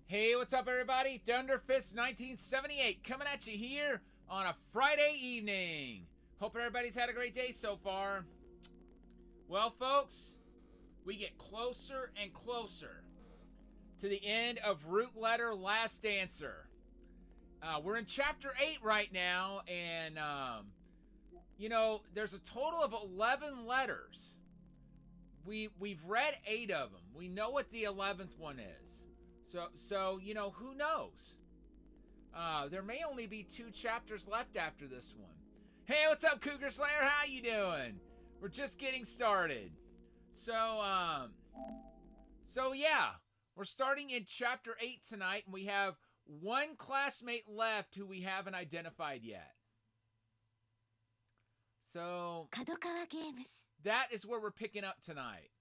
Hey, what's up, everybody? Thunderfist 1978 coming at you here on a Friday evening. Hope everybody's had a great day so far. Well, folks, we get closer and closer to the end of Root Letter Last Dancer. We're in Chapter 8 right now, and, there's a total of 11 letters. We've read 8 of them. We know what the 11th one is. So who knows? There may only be 2 chapters left after this one. Hey, what's up, Cougar Slayer? How you doing? We're just getting started. So yeah, we're starting in Chapter 8 tonight, and we have one classmate left who we haven't identified yet. So Kadokawa Games. That is where we're picking up tonight.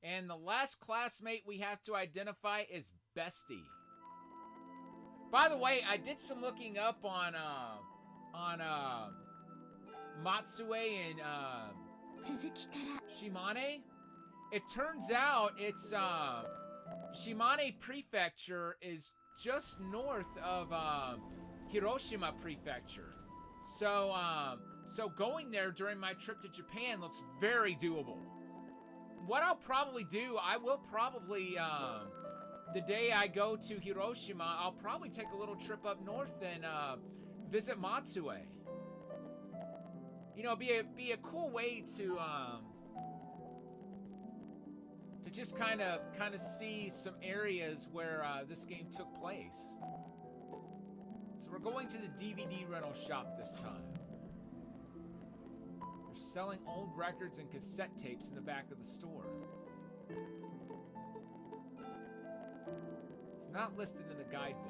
And the last classmate we have to identify is Bestie. By the way, I did some looking up on Matsue and Shimane. It turns out it's Shimane Prefecture is just north of Hiroshima Prefecture. So going there during my trip to Japan looks very doable. What I'll probably do, I will probably, the day I go to Hiroshima, I'll probably take a little trip up north and visit Matsue. You know, be a cool way to just kind of see some areas where this game took place. So we're going to the DVD rental shop this time. They're selling old records and cassette tapes in the back of the store. It's not listed in the guidebook.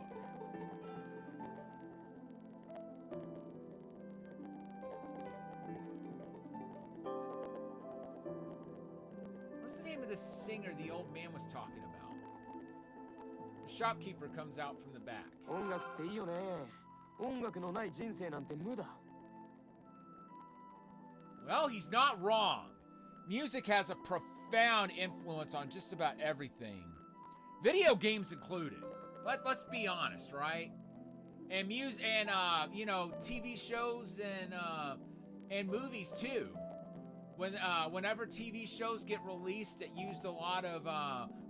What's the name of the singer the old man was talking about? The shopkeeper comes out from the back. 音楽っていいよね。音楽のない人生なんて無駄。 Well, he's not wrong. Music has a profound influence on just about everything. Video games included. Let's be honest, right? And TV shows and movies too. Whenever TV shows get released that used a lot of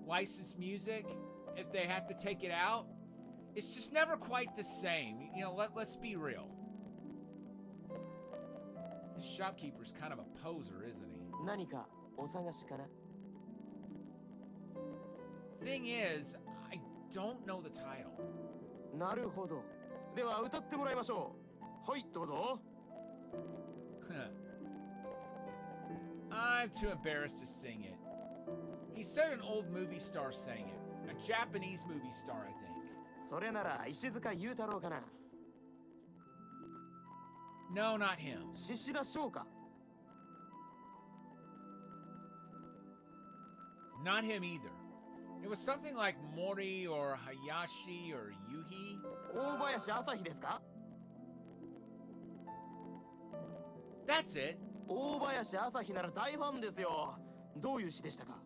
licensed music, if they have to take it out, it's just never quite the same. You know, let's be real. This shopkeeper's kind of a poser, isn't he? 何かお探しかな? Thing is, I don't know the title. なるほど。では歌ってもらいましょう。はい、どうぞ。I'm too embarrassed to sing it. He said an old movie star sang it. A Japanese movie star, I think. それなら石塚裕太郎かな。 No, not him. 獅田翔か。 Not him either. It was something like Mori or Hayashi or Yuhi. 大林朝日ですか。 That's it. 大林朝日なら大ファンですよ。どういう詩でしたか。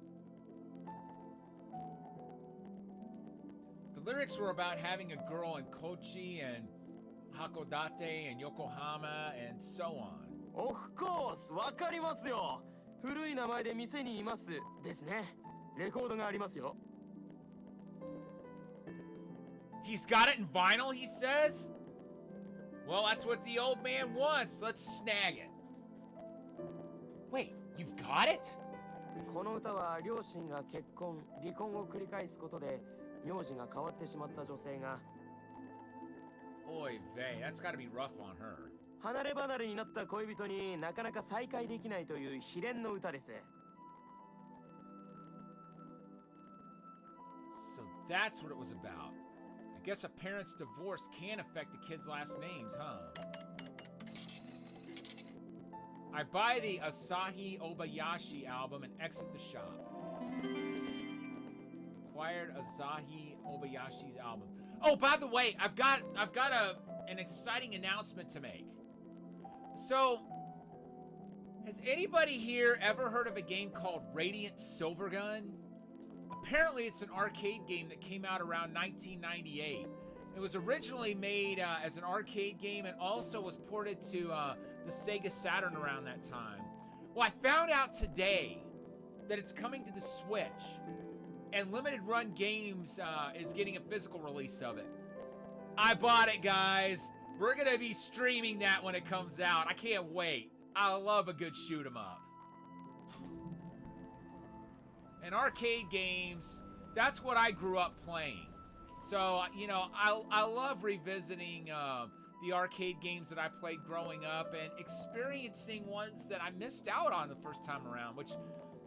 The lyrics were about having a girl in Kochi and Hakodate and Yokohama and so on. Of course, わかりますよ。古い名前で店にいますですね。レコードがありますよ。 He's got it in vinyl, he says? Well, that's what the old man wants. Let's snag it. Wait, you've got it? この歌は両親が結婚、離婚を繰り返すことで名字が変わってしまった女性が Oy vey, that's gotta be rough on her. 離れ離れになった恋人になかなか再会できないという悲恋の歌です。 So that's what it was about. I guess a parent's divorce can affect a kid's last names, huh? I buy the Asahi Obayashi album and exit the shop. Acquired Asahi Obayashi's album. Oh, by the way, I've got an exciting announcement to make. So, has anybody here ever heard of a game called Radiant Silvergun? apparently it's an arcade game that came out around 1998. It was originally made as an arcade game and also was ported to the Sega Saturn around that time. Well, I found out today that it's coming to the Switch, and Limited Run Games is getting a physical release of it. I bought it, guys. We're gonna be streaming that when it comes out. I can't wait. I love a good shoot 'em up. And arcade games, that's what I grew up playing. So, you know, I love revisiting the arcade games that I played growing up and experiencing ones that I missed out on the first time around, which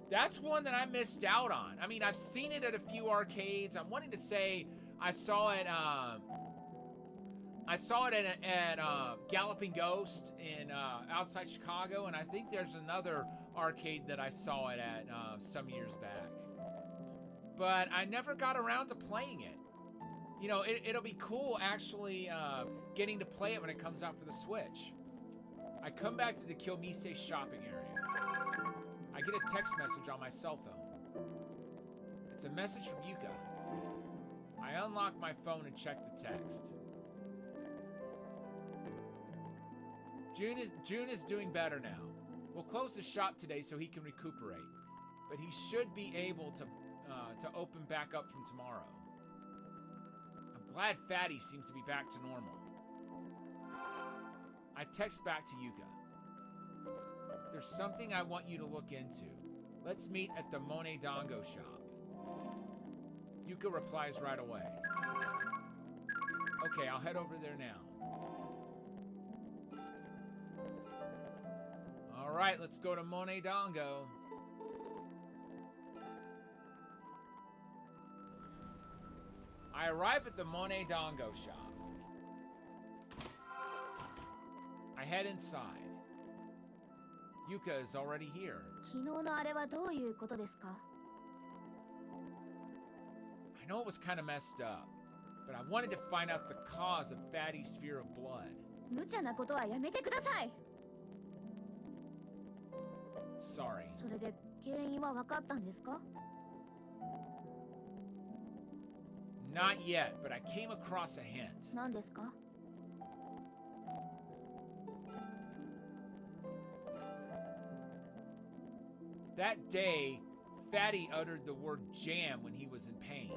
that's one that I missed out on. I mean, I've seen it at a few arcades. I'm wanting to say I saw it at Galloping Ghost in outside Chicago, and I think there's another arcade that I saw it at some years back. But I never got around to playing it. You know, it'll be cool actually getting to play it when it comes out for the Switch. I come back to the Kilmise shopping area. I get a text message on my cell phone. It's a message from Yuka. I unlock my phone and check the text. June is doing better now. We'll close the shop today so he can recuperate, but he should be able to open back up from tomorrow. I'm glad Fatty seems to be back to normal. I text back to Yuka. There's something I want you to look into. Let's meet at the Monet Dango shop. Yuka replies right away. Okay, I'll head over there now. All right, let's go to Monet Dango. I arrive at the Monet Dango shop. I head inside. Yuka is already here. 昨日のあれはどういうことですか? I know it was kind of messed up, but I wanted to find out the cause of Fatty's fear of blood. 無茶なことはやめてください. Sorry. それで原因は分かったんですか? Not yet, but I came across a hint. 何ですか? That day, Fatty uttered the word jam when he was in pain.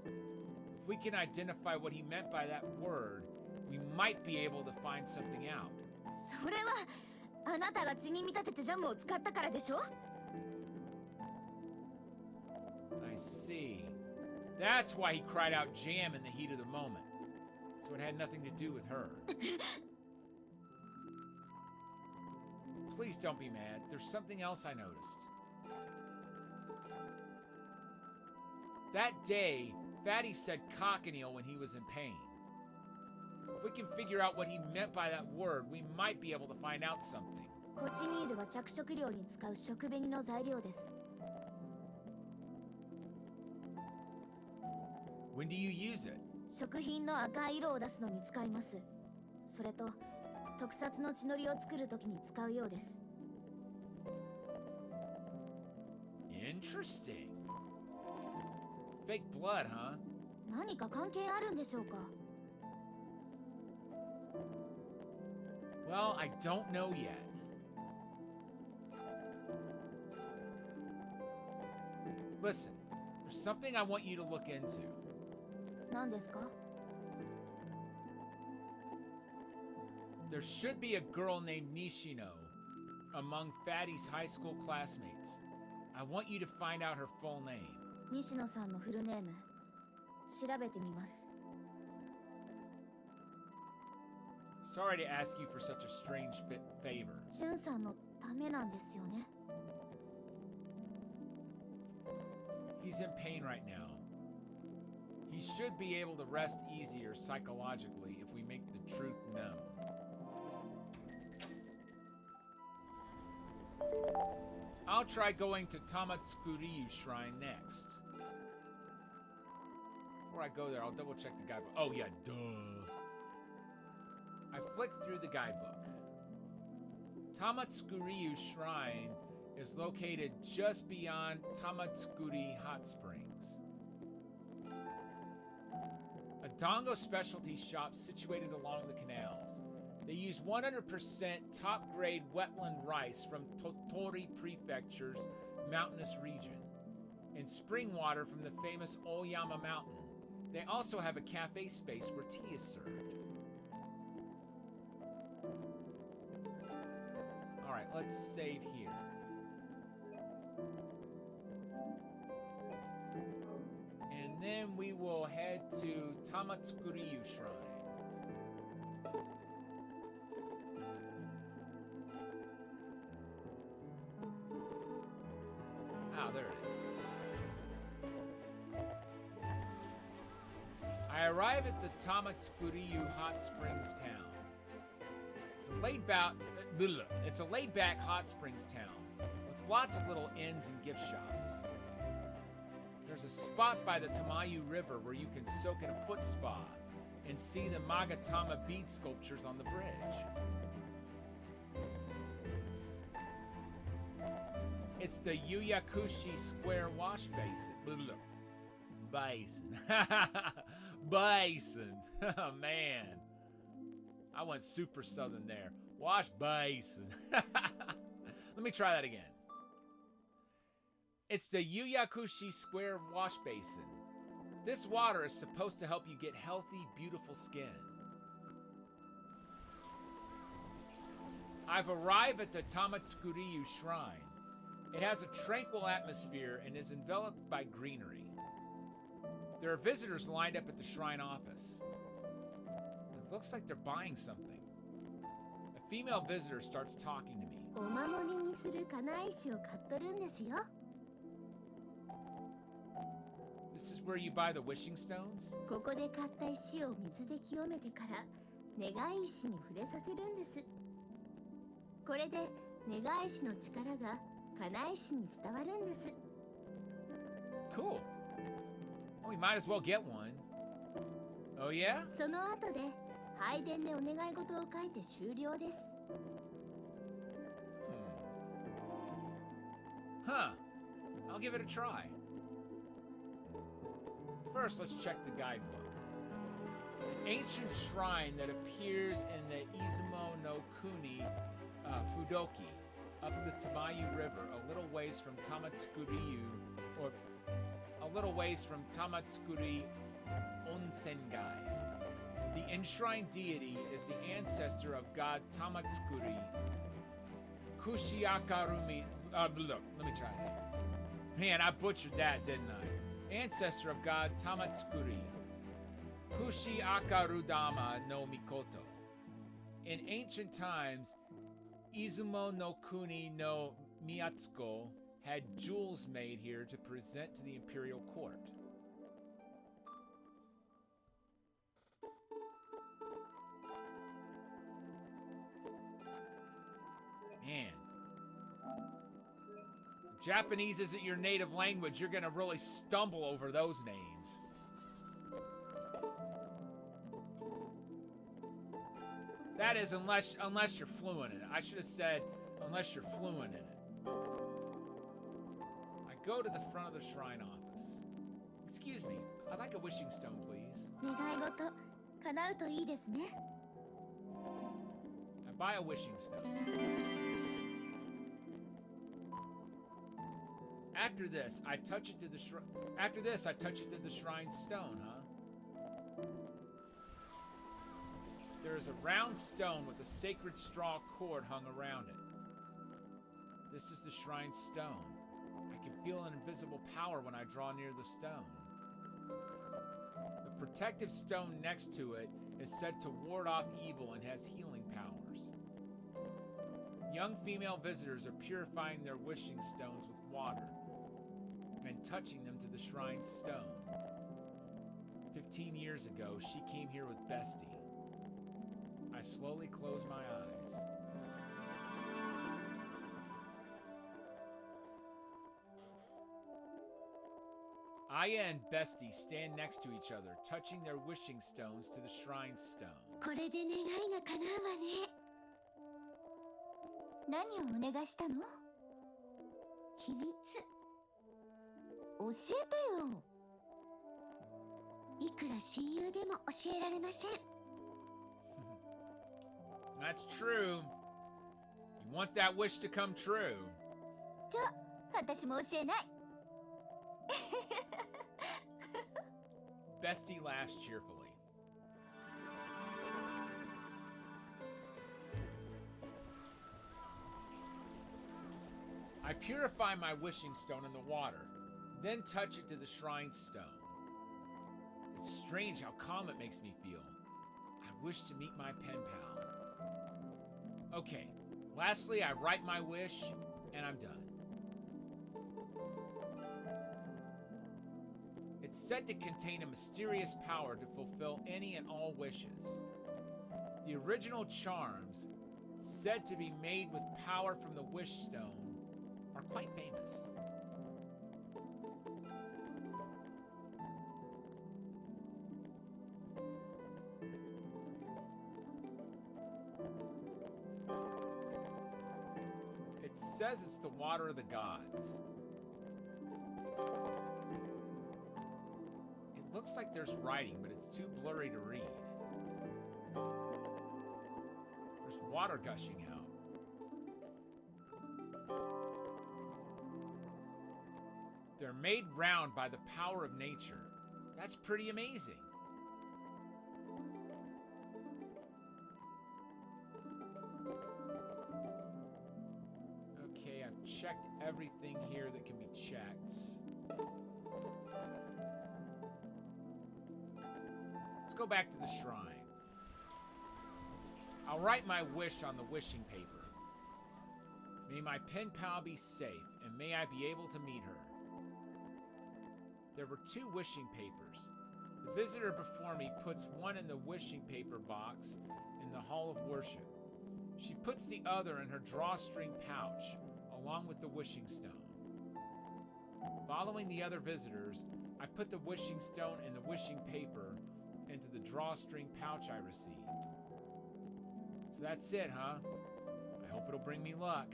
If we can identify what he meant by that word, we might be able to find something out. それはあなたが血に見立ててジャムを使ったからでしょ? I see. That's why he cried out jam in the heat of the moment. So it had nothing to do with her. Please don't be mad. There's something else I noticed. That day, Fatty said cochineal when he was in pain. If we can figure out what he meant by that word, we might be able to find out something. コチニールは着色料に使う食紅の材料です。 When do you use it? 食品の赤い色を出すのに使います。それと特撮の血のりを作るときに使うようです。 Interesting. Fake blood, huh? 何か関係あるんでしょうか? Well, I don't know yet. Listen, there's something I want you to look into. 何ですか? There should be a girl named Nishino among Fatty's high school classmates. I want you to find out her full name. 西野さんのフルネーム調べてみます。 Sorry to ask you for such a strange favor. ジュンさんのためなんですよね。 He's in pain right now. He should be able to rest easier psychologically if we make the truth known. I'll try going to Tamatsukuriyu Shrine next. Before I go there, I'll double check the guidebook. Oh yeah, duh. I flicked through the guidebook. Tamatsukuriyu Shrine is located just beyond Tamatsukuri Hot Springs. Dongo specialty shops situated along the canals. They use 100% top-grade wetland rice from Tottori Prefecture's mountainous region and spring water from the famous Oyama Mountain. They also have a cafe space where tea is served. Alright, let's save here. And then we will head to Tamatsukuriyu Shrine. Ah, there it is. I arrive at the Tamatsukuriyu Hot Springs town. It's a laid-back hot springs town with lots of little inns and gift shops. There's a spot by the Tamayu River where you can soak in a foot spa and see the Magatama bead sculptures on the bridge. It's the Yuyakushi Square wash basin. Basin. Basin. Oh, man. I went super southern there. Wash basin. Let me try that again. It's the Yuyakushi Square wash basin. This water is supposed to help you get healthy, beautiful skin. I've arrived at the Tamatsukuriyu Shrine. It has a tranquil atmosphere and is enveloped by greenery. There are visitors lined up at the shrine office. It looks like they're buying something. A female visitor starts talking to me. お守りにする金石を買っとるんですよ。 This is where you buy the wishing stones? ここで買った石を水で清めてから願い石に触れさせるんです。これで願い石の力が金石に伝わるんです。 Cool. Well, we might as well get one. Oh yeah? その後で拝殿でお願い事を書いて終了です。 Huh. I'll give it a try. First, let's check the guidebook. An ancient shrine that appears in the Izumo no Kuni Fudoki up the Tamayu River, a little ways from Tamatsukuriyu, or a little ways from Tamatsukuri Onsengai. The enshrined deity is the ancestor of god Tamatsukuri Kushiakarumi. Look, let me try that. Man, I butchered that, didn't I? Ancestor of god Tamatsukuri Kushiakarudama no Mikoto. In ancient times, Izumo no Kuni no Miyatsuko had jewels made here to present to the imperial court. Man. Japanese isn't your native language. You're gonna really stumble over those names. That is, unless you're fluent in it. I should have said, unless you're fluent in it. I go to the front of the shrine office. Excuse me, I'd like a wishing stone, please. 願い事叶うといいですね。 I buy a wishing stone. After this, I touch it to the shrine's stone, huh? There is a round stone with a sacred straw cord hung around it. This is the shrine's stone. I can feel an invisible power when I draw near the stone. The protective stone next to it is said to ward off evil and has healing powers. Young female visitors are purifying their wishing stones with water and touching them to the shrine's stone. 15 years ago, she came here with Bestie. I slowly close my eyes. Aya and Bestie stand next to each other, touching their wishing stones to the shrine's stone. これで願いが叶うわね。何をお願いしたの？秘密。教えてよ。いくら親友でも教えられません。 That's true. You want that wish to come true. じゃあ私も教えない。 Bestie laughs cheerfully. I purify my wishing stone in the water, then touch it to the shrine stone. It's strange how calm it makes me feel. I wish to meet my pen pal. Okay, lastly, I write my wish, and I'm done. It's said to contain a mysterious power to fulfill any and all wishes. The original charms, said to be made with power from the wish stone, are quite famous. It says it's the water of the gods. It looks like there's writing, but it's too blurry to read. There's water gushing out. They're made round by the power of nature. That's pretty amazing. Okay, I've checked everything here that can be checked. Let's go back to the shrine. I'll write my wish on the wishing paper. May my pen pal be safe, and may I be able to meet her. There were 2 wishing papers. The visitor before me puts one in the wishing paper box in the Hall of Worship. She puts the other in her drawstring pouch, along with the wishing stone. Following the other visitors, I put the wishing stone and the wishing paper into the drawstring pouch I received. So that's it, huh? I hope it'll bring me luck.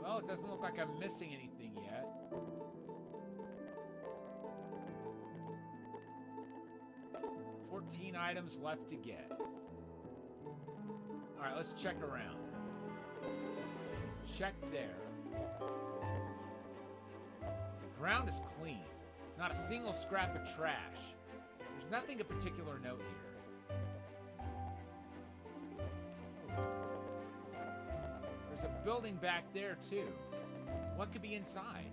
Well, it doesn't look like I'm missing anything yet. $14 items left to get. All right, let's check around. Check there. The ground is clean. Not a single scrap of trash. There's nothing of particular note here. There's a building back there, too. What could be inside?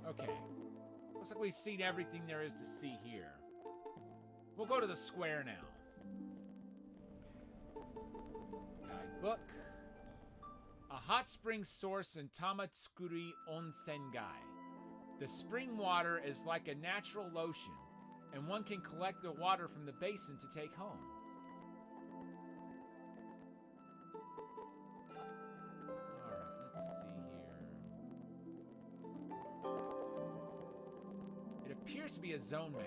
Okay. Looks like we've seen everything there is to see here. We'll go to the square now. Guidebook. A hot spring source in Tamatsukuri Onsengai. The spring water is like a natural lotion, and one can collect the water from the basin to take home. Alright, let's see here. It appears to be a zone map.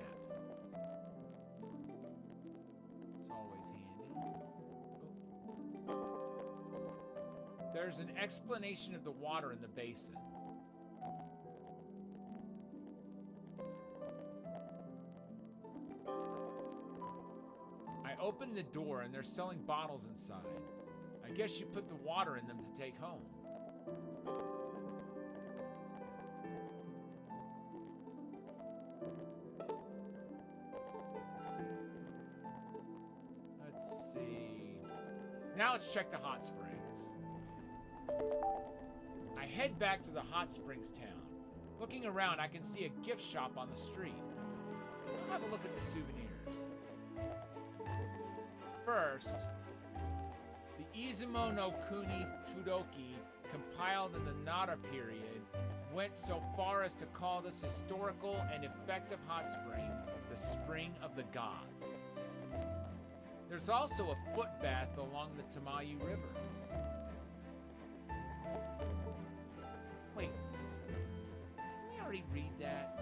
It's always handy. There's an explanation of the water in the basin. I opened the door and they're selling bottles inside. I guess you put the water in them to take home. Let's see. Now let's check the hot springs. I head back to the hot springs town. Looking around, I can see a gift shop on the street. I'll have a look at the souvenirs. First, the Izumo no Kuni Fudoki, compiled in the Nara period, went so far as to call this historical and effective hot spring the Spring of the Gods. There's also a foot bath along the Tamayu River. Wait, didn't we already read that?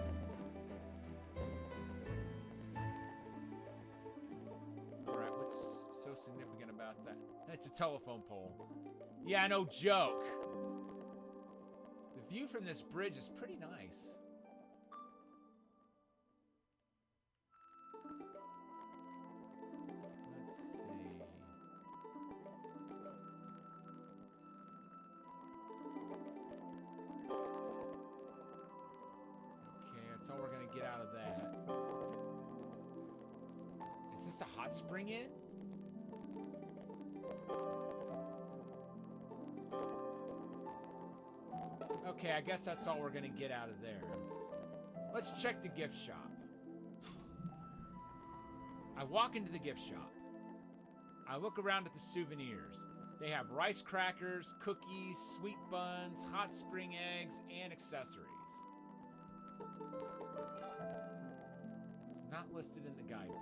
Alright, what's so significant about that? It's a telephone pole. Yeah, no joke. The view from this bridge is pretty nice. Let's see. Okay, that's all we're gonna get out of that. Is this a hot spring inn? Okay, I guess that's all we're gonna get out of there. Let's check the gift shop. I walk into the gift shop. I look around at the souvenirs. They have rice crackers, cookies, sweet buns, hot spring eggs, and accessories. It's not listed in the guidebook.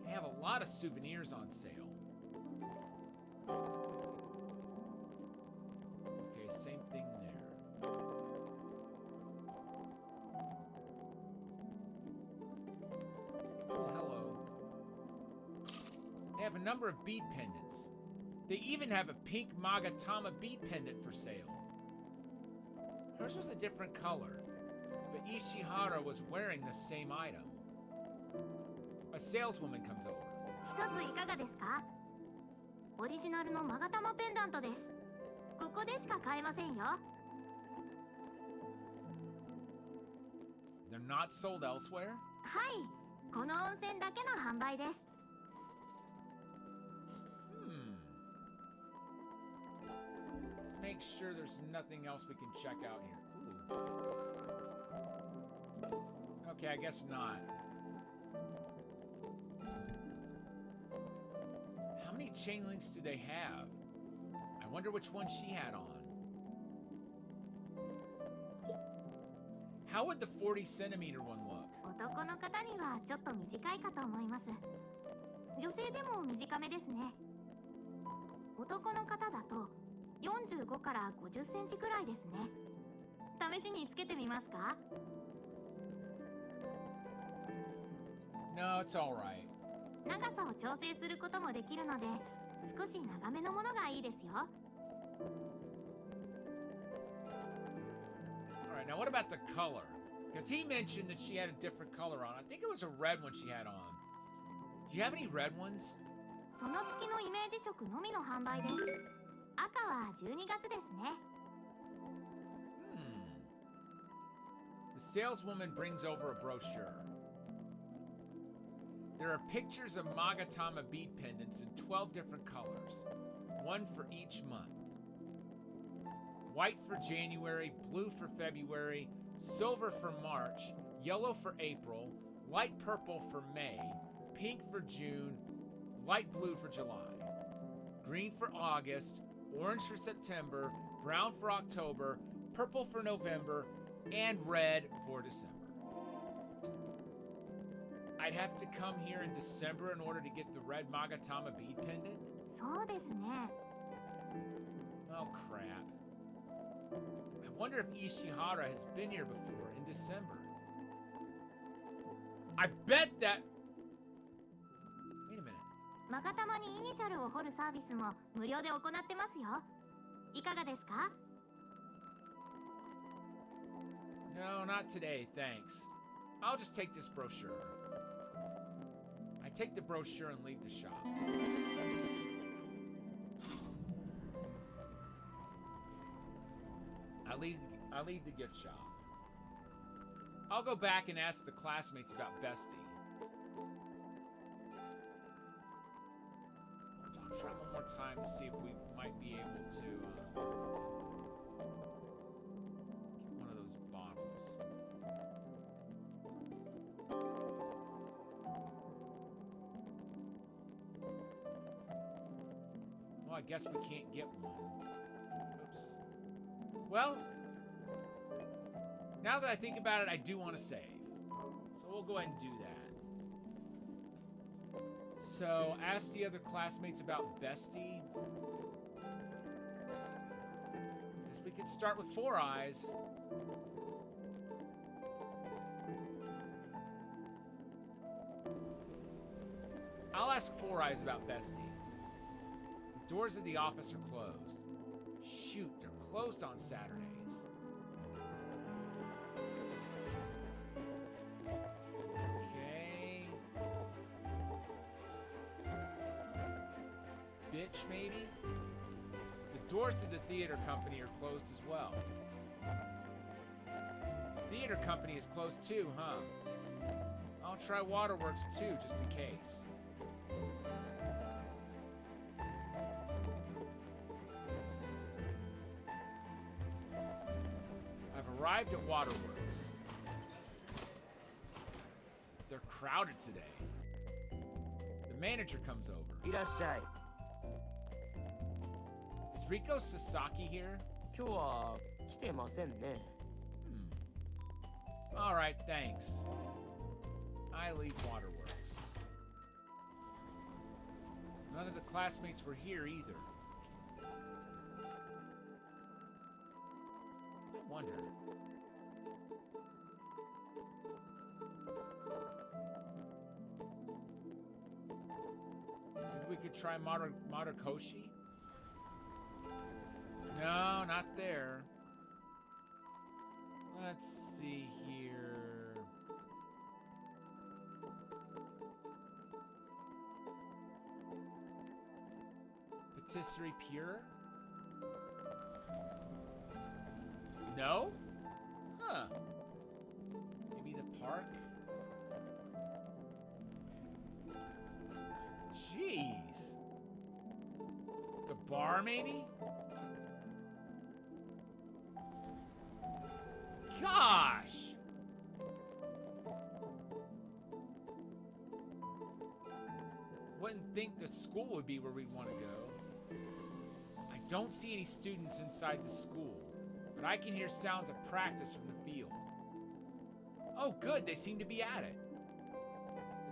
They have a lot of souvenirs on sale. Okay, same thing there. Oh, hello. They have a number of bead pendants. They even have a pink Magatama bead pendant for sale. Hers was a different color, but Ishihara was wearing the same item. A saleswoman comes over. 一ついかがですか？オリジナルのマガタマペンダントです。ここでしか買えませんよ。They're not sold elsewhere? はい、この温泉だけの販売です。Let's make sure there's nothing else we can check out here. Ooh. Okay, I guess not. How many chain links do they have? I wonder which one she had on. How would the 40cm one look? 男の方にはちょっと短いかと思います。女性でも短めですね。男の方だと45から50センチくらいですね。試しにつけてみますか？ No, it's all right. 長さを調整することもできるので、少し長めのものがいいですよ。All right, now what about the color? Because he mentioned that she had a different color on. I think it was a red one she had on. Do you have any red ones? その月のイメージ色のみの販売です。赤は12月ですね。The saleswoman brings over a brochure. There are pictures of Magatama bead pendants in 12 different colors, one for each month. White for January, blue for February, silver for March, yellow for April, light purple for May, pink for June, light blue for July, green for August, orange for September, brown for October, purple for November, and red for December. I'd have to come here in December in order to get the red Magatama bead pendant? そうですね。 Oh, crap. I wonder if Ishihara has been here before in December. I bet that... Wait a minute. マガタマにイニシャルを彫るサービスも無料で行ってますよ。いかがですか？ No, not today, thanks. I'll just take this brochure. I take the brochure and leave the shop. I leave the gift shop. I'll go back and ask the classmates about Bestie. I'll try one more time to see if we might be able to get one of those bottles. Well, I guess we can't get one. Oops. Well, now that I think about it, I do want to save. So we'll go ahead and do that. So, ask the other classmates about Bestie. Guess we could start with Four Eyes. I'll ask Four Eyes about Bestie. The doors of the office are closed. Shoot, they're closed on Saturdays. Okay. Bitch, maybe? The doors to the theater company are closed as well. Theater company is closed too, huh? I'll try Waterworks too, just in case. I've arrived at Waterworks. They're crowded today. The manager comes over. いらっしゃい。 Is Riko Sasaki here? 今日は来てませんね。 Alright, thanks. I leave Waterworks. None of the classmates were here either. I wonder. Maybe we could try Matakoshi? No, not there. Let's see here. Patisserie Pure? No? Huh. Maybe the park? Jeez. The bar, maybe? Gosh! Wouldn't think the school would be where we'd want to go. I don't see any students inside the school, but I can hear sounds of practice from the field. Oh, good, they seem to be at it.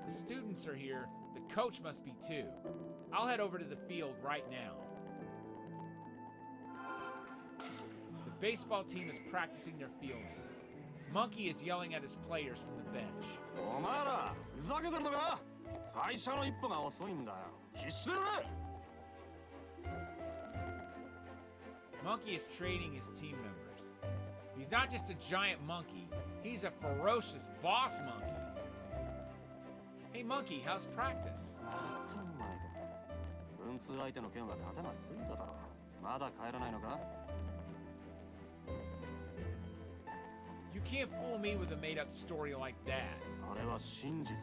If the students are here, the coach must be too. I'll head over to the field right now. The baseball team is practicing their fielding. Monkey is yelling at his players from the bench. お前らふざけてるのか？最初の一歩が遅いんだよ。必死でね。 Monkey is training his team members. He's not just a giant monkey, he's a ferocious boss monkey. Hey Monkey, how's practice? 文通相手の件は盾がついただろう。まだ帰らないのか？ You can't fool me with a made-up story like that. あれは真実だ。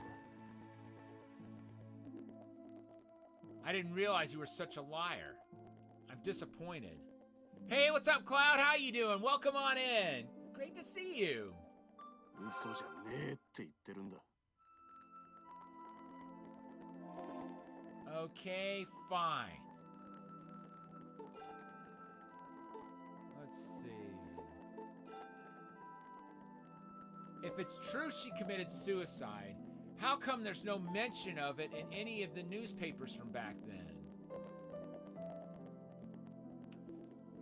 I didn't realize you were such a liar. I'm disappointed. Hey, what's up, Cloud? How you doing? Welcome on in. Great to see you. 嘘じゃねえって言ってるんだ。 Okay, fine. Let's see. If it's true she committed suicide, how come there's no mention of it in any of the newspapers from back then?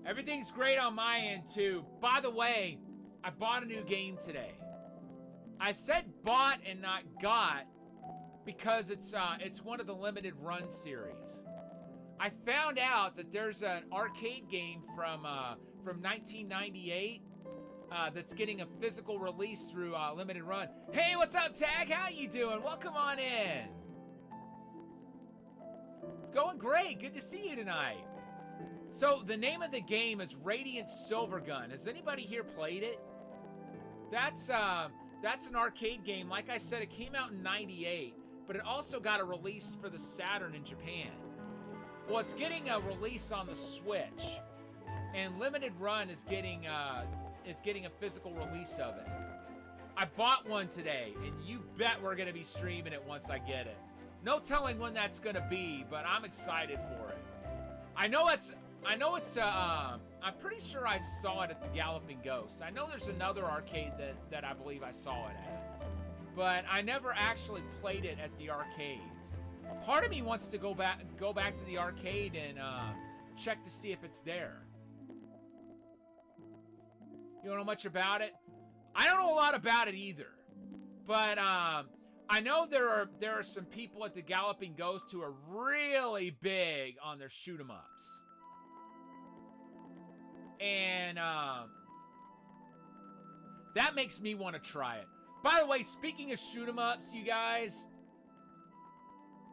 Everything's great on my end, too. By the way, I bought a new game today. I said bought and not got because it's one of the limited run series. I found out that there's an arcade game from 1998 that's getting a physical release through limited run. Hey, what's up, Tag? How you doing? Welcome on in. It's going great. Good to see you tonight. So the name of the game is Radiant Silvergun. Has anybody here played it? That's an arcade game. Like I said, it came out in '98, but it also got a release for the Saturn in Japan. Well, it's getting a release on the Switch, and Limited Run is getting a physical release of it. I bought one today, and you bet we're gonna be streaming it once I get it. No telling when that's gonna be, but I'm excited for it. I know it's I'm pretty sure I saw it at the Galloping Ghost. I know there's another arcade that I believe I saw it at, but I never actually played it at the arcades. Part of me wants to go back to the arcade and check to see if it's there. You don't know much about it? I don't know a lot about it either. But I know there are some people at the Galloping Ghost who are really big on their shoot 'em ups. And that makes me want to try it. By the way, speaking of shoot 'em ups, you guys,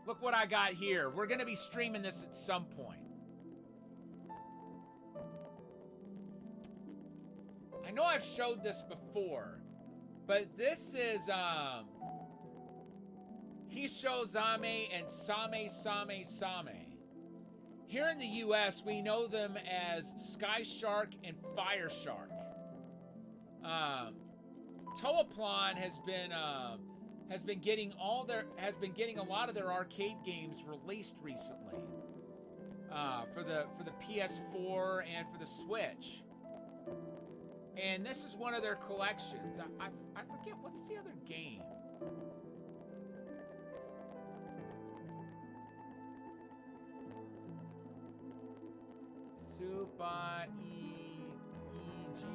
look what I got here. We're going to be streaming this at some point. I know I've showed this before, but this is Hishozame and Same. Here in the US, we know them as Sky Shark and Fire Shark. Toaplan has been getting a lot of their arcade games released recently. For the PS4 and for the Switch. And this is one of their collections. I forget, what's the other game? Super E-G.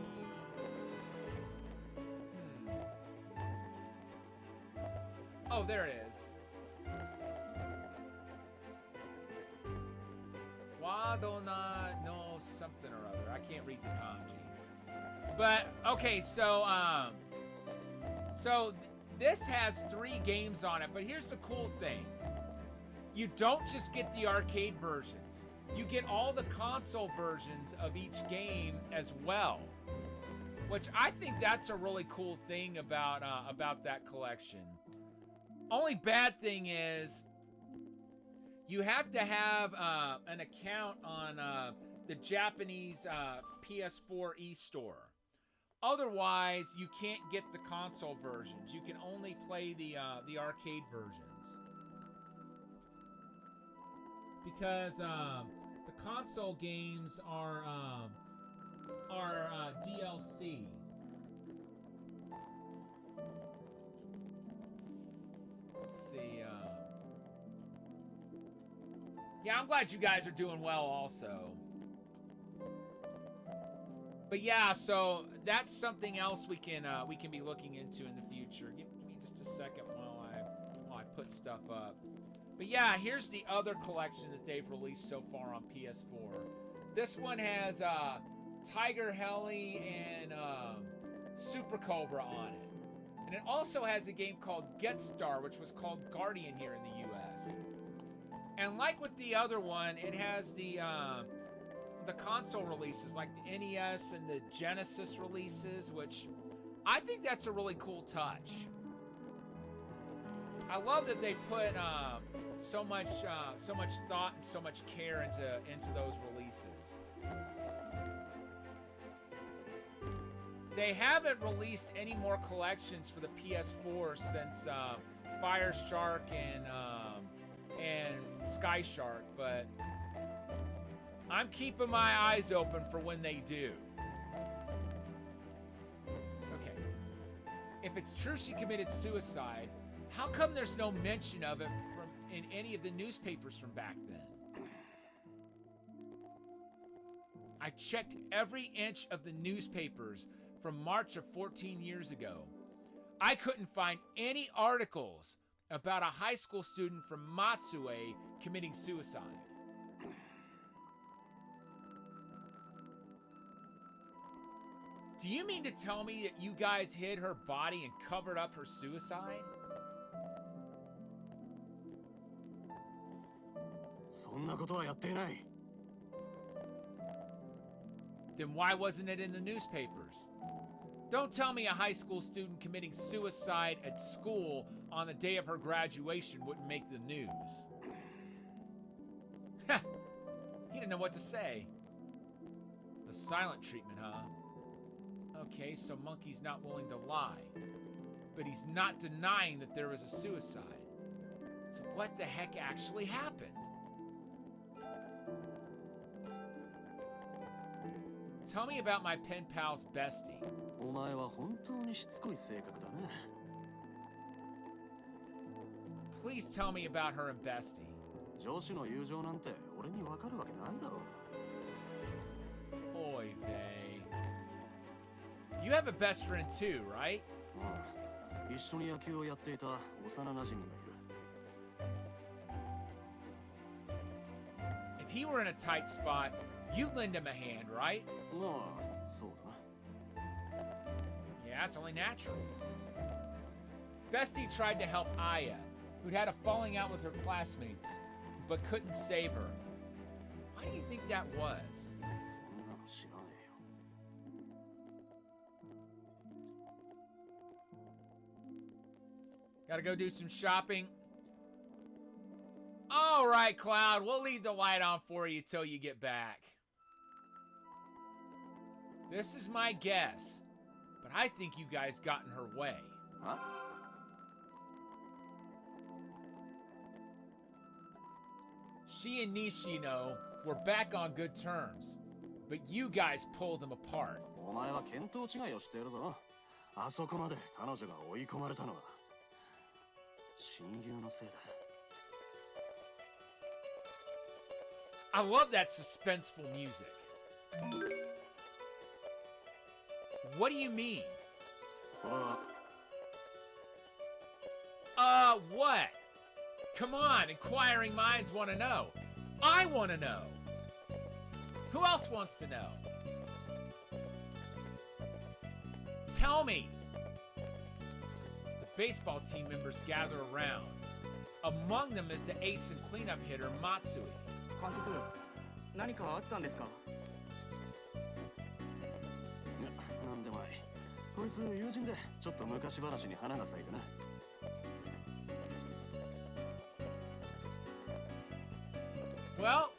Oh, there it is. Wadona no something or other. I can't read the kanji. But, okay, so this has 3 games on it, but here's the cool thing. You don't just get the arcade versions. You get all the console versions of each game as well. Which I think that's a really cool thing about that collection. Only bad thing is you have to have an account on the Japanese PS4 eStore. Otherwise, you can't get the console versions. You can only play the arcade versions. Because the console games are DLC. Let's see. Yeah, I'm glad you guys are doing well also. But yeah, so that's something else we can be looking into in the future. Give me just a second while I put stuff up. But yeah, here's the other collection that they've released so far on PS4. This one has Tiger Heli and Super Cobra on it. And it also has a game called Get Star, which was called Guardian here in the US. And like with the other one, it has the console releases, like the NES and the Genesis releases, which I think that's a really cool touch. I love that they put so much thought and so much care into those releases. They haven't released any more collections for the PS4 since Fire Shark and Sky Shark, but I'm keeping my eyes open for when they do. Okay. If it's true she committed suicide, how come there's no mention of it in any of the newspapers from back then? I checked every inch of the newspapers from March of 14 years ago. I couldn't find any articles about a high school student from Matsue committing suicide. Do you mean to tell me that you guys hid her body and covered up her suicide? そんなことはやっていない。 Then why wasn't it in the newspapers? Don't tell me a high school student committing suicide at school on the day of her graduation wouldn't make the news. Ha! He didn't know what to say. The silent treatment, huh? Okay, so Monkey's not willing to lie. But he's not denying that there was a suicide. So what the heck actually happened? Tell me about my pen pal's bestie. お前は本当にしつこい性格だね。Please tell me about her and Bestie. 上司の友情なんて俺にわかるわけないだろ。 Oy vey. You have a best friend too, right? うん。一緒に野球をやっていた幼馴染がいる。If he were in a tight spot, you'd lend him a hand, right? まあ、そうだな。 Yeah, it's only natural. Bestie tried to help Aya, who'd had a falling out with her classmates, but couldn't save her. Why do you think that was? そんなの知らねえよ。 Gotta go do some shopping. All right, Cloud, we'll leave the light on for you till you get back. This is my guess, but I think you guys got in her way. あ She and Nishino were back on good terms, but you guys pulled them apart. お前は見当違いをしているぞ。あそこまで彼女が追い込まれたのは親友のせいだ。 I love that suspenseful music. What do you mean? それは What? Come on, inquiring minds want to know. I want to know. Who else wants to know? Tell me. The baseball team members gather around. Among them is the ace and cleanup hitter, Matsui. 監督、何かあったんですか？いや、なんでもない。こいつ友人でちょっと昔話に花が咲いてな。 Well,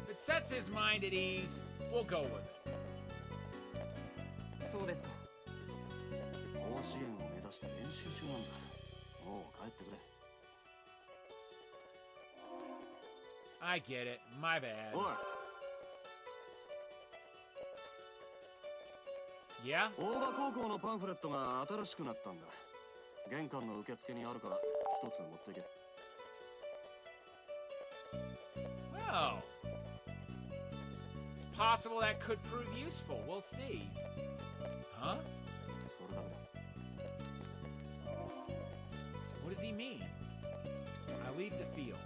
if it sets his mind at ease, we'll go with it. そうですか。甲子園を目指して練習中なんだ。もう帰ってくれ。 I get it. My bad. おい、 Yeah? 大場高校のパンフレットが新しくなったんだ。玄関の受付にあるから一つ持ってけ。 Oh. It's possible that could prove useful. We'll see. Huh? それだけだ。 What does he mean? I leave the field.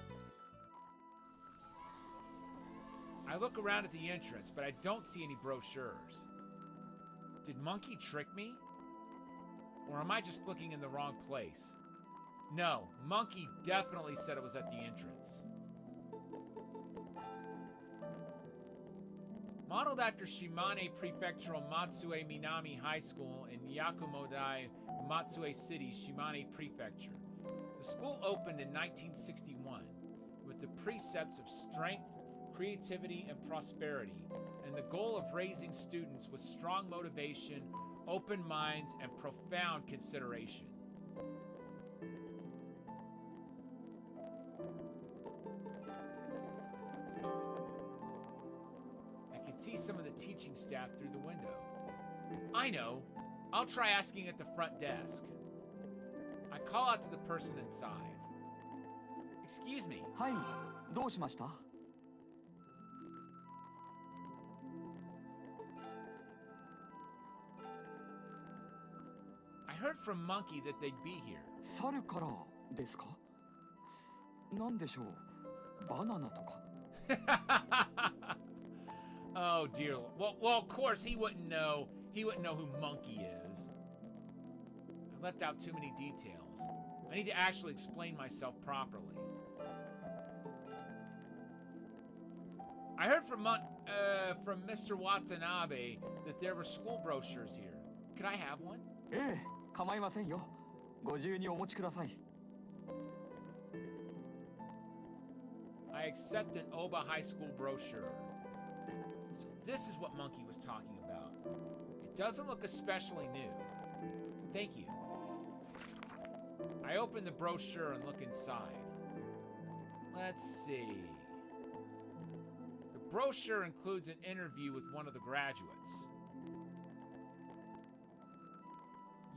I look around at the entrance, but I don't see any brochures. Did Monkey trick me? Or am I just looking in the wrong place? No, Monkey definitely said it was at the entrance. Modeled after Shimane Prefectural Matsue Minami High School in Yakumodai, Matsue City, Shimane Prefecture. The school opened in 1961 with the precepts of strength, creativity, and prosperity, and the goal of raising students with strong motivation, open minds, and profound consideration. See some of the teaching staff through the window. I know. I'll try asking at the front desk. I call out to the person inside. Excuse me. はい、どうしました？ I heard from Monkey that they'd be here. 猿からですか？なんでしょう？バナナとか。 Oh dear. Well, of course he wouldn't know. He wouldn't know who Monkey is. I left out too many details. I need to actually explain myself properly. I heard from Mr. Watanabe that there were school brochures here. Could I have one? ええ、構いませんよ。ご自由にお持ちください。 I accept an Oba High School brochure. So this is what Monkey was talking about. It doesn't look especially new. Thank you. I open the brochure and look inside. Let's see. The brochure includes an interview with one of the graduates.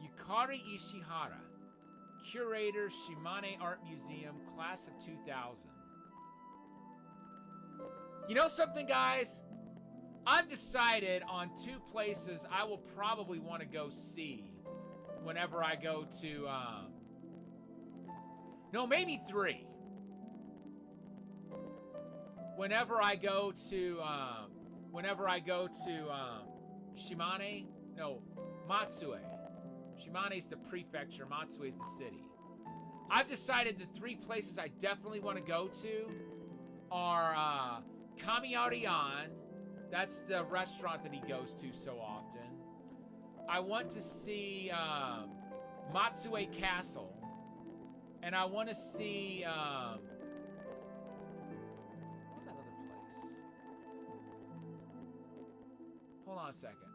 Yukari Ishihara, Curator, Shimane Art Museum, class of 2000. You know something, guys? I've decided on 2 places I will probably want to go see whenever I go to, no, maybe 3. Whenever I go to Shimane, no, Matsue. Shimane is the prefecture, Matsue is the city. I've decided the 3 places I definitely want to go to are Kamiarian. That's the restaurant that he goes to so often. I want to see Matsue Castle. And I want to see what's that other place? Hold on a second.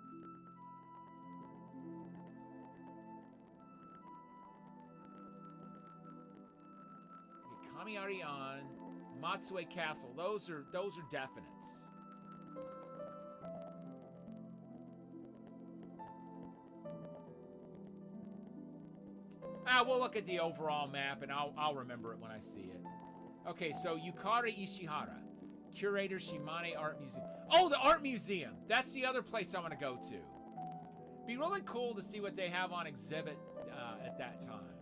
Okay, Kamiarian, Matsue Castle. Those are definites. We'll look at the overall map and I'll remember it when I see it. Okay, so Yukari Ishihara, Curator, Shimane Art Museum. Oh, the Art Museum! That's the other place I want to go to. Be really cool to see what they have on exhibit at that time.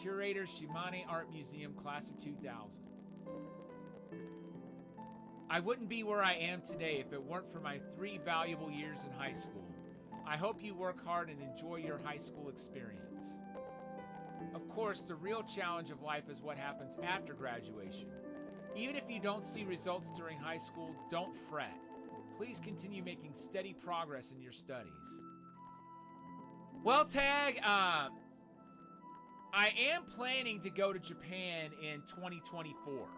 Curator, Shimane Art Museum, class of 2000. I wouldn't be where I am today if it weren't for my 3 valuable years in high school. I hope you work hard and enjoy your high school experience. Of course, the real challenge of life is what happens after graduation. Even if you don't see results during high school, don't fret. Please continue making steady progress in your studies. Well, Tag, I am planning to go to Japan in 2024.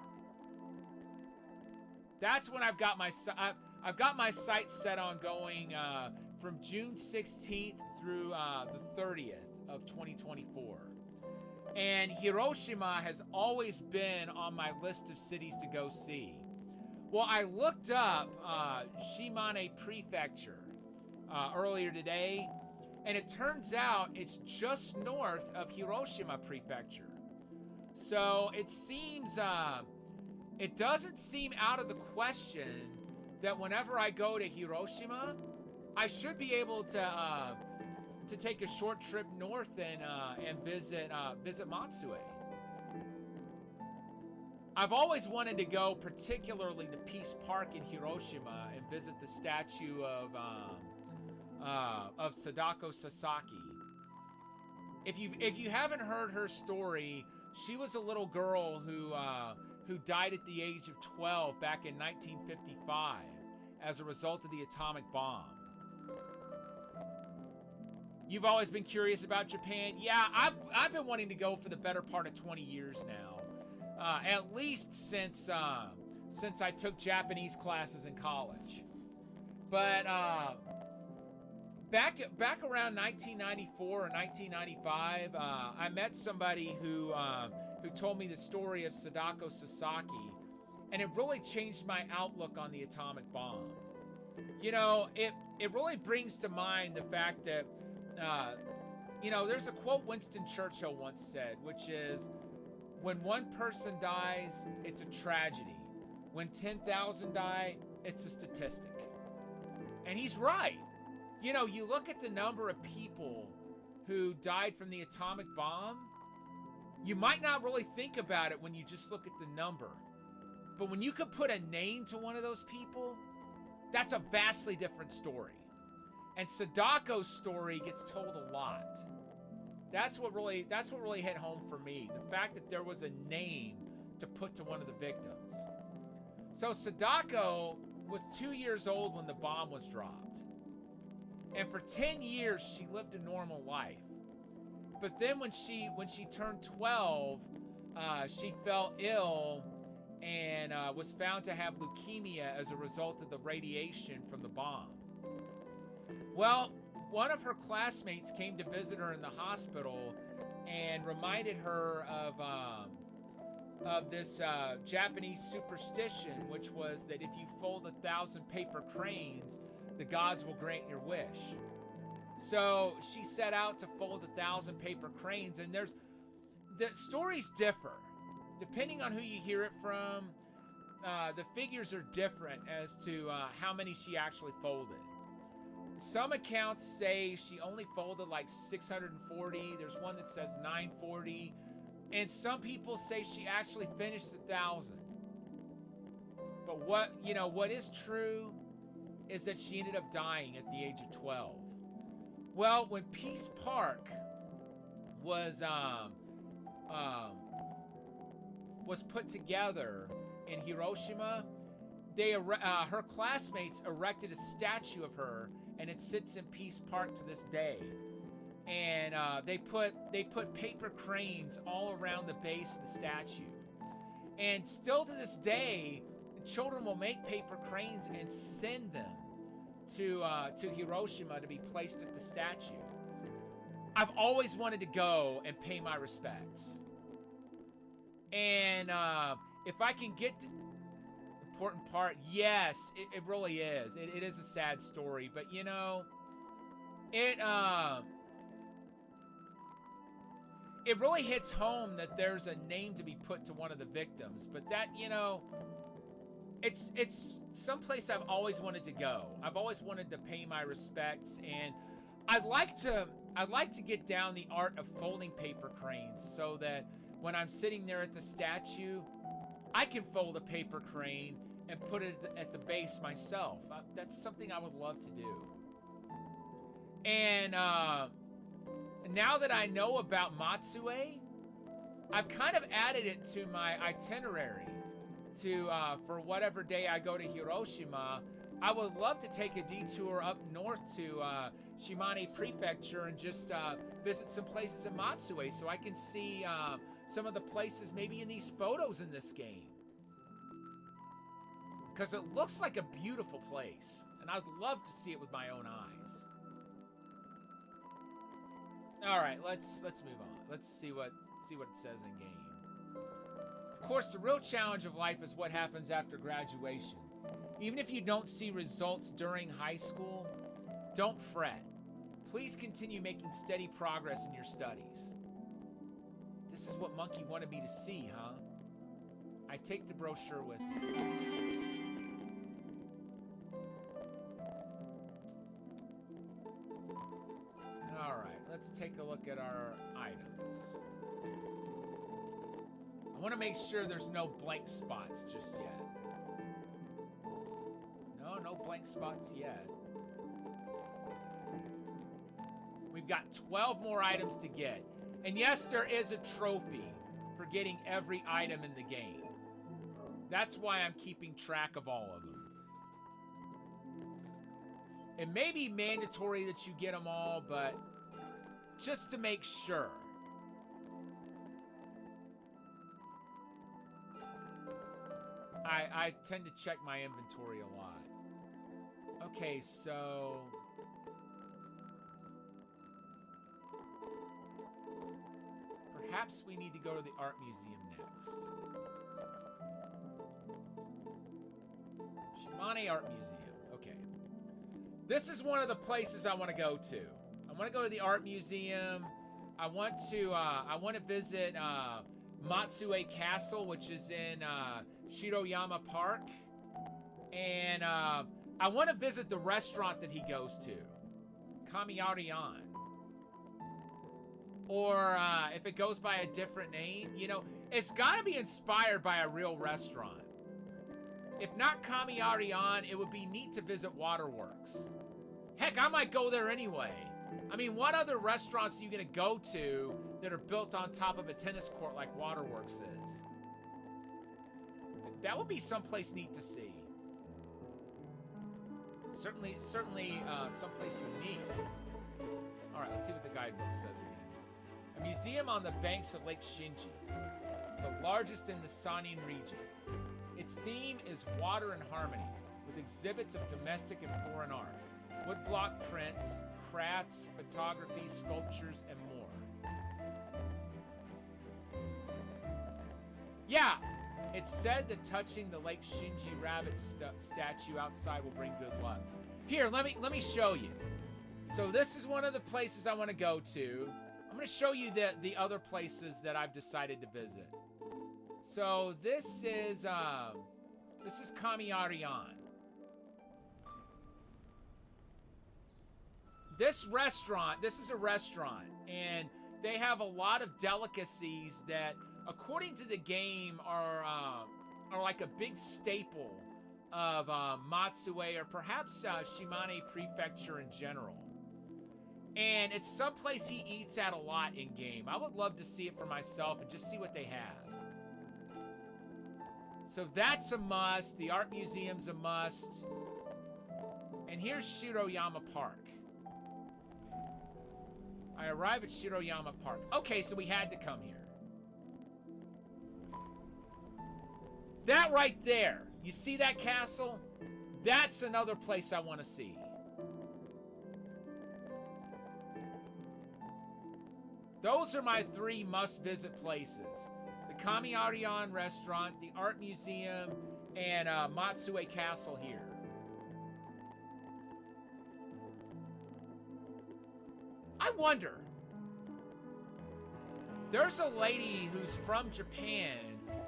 That's when I've got my sights set on going from June 16th through the 30th of 2024. And Hiroshima has always been on my list of cities to go see. Well, I looked up Shimane Prefecture earlier today, and it turns out it's just north of Hiroshima Prefecture. So it seems, it doesn't seem out of the question that whenever I go to Hiroshima, I should be able to take a short trip north and visit Matsue. I've always wanted to go, particularly the Peace Park in Hiroshima, and visit the statue of Sadako Sasaki. If you haven't heard her story, she was a little girl who died at the age of 12 back in 1955 as a result of the atomic bomb. You've always been curious about Japan? Yeah, I've been wanting to go for the better part of 20 years now. At least since I took Japanese classes in college. But back around 1994 or 1995, I met somebody who told me the story of Sadako Sasaki, and it really changed my outlook on the atomic bomb. You know, it really brings to mind the fact that there's a quote Winston Churchill once said, which is, when one person dies, it's a tragedy. When 10,000 die, it's a statistic. And he's right. You know, you look at the number of people who died from the atomic bomb, you might not really think about it when you just look at the number. But when you could put a name to one of those people, that's a vastly different story. And Sadako's story gets told a lot. That's what really hit home for me. The fact that there was a name to put to one of the victims. So Sadako was 2 years old when the bomb was dropped. And for 10 years, she lived a normal life. But then when she turned 12, she fell ill and was found to have leukemia as a result of the radiation from the bomb. Well, one of her classmates came to visit her in the hospital and reminded her of this Japanese superstition, which was that if you fold 1,000 paper cranes, the gods will grant your wish. So she set out to fold 1,000 paper cranes, and the stories differ depending on who you hear it from. The figures are different as to how many she actually folded. Some accounts say she only folded like 640. There's one that says 940, and some people say she actually finished 1,000. But what is true is that she ended up dying at the age of 12. Well, when Peace Park was put together in Hiroshima, her classmates erected a statue of her, and it sits in Peace Park to this day. And they put paper cranes all around the base of the statue. And still to this day, children will make paper cranes and send them to Hiroshima to be placed at the statue. I've always wanted to go and pay my respects. And if I can get to important part, yes, it really is. It is a sad story, but it really hits home that there's a name to be put to one of the victims. But that, it's someplace I've always wanted to go. I've always wanted to pay my respects, and I'd like to get down the art of folding paper cranes so that when I'm sitting there at the statue, I can fold a paper crane and put it at the base myself. That's something I would love to do. And now that I know about Matsue, I've kind of added it to my itinerary for whatever day I go to Hiroshima. I would love to take a detour up north to Shimane Prefecture and just visit some places in Matsue so I can see some of the places maybe in these photos in this game. Because it looks like a beautiful place, and I'd love to see it with my own eyes. All right, let's move on. Let's see what it says in game. Of course, the real challenge of life is what happens after graduation. Even if you don't see results during high school, don't fret. Please continue making steady progress in your studies. This is what Monkey wanted me to see, huh? I take the brochure with me. Alright, let's take a look at our items. I want to make sure there's no blank spots just yet. No blank spots yet. We've got 12 more items to get. And yes, there is a trophy for getting every item in the game. That's why I'm keeping track of all of them. It may be mandatory that you get them all, but just to make sure. I tend to check my inventory a lot. Okay, so... perhaps we need to go to the art museum next. Shimane Art Museum. Okay. This is one of the places I want to go to. I want to go to the art museum. I want to visit Matsue Castle, which is in Shiroyama Park. And I want to visit the restaurant that he goes to, Kamiari-an. Or if it goes by a different name, it's got to be inspired by a real restaurant. If not Kamiari-an, it would be neat to visit Waterworks. Heck, I might go there anyway. I mean, what other restaurants are you going to go to that are built on top of a tennis court like Waterworks is? That would be someplace neat to see. Certainly someplace unique. All right, let's see what the guidebook says again. A museum on the banks of Lake Shinji, the largest in the Sanin region. Its theme is water and harmony, with exhibits of domestic and foreign art, woodblock prints, crafts, photography, sculptures, and more. Yeah, it's said that touching the Lake Shinji rabbit statue outside will bring good luck. Here, let me show you. So this is one of the places I want to go to. I'm going to show you the other places that I've decided to visit. So this is Kami-Arian. This is a restaurant, and they have a lot of delicacies that, according to the game, are like a big staple of Matsue, or perhaps Shimane Prefecture in general. And it's someplace he eats at a lot in game. I would love to see it for myself and just see what they have. So that's a must. The art museum's a must. And here's Shiroyama Park. I arrive at Shiroyama Park. Okay, so we had to come here. That right there. You see that castle? That's another place I want to see. Those are my 3 must-visit places. The Kami-Arian restaurant, the art museum, and Matsue Castle here. I wonder. There's a lady who's from Japan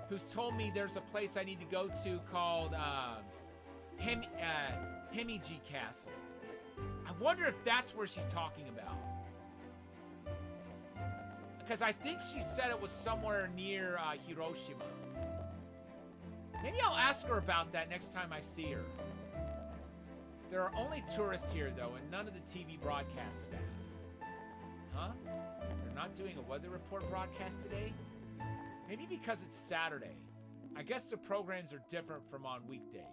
who's told me there's a place I need to go to called Himeji Castle. I wonder if that's where she's talking about. Because I think she said it was somewhere near Hiroshima. Maybe I'll ask her about that next time I see her. There are only tourists here, though, and none of the TV broadcast staff. Huh? They're not doing a weather report broadcast today? Maybe because it's Saturday. I guess the programs are different from on weekdays.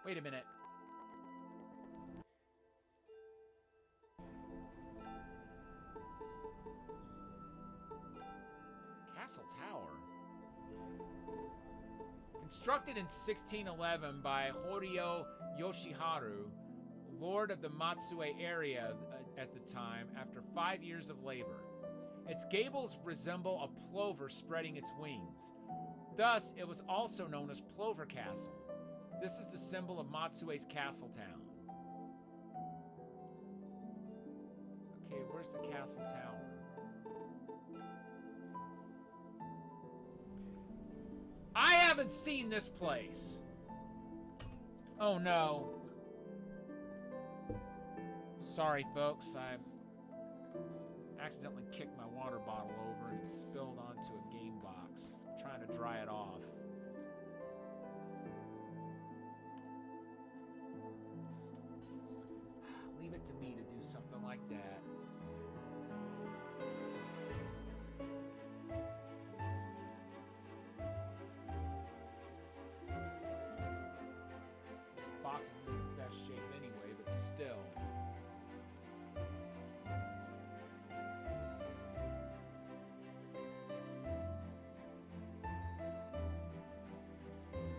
Wait a minute. Castle Tower? Constructed in 1611 by Horio Yoshiharu, lord of the Matsue area at the time, after 5 years of labor. Its gables resemble a plover spreading its wings. Thus, it was also known as Plover Castle. This is the symbol of Matsue's castle town. Okay, where's the castle tower? I haven't seen this place. Oh no. Sorry, folks. I accidentally kicked my water bottle over and it spilled onto a game box. I'm trying to dry it off. Leave it to me to do something like that. This box isn't in the best shape anyway, but still.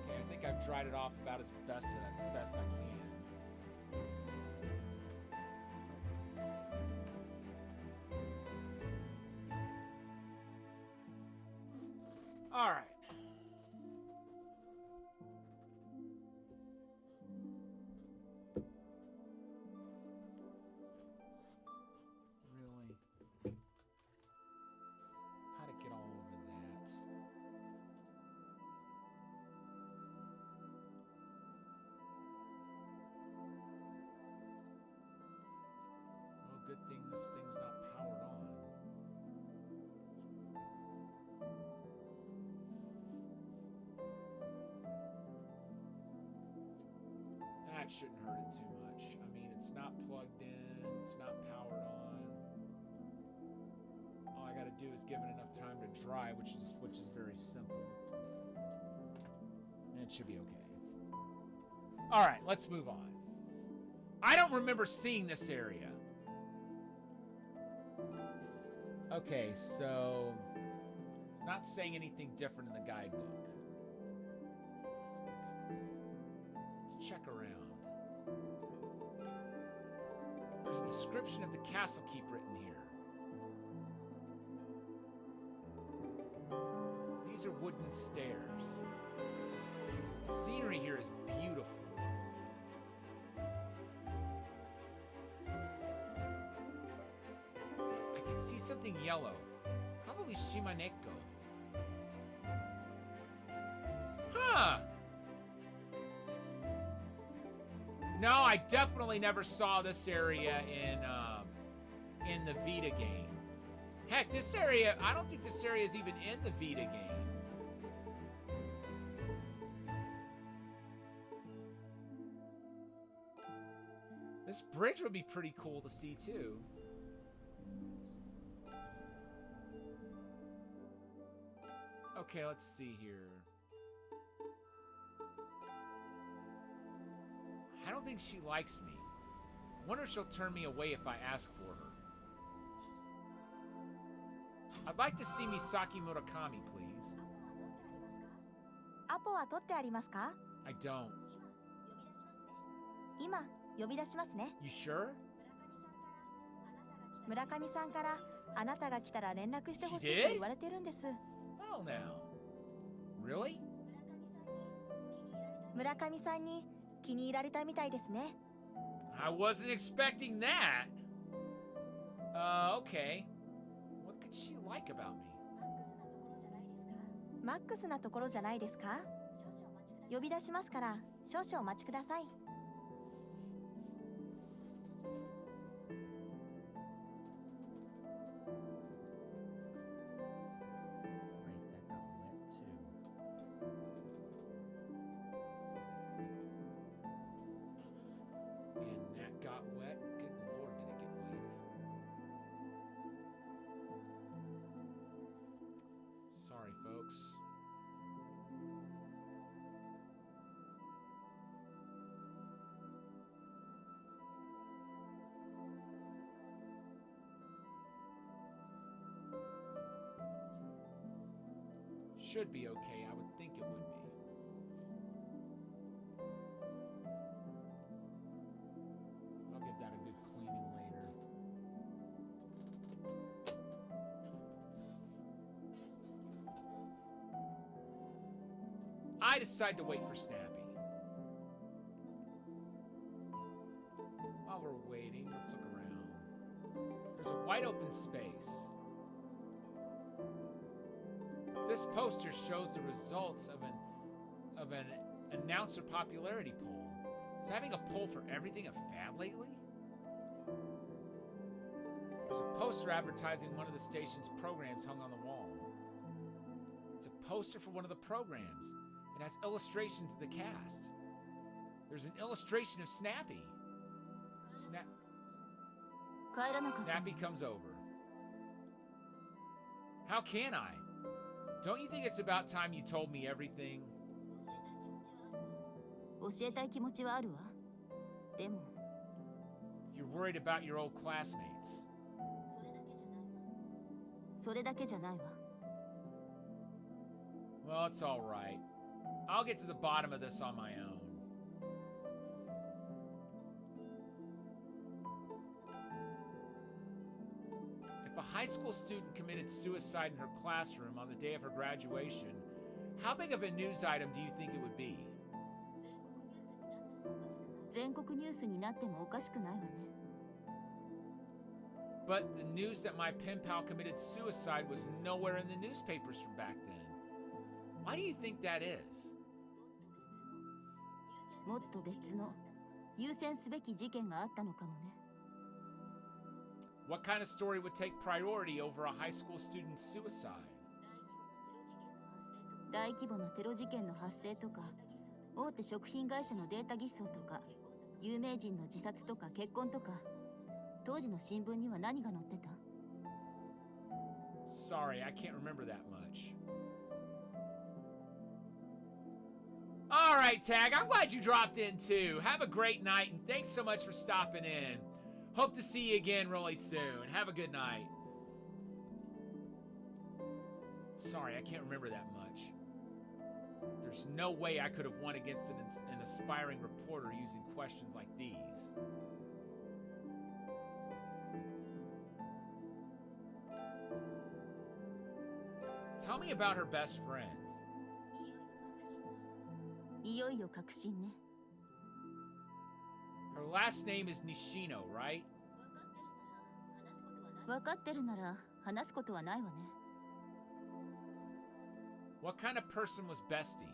Okay, I think I've dried it off about as best I can. All right. Really? How to get all over that? Well, good thing this thing's not powered on. That shouldn't hurt it too much. I mean, it's not plugged in, it's not powered on. All I gotta do is give it enough time to dry, which is very simple. And it should be okay. All right, let's move on. I don't remember seeing this area. Okay, so it's not saying anything different in the guidebook. Let's check around. There's a description of the castle keep written here. These are wooden stairs. The scenery here is beautiful. I can see something yellow. Probably Shimaneko. Huh! No, I definitely never saw this area in the Vita game. Heck, this area, I don't think this area is even in the Vita game. This bridge would be pretty cool to see too. Okay, let's see here. I don't think she likes me. Wonder if she'll turn me away if I ask for her. I'd like to see Misaki Murakami, please. アポは取ってありますか？ I don't. 今呼び出しますね。 You sure? 村上さんからあなたが来たら連絡してほしい She と did? 言われてるんです。 Well now. Really? 村上さんに気に入られたみたいですね。 I wasn't expecting that. Okay. What could she like about me? マックスなところじゃないですか？呼び出しますから少々お待ちください。 And that got wet. Good lord, did it get wet. Sorry, folks. Should be okay. I would think it would be. I'll give that a good cleaning later. I decide to wait for Snappy. While we're waiting, let's look around. There's a wide open space. This poster shows the results of an announcer popularity poll. Is having a poll for everything a fad lately? There's a poster advertising one of the station's programs hung on the wall. It's a poster for one of the programs. It has illustrations of the cast. There's an illustration of Snappy. Snappy comes over. How can I? Don't you think it's about time you told me everything? 教えたい気持ちはあるわ。でも You're worried about your old classmates. それだけじゃないわ。 Well, it's all right. I'll get to the bottom of this on my own. If a high school student committed suicide in her classroom on the day of her graduation, how big of a news item do you think it would be? 全国ニュースになってもおかしくないわね。 But the news that my pen pal committed suicide was nowhere in the newspapers from back then. Why do you think that is? もっと別の優先すべき事件があったのかもね。 What kind of story would take priority over a high school student's suicide? 大規模なテロ事件の発生とか、大手食品会社のデータ偽装とか、有名人の自殺とか結婚とか、当時の新聞には何が載ってた？ Sorry, I can't remember that much. All right, Tag, I'm glad you dropped in too. Have a great night, and thanks so much for stopping in. Hope to see you again really soon. Have a good night. Sorry, I can't remember that much. There's no way I could have won against an aspiring reporter using questions like these. Tell me about her best friend. いよいよ確信ね。 Her last name is Nishino, right? 分かってるなら話すことはないわね。 What kind of person was Bestie?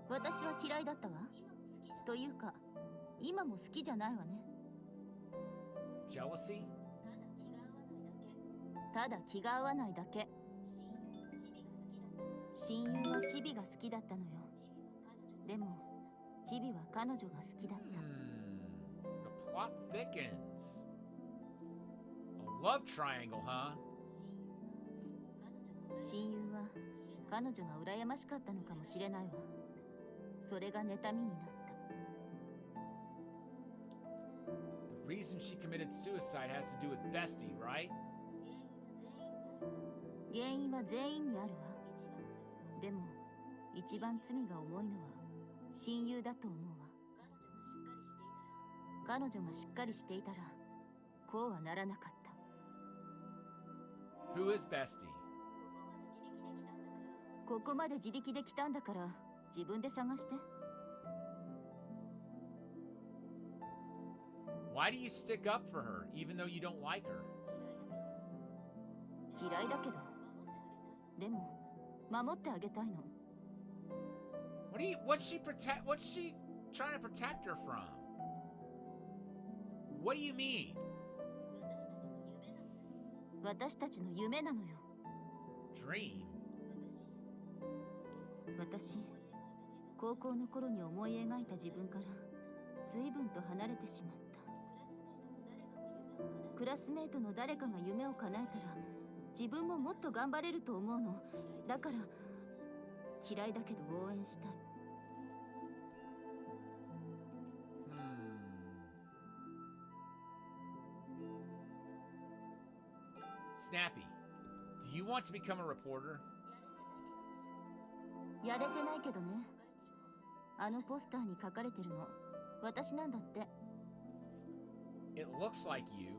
私は嫌いだったわ。というか、今も好きじゃないわね。 Jealousy? ただ気が合わないだけ。親友はチビが好きだったのよ。でも、チビは彼女が好きだった。 The plot thickens. A love triangle, huh? 親友は彼女が羨ましかったのかもしれないわ。それが妬みになった。 The reason she committed suicide has to do with Bestie, right? 原因は全員にあるわ。でも、一番罪が重いのは親友だと思うわ。彼女がしっかりしていたら、こうはならなかった。 Who is Bestie? ここまで自力で来たんだから、自分で探して。 Why do you stick up for her, even though you don't like her? 嫌いだけど。でも、守ってあげたいの。 What's she trying to protect her from? What do you mean? 私たちの夢なのよ。 Dream? 私、高校の頃に思い描いた自分から随分と離れてしまった。クラスメートの誰かが夢を叶えたら、自分ももっと頑張れると思うの。だから、嫌いだけど応援したい。 Snappy, do you want to become a reporter? やれてないけどね。あのポスターに書かれてるの、私なんだって。 It looks like you.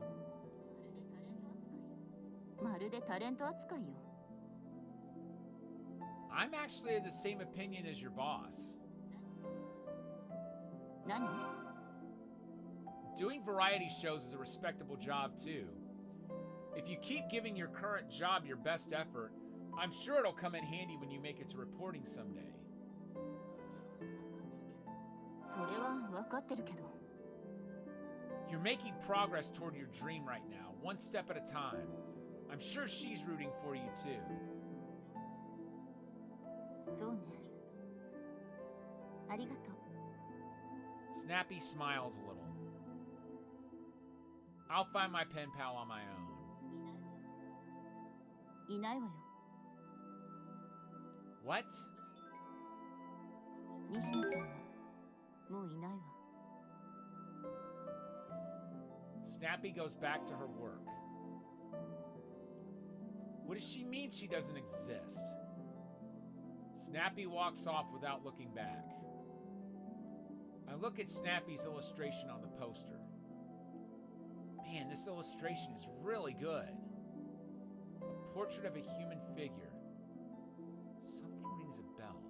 まるでタレント扱いよ。 I'm actually of the same opinion as your boss. 何？ Doing variety shows is a respectable job too. If you keep giving your current job your best effort, I'm sure it'll come in handy when you make it to reporting someday. それは分かってるけど。 You're making progress toward your dream right now, one step at a time. I'm sure she's rooting for you too. そうね。ありがとう。 Snappy smiles a little. I'll find my pen pal on my own. いないわよ。 What? 西野さんはもういないわ。 Snappy goes back to her work. What does she mean she doesn't exist? Snappy walks off without looking back. I look at Snappy's illustration on the poster. Man, this illustration is really good. A portrait of a human figure. Something rings a bell.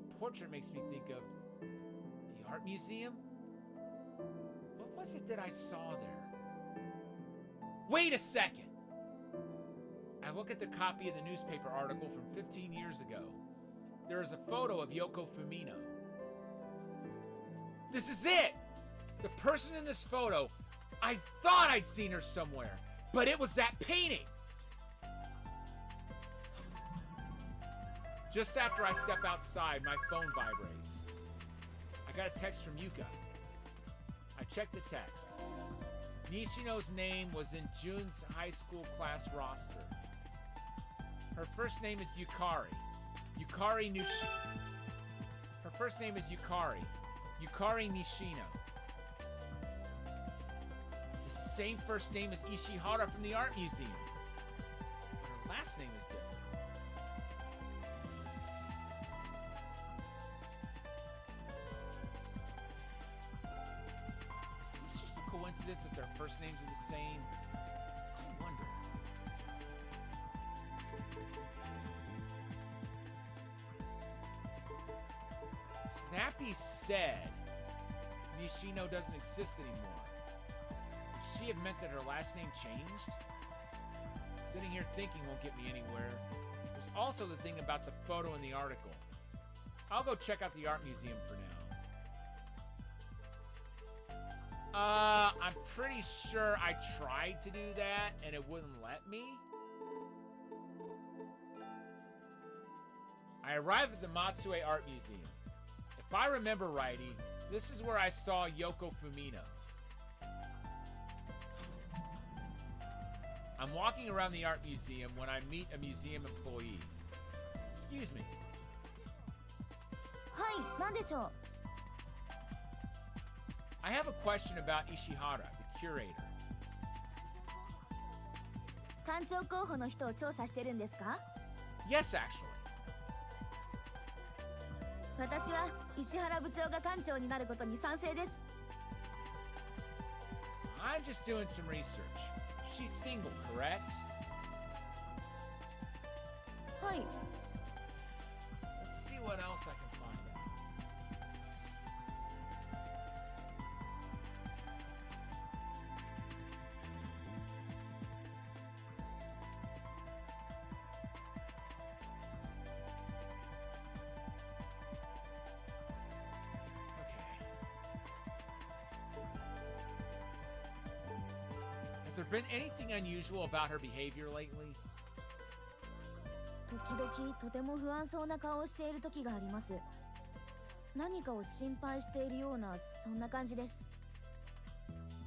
The portrait makes me think of the art museum? What was it that I saw there? Wait a second! I look at the copy of the newspaper article from 15 years ago. There is a photo of Yoko Fumino. This is it! The person in this photo, I thought I'd seen her somewhere, but it was that painting! Just after I step outside, my phone vibrates. I got a text from Yuka. I checked the text. Nishino's name was in Jun's high school class roster. Her first name is Yukari. Her first name is Yukari. Yukari Nishino. The same first name as Ishihara from the art museum. But her last name is different. Is this just a coincidence that their first names are the same? I wonder. Snappy said Nishino doesn't exist anymore. Would she have meant that her last name changed? Sitting here thinking won't get me anywhere. There's also the thing about the photo in the article. I'll go check out the art museum for now. I'm pretty sure I tried to do that and it wouldn't let me. I arrived at the Matsue Art Museum. If I remember righty, this is where I saw Yoko Fumino. I'm walking around the art museum when I meet a museum employee. Excuse me. はい、何でしょう。 I have a question about Ishihara, the curator. 館長候補の人を調査してるんですか？ Yes, actually. 私は石原部長が館長になることに賛成です。 I'm just doing some research. She's single, correct? はい。 Let's see what else I can find out. Has there been anything unusual about her behavior lately? 時々とても不安そうな顔をしている時があります。何かを心配しているようなそんな感じです。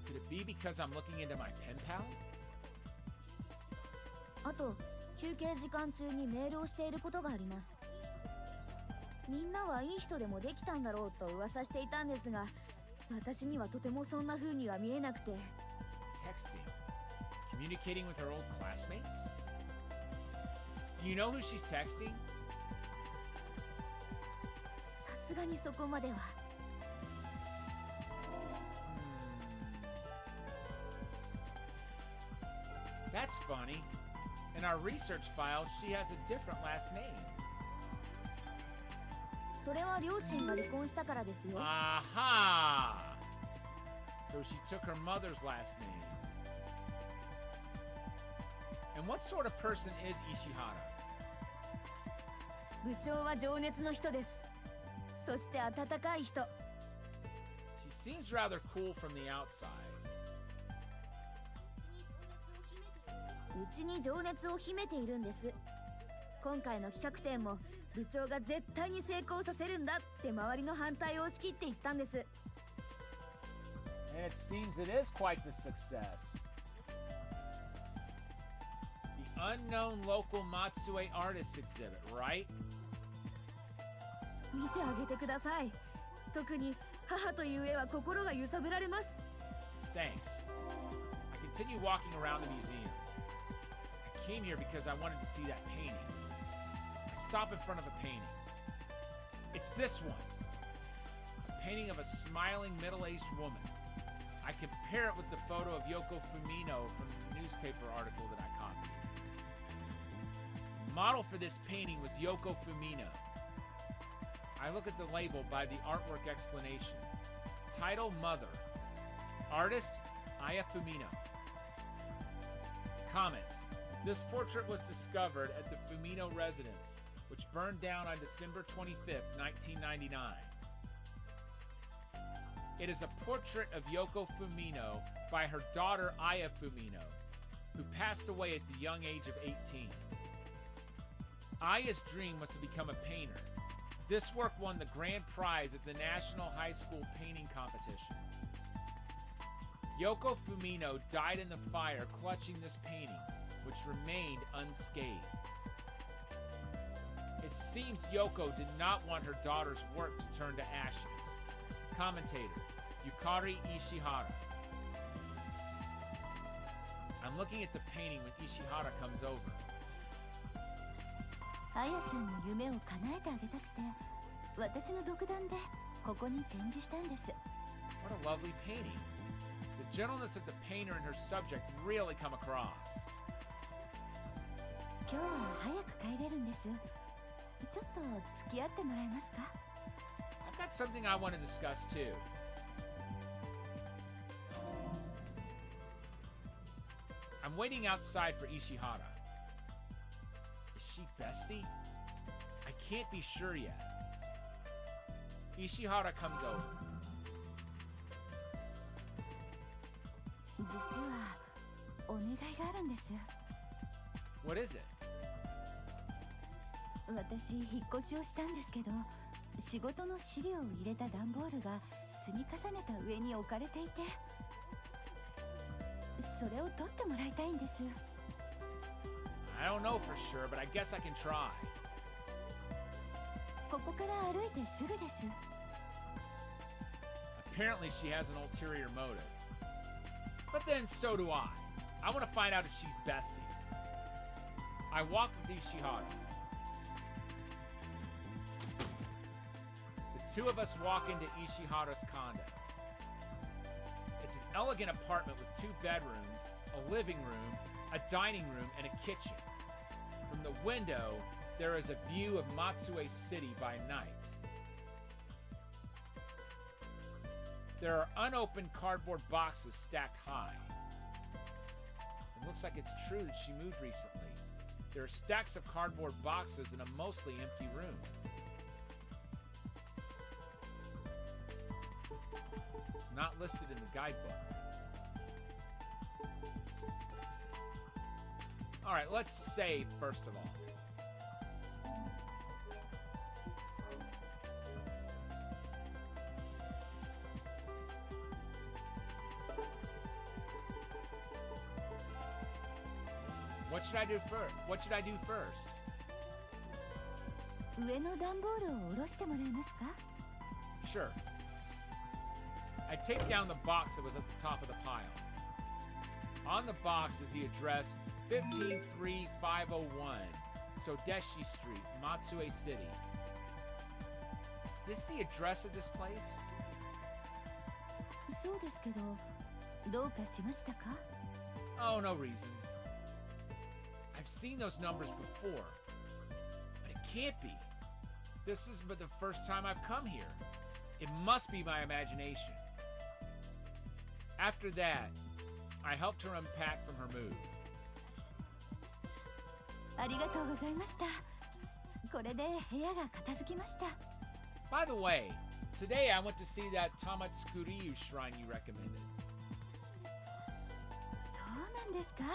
Could it be because I'm looking into my pen pal? あと休憩時間中にメールをしていることがあります。みんなはいい人でもできたんだろうと噂していたんですが、私にはとてもそんな風には見えなくて。 Texting. Communicating with her old classmates? Do you know who she's texting? さすがにそこまでは。 That's funny. In our research file, she has a different last name. それは両親が離婚したからですよ。 Aha! So she took her mother's last name. And what sort of person is Ishihara? 部長は情熱の人です。そして温かい人。 She seems rather cool from the outside. うちに情熱を秘めているんです。今回の企画展も部長が絶対に成功させるんだって周りの反対を押し切って言ったんです。 And it seems it is quite the success. The unknown local Matsue artist exhibit, right? 見てあげてください。特に母という絵は心が揺さぶられます。 Thanks. I continue walking around the museum. I came here because I wanted to see that painting. I stop in front of a painting. It's this one. A painting of a smiling middle-aged woman. I compare it with the photo of Yoko Fumino from the newspaper article that I copied. The model for this painting was Yoko Fumino. I look at the label by the artwork explanation. Title Mother. Artist Aya Fumino. Comments. This portrait was discovered at the Fumino residence, which burned down on December 25th, 1999. It is a portrait of Yoko Fumino by her daughter Aya Fumino, who passed away at the young age of 18. Aya's dream was to become a painter. This work won the grand prize at the National High School Painting Competition. Yoko Fumino died in the fire clutching this painting, which remained unscathed. It seems Yoko did not want her daughter's work to turn to ashes. Commentator, Yukari Ishihara. I'm looking at the painting when Ishihara comes over. あやさんの夢を叶えてあげたくて、私の独断でここに展示したんです。 What a lovely painting. The gentleness of the painter and her subject really come across. 今日は早く帰れるんです。ちょっと付き合ってもらえますか？ I've got something I want to discuss too. I'm waiting outside for Ishihara. Is she bestie? I can't be sure yet. Ishihara comes over. 実はお願いがあるんです。 What is it? 私引っ越しをしたんですけど、仕事の資料を入れた段ボールが積み重ねた上に置かれていて、それを取ってもらいたいんです。 I don't know for sure, but I guess I can try. ここから歩いてすぐです。 Apparently she has an ulterior motive. But then so do I. I want to find out if she's bestie. I walk with Ishihara. The two of us walk into Ishihara's condo. It's an elegant apartment with 2 bedrooms, a living room, a dining room, and a kitchen. From the window, there is a view of Matsue City by night. There are unopened cardboard boxes stacked high. It looks like it's true that she moved recently. There are stacks of cardboard boxes in a mostly empty room. It's not listed in the guidebook. All right, let's save first of all. What should I do first? What should I do first? 上の段ボールを下ろしてもらえますか？ Sure. I take down the box that was at the top of the pile. On the box is the address 153501 Sodeshi Street, Matsue City. Is this the address of this place? そうですけど、どうかしましたか？ Oh, no reason. I've seen those numbers before, but it can't be. This is but the first time I've come here. It must be my imagination. After that, I helped her unpack from her move. ありがとうございました。これで部屋が片付きました。 By the way, today I went to see that Tamatsukuriyu shrine you recommended. そうなんですか？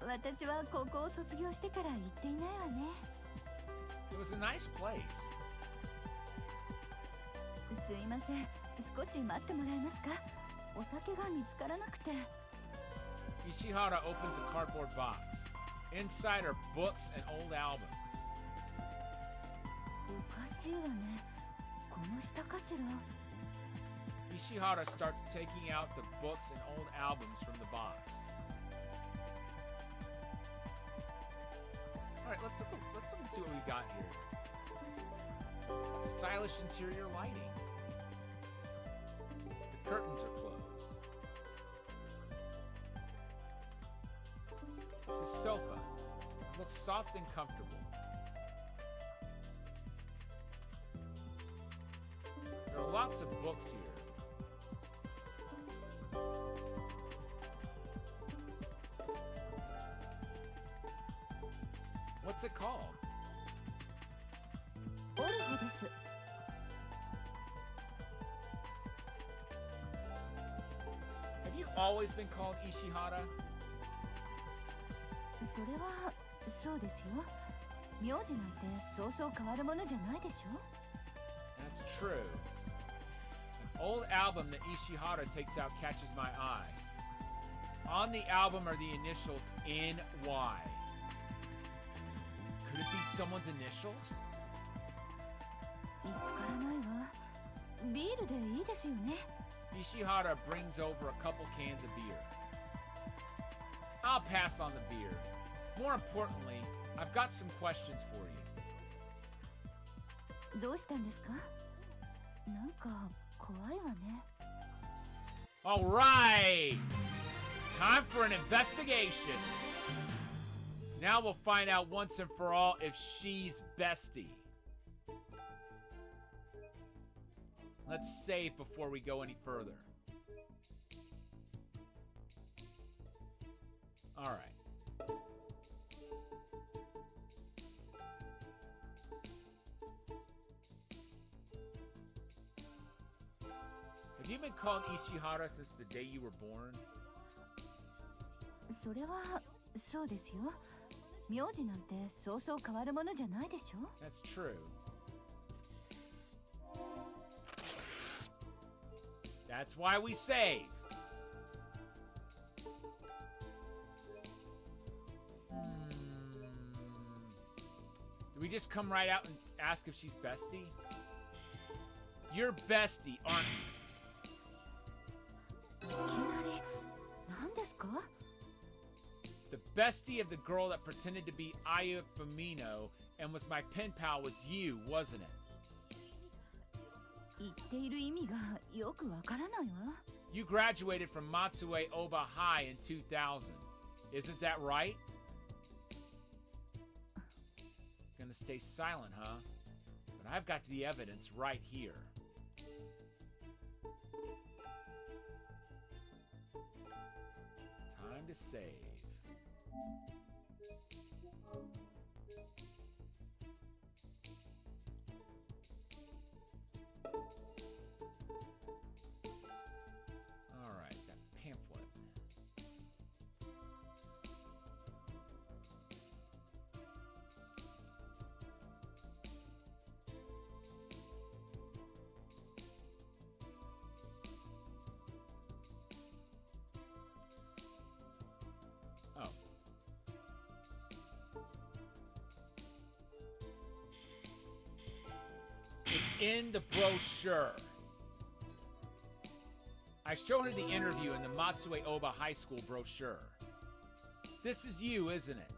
私は高校を卒業してから行っていないわね。 It was a nice place. すいません、少し待ってもらえますか？お酒が見つからなくて。 Ishihara opens a cardboard box. Inside are books and old albums. おかしいわね。この下かしら。 Ishihara starts taking out the books and old albums from the box. All right, let's look and see what we've got here. Stylish interior lighting. The curtains are closed. It's a sofa. It looks soft and comfortable. There are lots of books here. What's it called? オルホです。 Have you always been called Ishihara? それはそうですよ。名字なんてそうそう変わるものじゃないでしょ。 That's true. An old album that Ishihara takes out catches my eye. On the album are the initials NY. Could it be someone's initials? 見つからないわ。ビールでいいですよね。 Ishihara brings over a couple cans of beer. I'll pass on the beer. More importantly, I've got some questions for you. どうしたんですか？なんか怖いわね。 All right! Time for an investigation. Now we'll find out once and for all if she's bestie. Let's save before we go any further. All right. Have you been called Ishihara since the day you were born? それはそうですよ。名字なんてそうそう変わるものじゃないでしょ。 That's true. That's why we save. Do we just come right out and ask if she's bestie? You're bestie, aren't you? いきなり何ですか？ The bestie of the girl that pretended to be Aya Fumino and was my pen pal was you, wasn't it? 言っている意味がよくわからないわ。 You graduated from Matsue Oba High in 2000. Isn't that right? Gonna stay silent, huh? But I've got the evidence right here. Time to save. All right, that pamphlet. Oh. It's in the brochure. I showed her the interview in the Matsue Oba High School brochure. This is you, isn't it?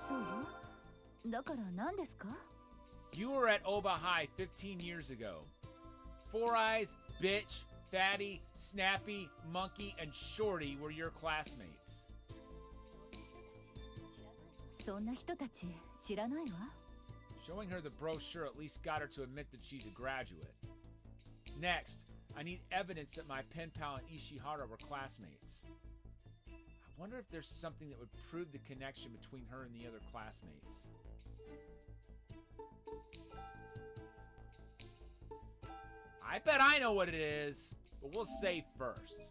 そうよ。だから何ですか？ You were at Oba High 15 years ago. Four Eyes, Bitch, Fatty, Snappy, Monkey, and Shorty were your classmates. そんな人たち知らないわ。 Showing her the brochure at least got her to admit that she's a graduate. Next, I need evidence that my pen pal and Ishihara were classmates. I wonder if there's something that would prove the connection between her and the other classmates. I bet I know what it is, but we'll save first.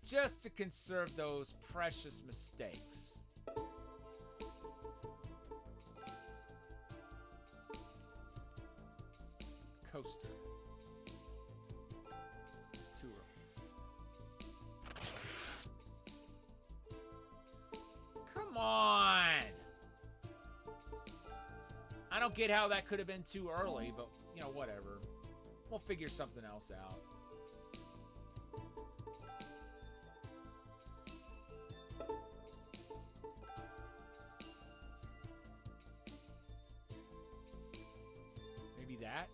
Just to conserve those precious mistakes. Coaster. There's two of them. Come on! I don't get how that could have been too early, but, you know, whatever. We'll figure something else out. Maybe that?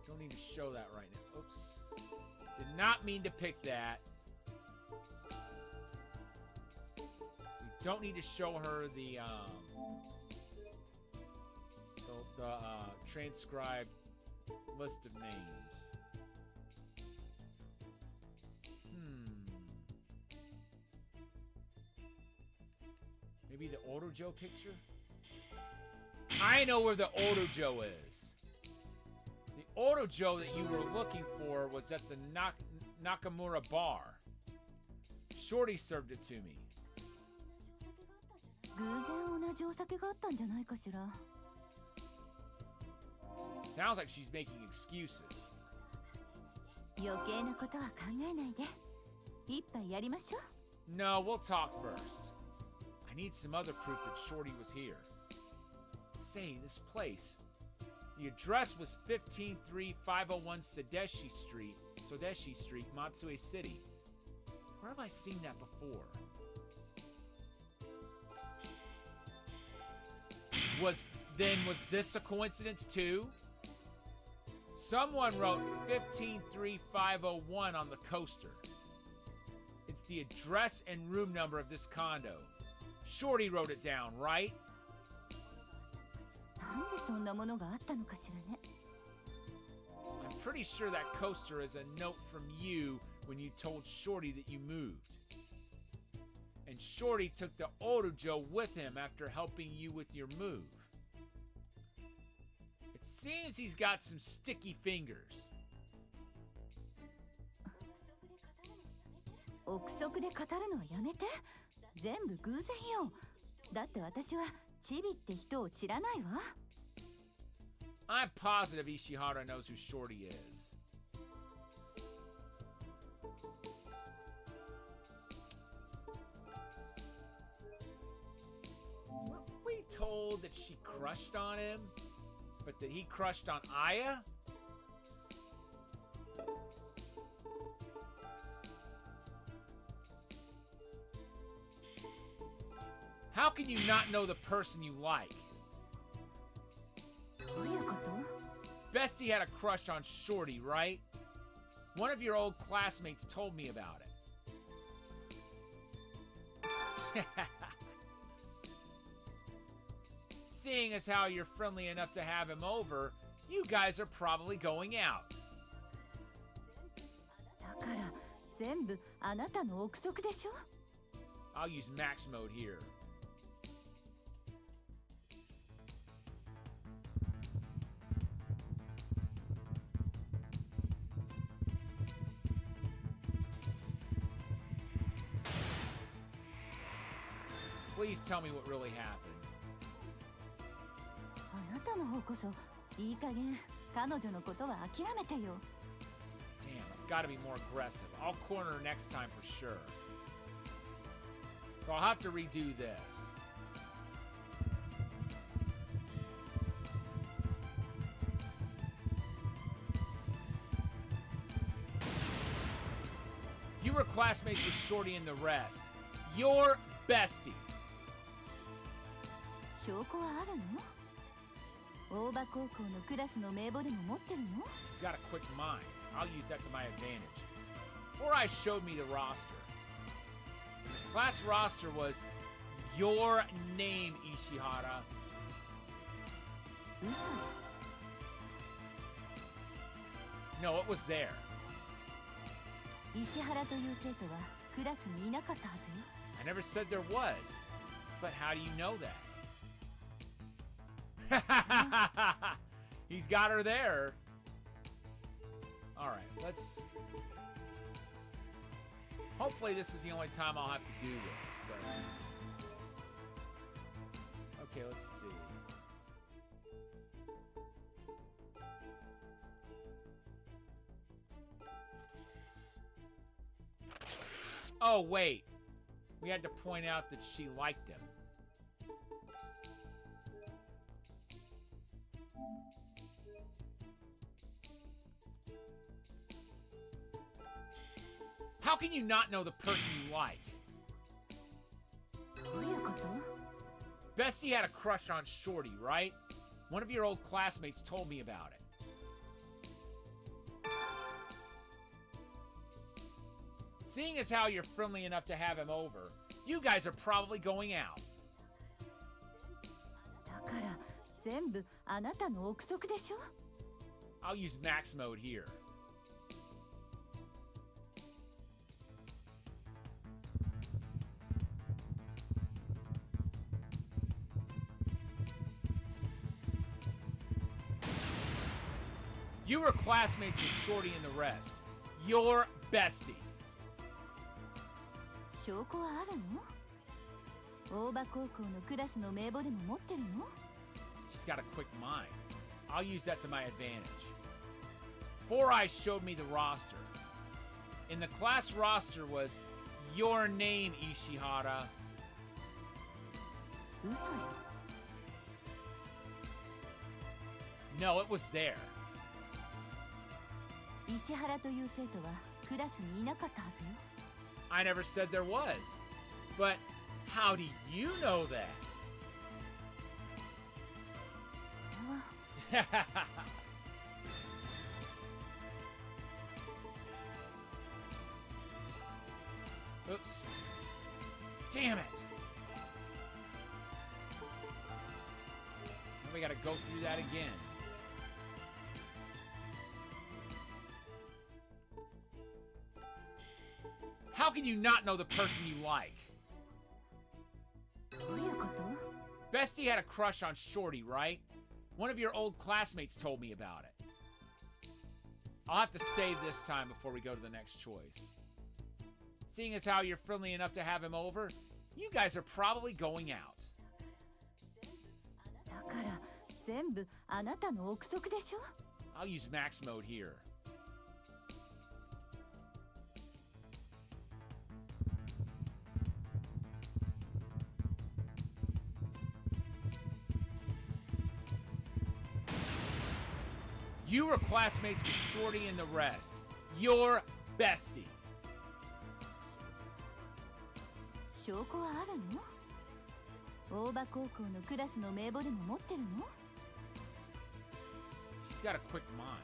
Don't need to show that right now. Oops. Did not mean to pick that. We don't need to show her the transcribed list of names. Maybe the Otojo picture? I know where the Otojo is. The Otojo that you were looking for was at the Nakamura bar. Shorty served it to me. 偶然同じお酒があったんじゃないかしら。 Sounds like she's making excuses. 余計なことは考えないで。一杯やりましょう。 No, we'll talk first. I need some other proof that Shorty was here. Say, this place. The address was 15301 Sodeshi Street, Matsue City. Where have I seen that before? Was this a coincidence too? Someone wrote 153501 on the coaster. It's the address and room number of this condo. Shorty wrote it down, right? なんでそんなものがあったのかしらね。 I'm pretty sure that coaster is a note from you when you told Shorty that you moved. And Shorty took the Orujo with him after helping you with your move. It seems he's got some sticky fingers. 憶測で語るのはやめて。全部偶然よ。だって私はチビって人を知らないわ。 I'm positive Ishihara knows who Shorty is. Weren't we told that she crushed on him, but that he crushed on Aya? How can you not know the person you like? どういうこと？ Bestie had a crush on Shorty, right? One of your old classmates told me about it. Seeing as how you're friendly enough to have him over, you guys are probably going out. だから全部あなたの憶測でしょ？ I'll use max mode here. Please tell me what really happened. あなたの方こそいい加減彼女のことは諦めてよ。 Damn, I've got to be more aggressive. I'll corner her next time for sure. So I'll have to redo this. You were classmates with Shorty and the rest. Your bestie. 証拠はあるの？大場高校のクラスの名簿でも持ってるの？ She's got a quick mind. I'll use that to my advantage. Four Eyes showed me the roster. The class roster was your name, Ishihara. 嘘。 No, it was there. 石原という生徒はクラスにいなかったはずよ。 I never said there was. But how do you know that? He's got her there. All right, let's... Hopefully this is the only time I'll have to do this, but... Okay, let's see. Oh, wait. We had to point out that she liked him. How can you not know the person you like? どういうこと？ Bestie had a crush on Shorty, right? One of your old classmates told me about it. Seeing as how you're friendly enough to have him over, you guys are probably going out. だから全部あなたの憶測でしょ？ I'll use max mode here. You were classmates with Shorty and the rest. Your bestie. 証拠はあるの？大場高校のクラスの名簿でも持ってるの？ She's got a quick mind. I'll use that to my advantage. Four Eyes showed me the roster. And the class roster was your name, Ishihara. 嘘よ。 No, it was there. 石原という生徒はクラスにいなかったはずよ。 I never said there was. But how do you know that? それは Oops. Damn it. Now we gotta go through that again. How can you not know the person you like? どういうこと？ Bestie had a crush on Shorty, right? One of your old classmates told me about it. I'll have to save this time before we go to the next choice. Seeing as how you're friendly enough to have him over, you guys are probably going out. だから全部あなたの憶測でしょ？ I'll use max mode here. You were classmates with Shorty and the rest. You're bestie. 証拠はあるの？大場高校のクラスの名簿でも持ってるの？ She's got a quick mind.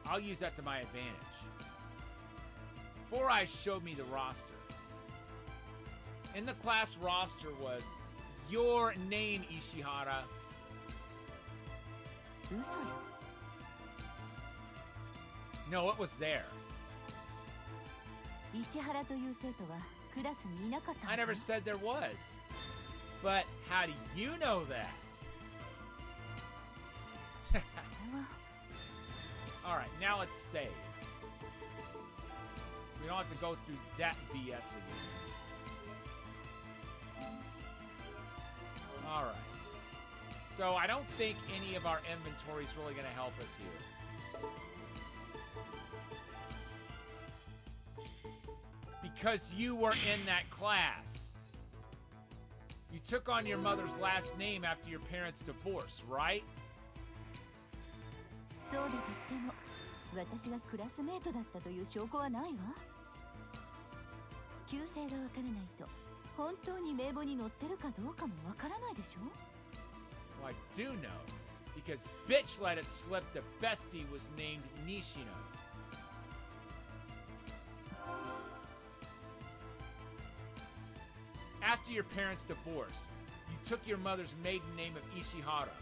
I'll use that to my advantage. Four Eyes showed me the roster. In the class roster was your name, Ishihara. 嘘よ。 No, it was there. 石原という生徒はクラスにいなかったは I ず never said there was. But how do you know that? Alright, now let's save. So we don't have to go through that BS again. Alright. So I don't think any of our inventory is really going to help us here. Because you were in that class. You took on your mother's last name after your parents' divorce, right? そうだとしても私がクラスメートだったという証拠はないわ。旧姓がわからないと本当に名簿に載ってるかどうかもわからないでしょ？ Well, I do know, because bitch let it slip that Bestie was named Nishino. After your parents' divorce, you took your mother's maiden name of Ishihara.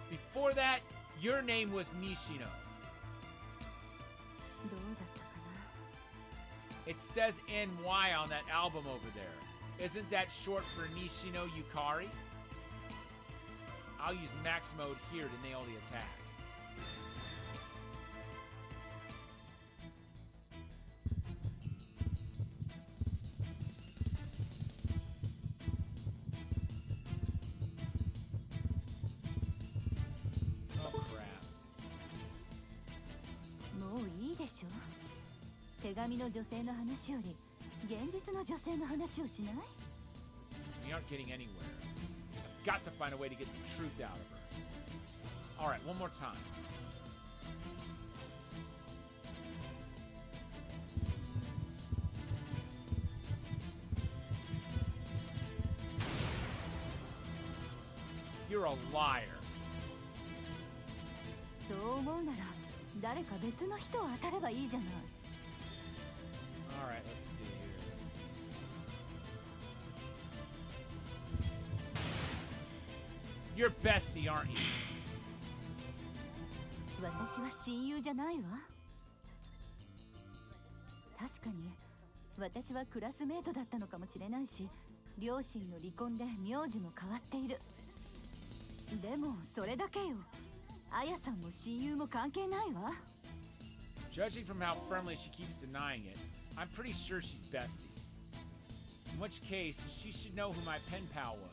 Before that, your name was Nishino. どうだったかな？ It says NY on that album over there. Isn't that short for Nishino Yukari? I'll use max mode here to nail the attack. Oh crap. もういいでしょ？手紙の女性の話より現実の女性の話をしない？ We aren't getting anywhere. I've got to find a way to get the truth out of her. Alright, one more time. You're a liar. そう思うなら誰か別の人を当たればいいじゃない。 Alright, let's see here. You're bestie, aren't you? 私は親友じゃないわ。確かに私はクラスメートだったのかもしれないし、両親の離婚で名字も変わっている。でもそれだけよ。あやさんも親友も関係ないわ。 Judging from how firmly she keeps denying it, I'm pretty sure she's bestie. In which case, she should know who my pen pal was.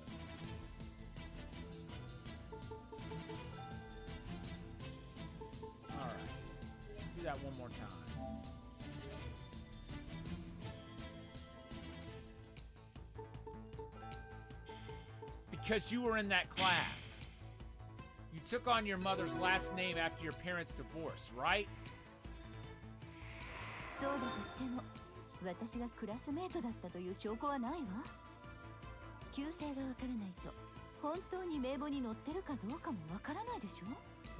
Alright. Do that one more time. Because you were in that class. You took on your mother's last name after your parents' divorce, right? そうだとしても私がクラスメートだったという証拠はないわ。旧姓がわからないと本当に名簿に載ってるかどうかもわからないでしょ？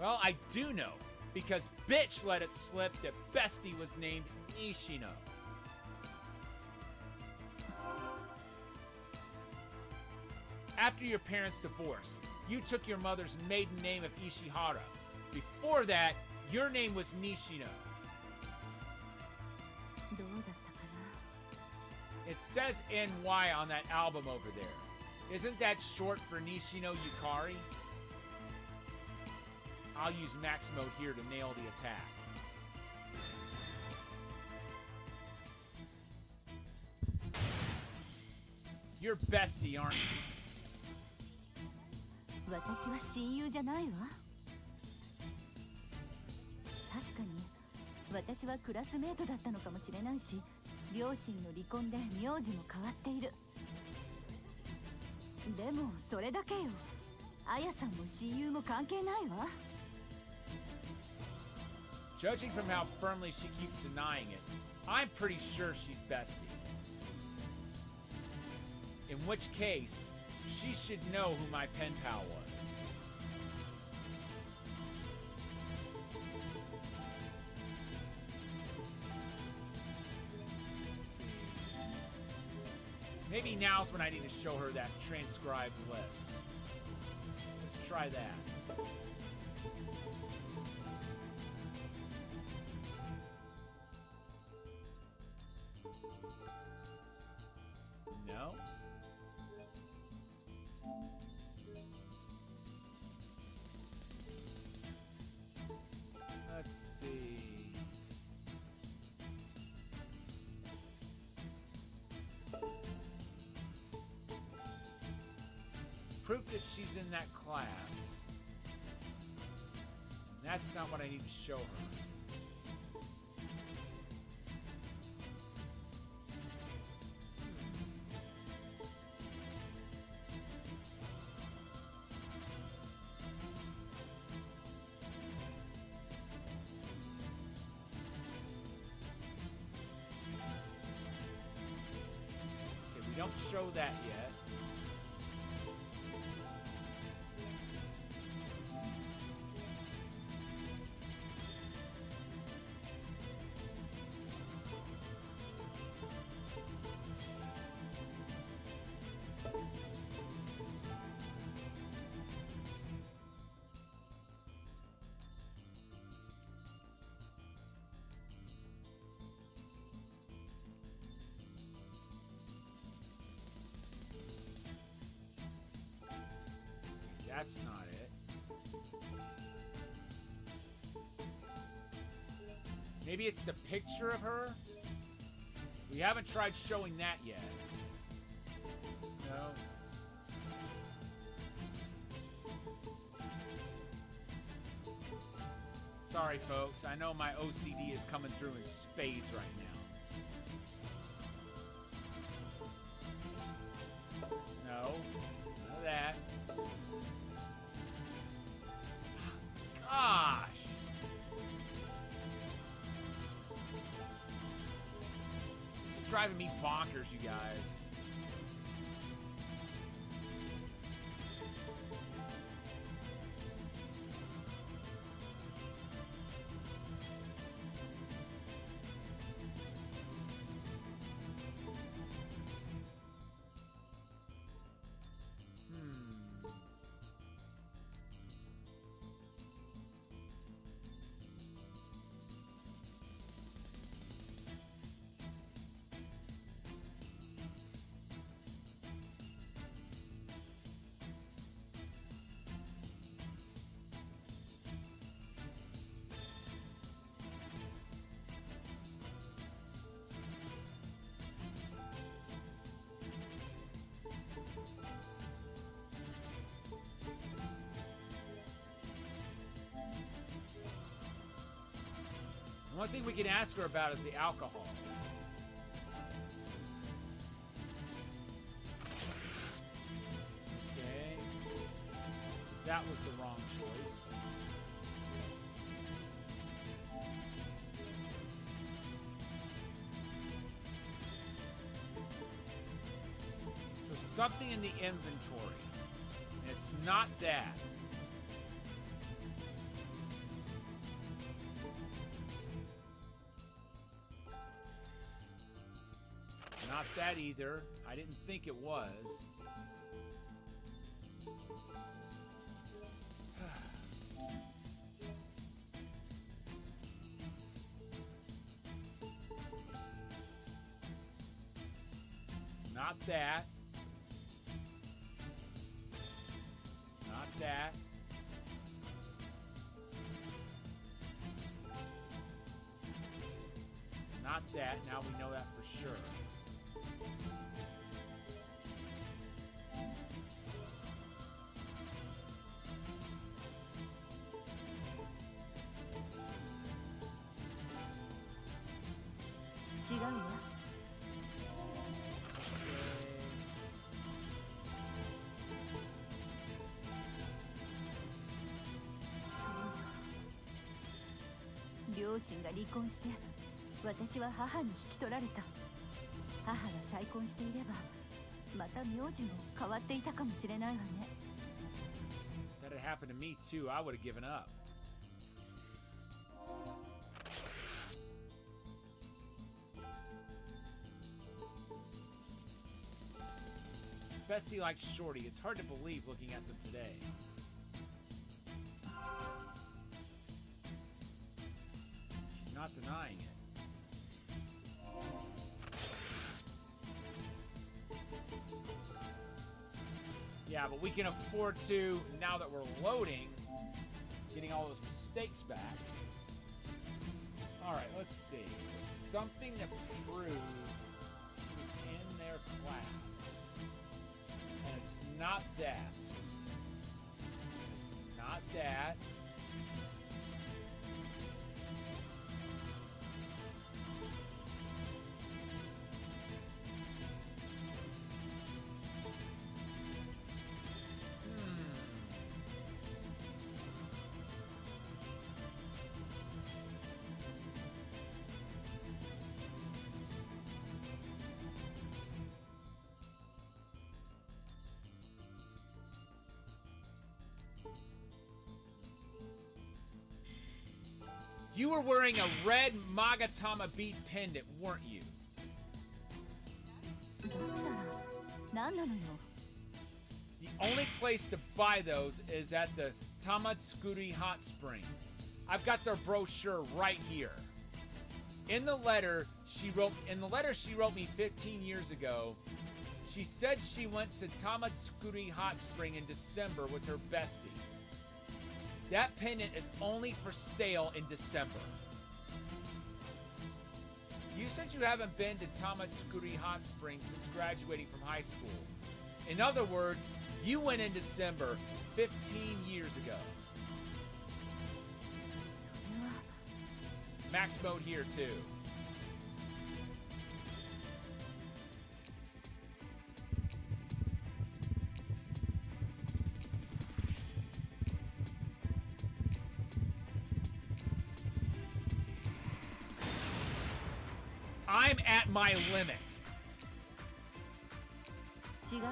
Well, I do know, because bitch let it slip that Bestie was named Nishino. After your parents' divorce, you took your mother's maiden name of Ishihara. Before that, your name was Nishino. どうだったか It says NY on that album over there. Isn't that short for Nishino Yukari? I'll use max mode here to nail the attack. You're bestie, aren't you? な。私は親友じゃないわ。確かに私はクラスメートだったのかもしれないし、両親の離婚で名字も変わっている。でもそれだけよ。あやさんも親友も関係ないわ。Judging from how firmly she keeps denying it, I'm pretty sure she's bestie. In which case, she should know who my pen pal was. Maybe now's when I need to show her that transcribed list. Let's try that. No? Let's see. Proof that she's in that class. And that's not what I need to show her. Okay, we don't show that yet. That's not it. Maybe it's the picture of her? We haven't tried showing that yet. No. Sorry, folks. I know my OCD is coming through in spades right now. No. None of that. Gosh! This is driving me bonkers, you guys. One thing we can ask her about is the alcohol. Okay. That was the wrong choice. So something in the inventory. It's not that. Not that either. I didn't think it was. It's not that. It's not that. It's not that. Now we know that for sure.違うわ。両親が離婚して私は母に引き取られた。母が再婚していればまた名字も変わっていたかもしれないわね。 That had happened to me too. I would have given up. Bestie likes Shorty. It's hard to believe looking at them today. She's not denying it. Yeah, but we can afford to, now that we're loading, getting all those mistakes back. All right, let's see. So something that proves is in their class. And it's not that. It's not that. You were wearing a red Magatama beat pendant, weren't you? だったら何なのよ。 The only place to buy those is at the Tamatsukuri Hot Spring. I've got their brochure right here. In the letter she wrote me 15 years ago, she said she went to Tamatsukuri Hot Spring in December with her bestie. That pendant is only for sale in December. You said you haven't been to Tamatsukuri Hot Springs since graduating from high school. In other words, you went in December 15 years ago. Max mode here too. I'm at my limit. 違うわ。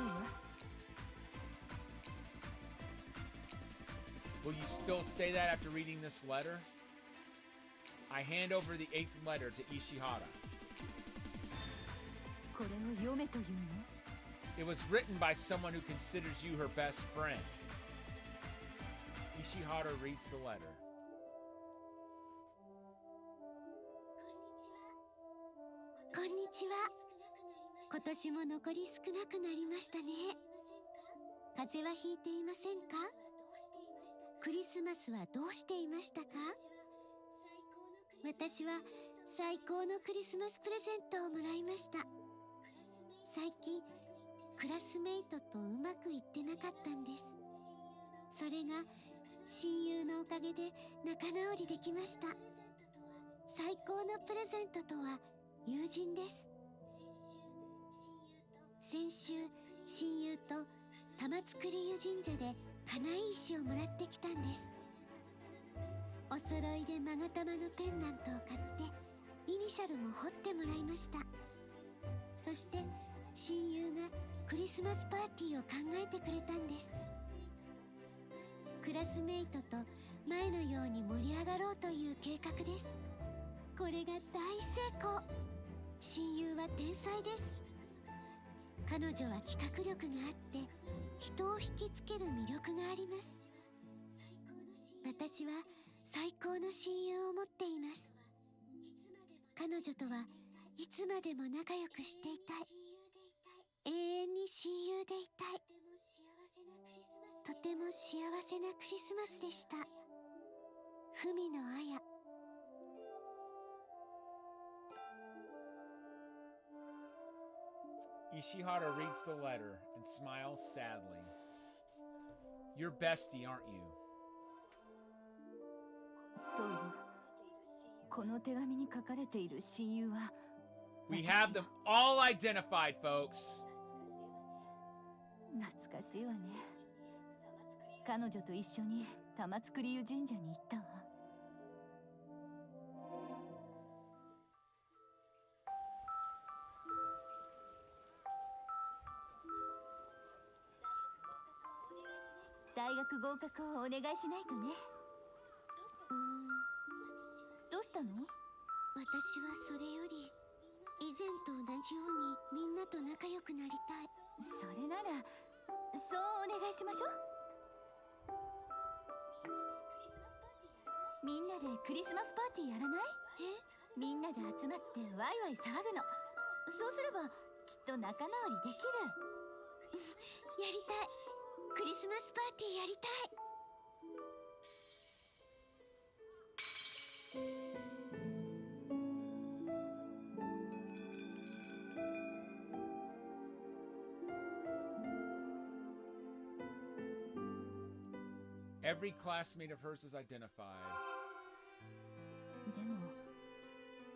Will you still say that after reading this letter? I hand over the 8th letter to Ishihara. これを読めというの？ It was written by someone who considers you her best friend. Ishihara reads the letter. こんにちは。今年も残り少なくなりましたね。風邪はひいていませんか？クリスマスはどうしていましたか？私は最高のクリスマスプレゼントをもらいました。最近クラスメイトとうまくいってなかったんです。それが親友のおかげで仲直りできました。最高のプレゼントとは友人です。先週親友と玉造湯神社で金井石をもらってきたんです。お揃いで勾玉のペンダントを買ってイニシャルも彫ってもらいました。そして親友がクリスマスパーティーを考えてくれたんです。クラスメイトと前のように盛り上がろうという計画です。これが大成功。親友は天才です。彼女は企画力があって人を引きつける魅力があります。私は最高の親友を持っています。彼女とはいつまでも仲良くしていたい。永遠に親友でいたい。とても幸せなクリスマスでした。文野綾。Ishihara reads the letter and smiles sadly. You're bestie, aren't you? そうよ。この手紙に書かれている親友は We have them all identified, folks. 懐かしいわね。彼女と一緒に玉造湯神社に行ったわ。大学合格をお願いしないとね。どうしたの？私はそれより以前と同じようにみんなと仲良くなりたい。それならそうお願いしましょう。みんなでクリスマスパーティーやらない？みんなで集まってワイワイ騒ぐの。そうすればきっと仲直りできる。やりたい。クリスマスパーティーやりたい。Every classmate of hers is identified. でも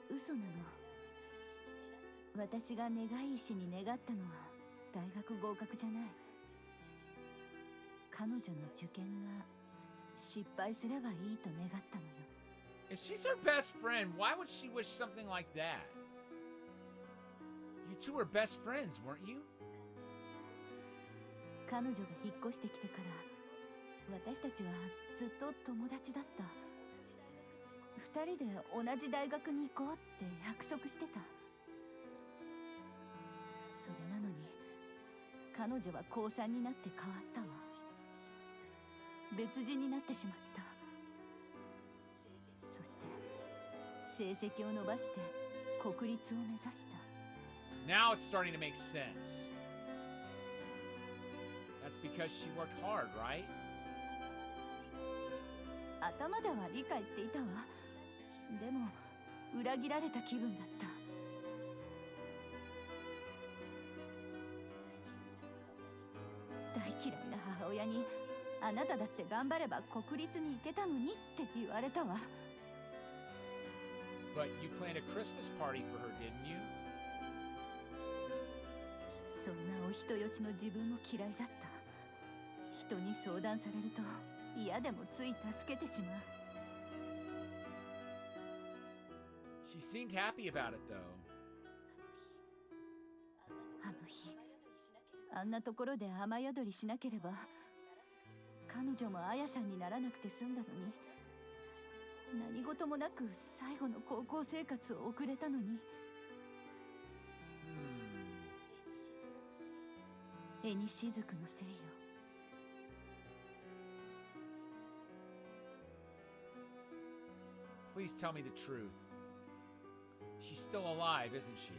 嘘なの。私が願い石に願ったのは大学合格じゃない。彼女の受験が失敗すればいいと願ったのよ。If she's her best friend, why would she wish something like that? You two were best friends, weren't you? 彼女が引っ越してきてから私たちはずっと友達だった。二人で同じ大学に行こうって約束してた。それなのに彼女は高3になって変わったわ。別人になってしまった。そして成績を伸ばして国立を目指した。 Now it's starting to make sense. That's because she worked hard, right? 頭では理解していたわ。でも裏切られた気分だった。大嫌いな母親にあなただって頑張れば国立に行けたのにって言われたわ。 But you planned a Christmas party for her, didn't you? そんなお人よしの自分も嫌いだった。人に相談されると嫌でもつい助けてしまう。 She seemed happy about it, though. あの日あんなところで雨宿りしなければ彼女もあやさんにならなくて済んだのに、何事もなく最後の高校生活を送れたのに。絵にしずくのせいよ。 Please tell me the truth. She's still alive, isn't she?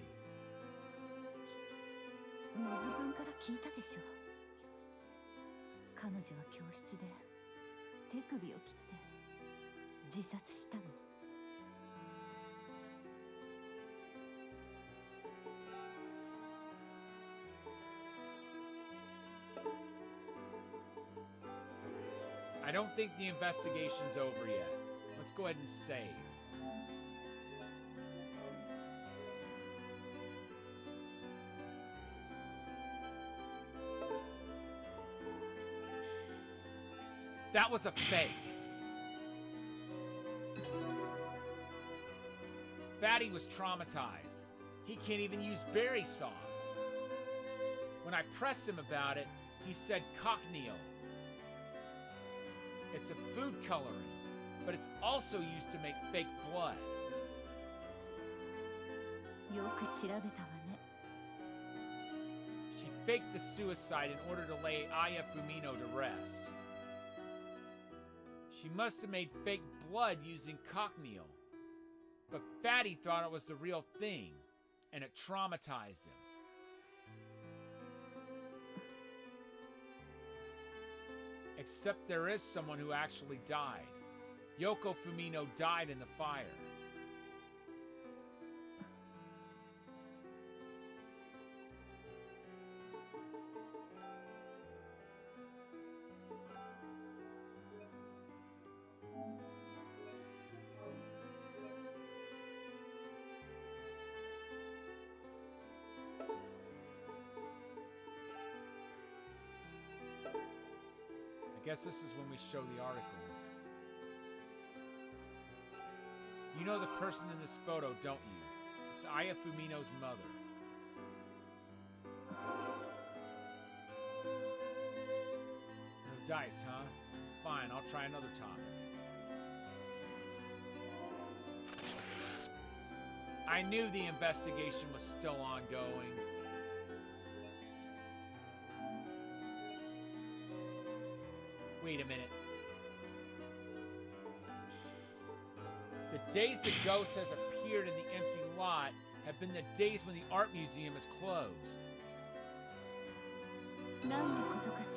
のずくんから聞いたでしょ。彼女は教室で手首を切って自殺したの。I don't think the investigation's over yet. Let's go ahead and save. That was a fake. Fatty was traumatized. He can't even use berry sauce. When I pressed him about it, he said cochineal. It's a food coloring, but it's also used to make fake blood. よく調べたわね。 She faked the suicide in order to lay Aya Fumino to rest. She must have made fake blood using cochineal. But Fatty thought it was the real thing, and it traumatized him. Except there is someone who actually died. Yoko Fumino died in the fire. I guess this is when we show the article. You know the person in this photo, don't you? It's Aya Fumino's mother. No dice, huh? Fine, I'll try another topic. I knew the investigation was still ongoing. Wait a minute. The days the ghost has appeared in the empty lot have been the days when the art museum is closed. 何のことかし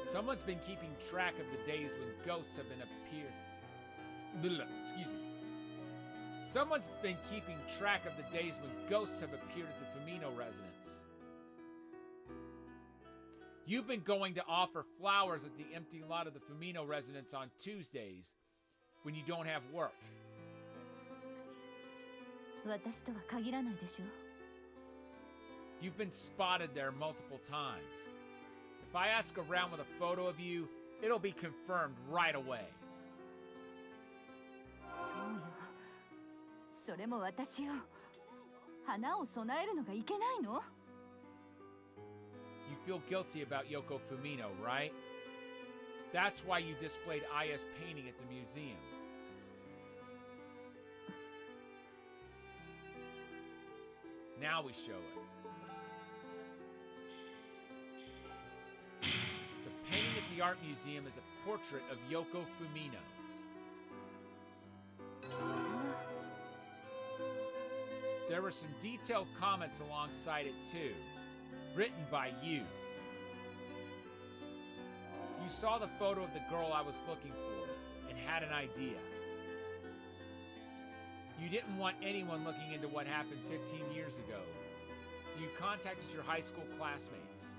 ら。 Someone's been keeping track of the days when ghosts have been appeared. Excuse me. Someone's been keeping track of the days when ghosts have appeared at the Fumino residence. You've been going to offer flowers at the empty lot of the Fumino residence on Tuesdays when you don't have work. 私とは限らないでしょ。 You've been spotted there multiple times. If I ask around with a photo of you, it'll be confirmed right away. そうよ。それも私よ。花を供えるのがいけないの？ You feel guilty about Yoko Fumino, right? That's why you displayed Aya's painting at the museum. Now we show it. The painting at the art museum is a portrait of Yoko Fumino. There were some detailed comments alongside it too, written by you. You saw the photo of the girl I was looking for and had an idea. You didn't want anyone looking into what happened 15 years ago, so you contacted your high school classmates.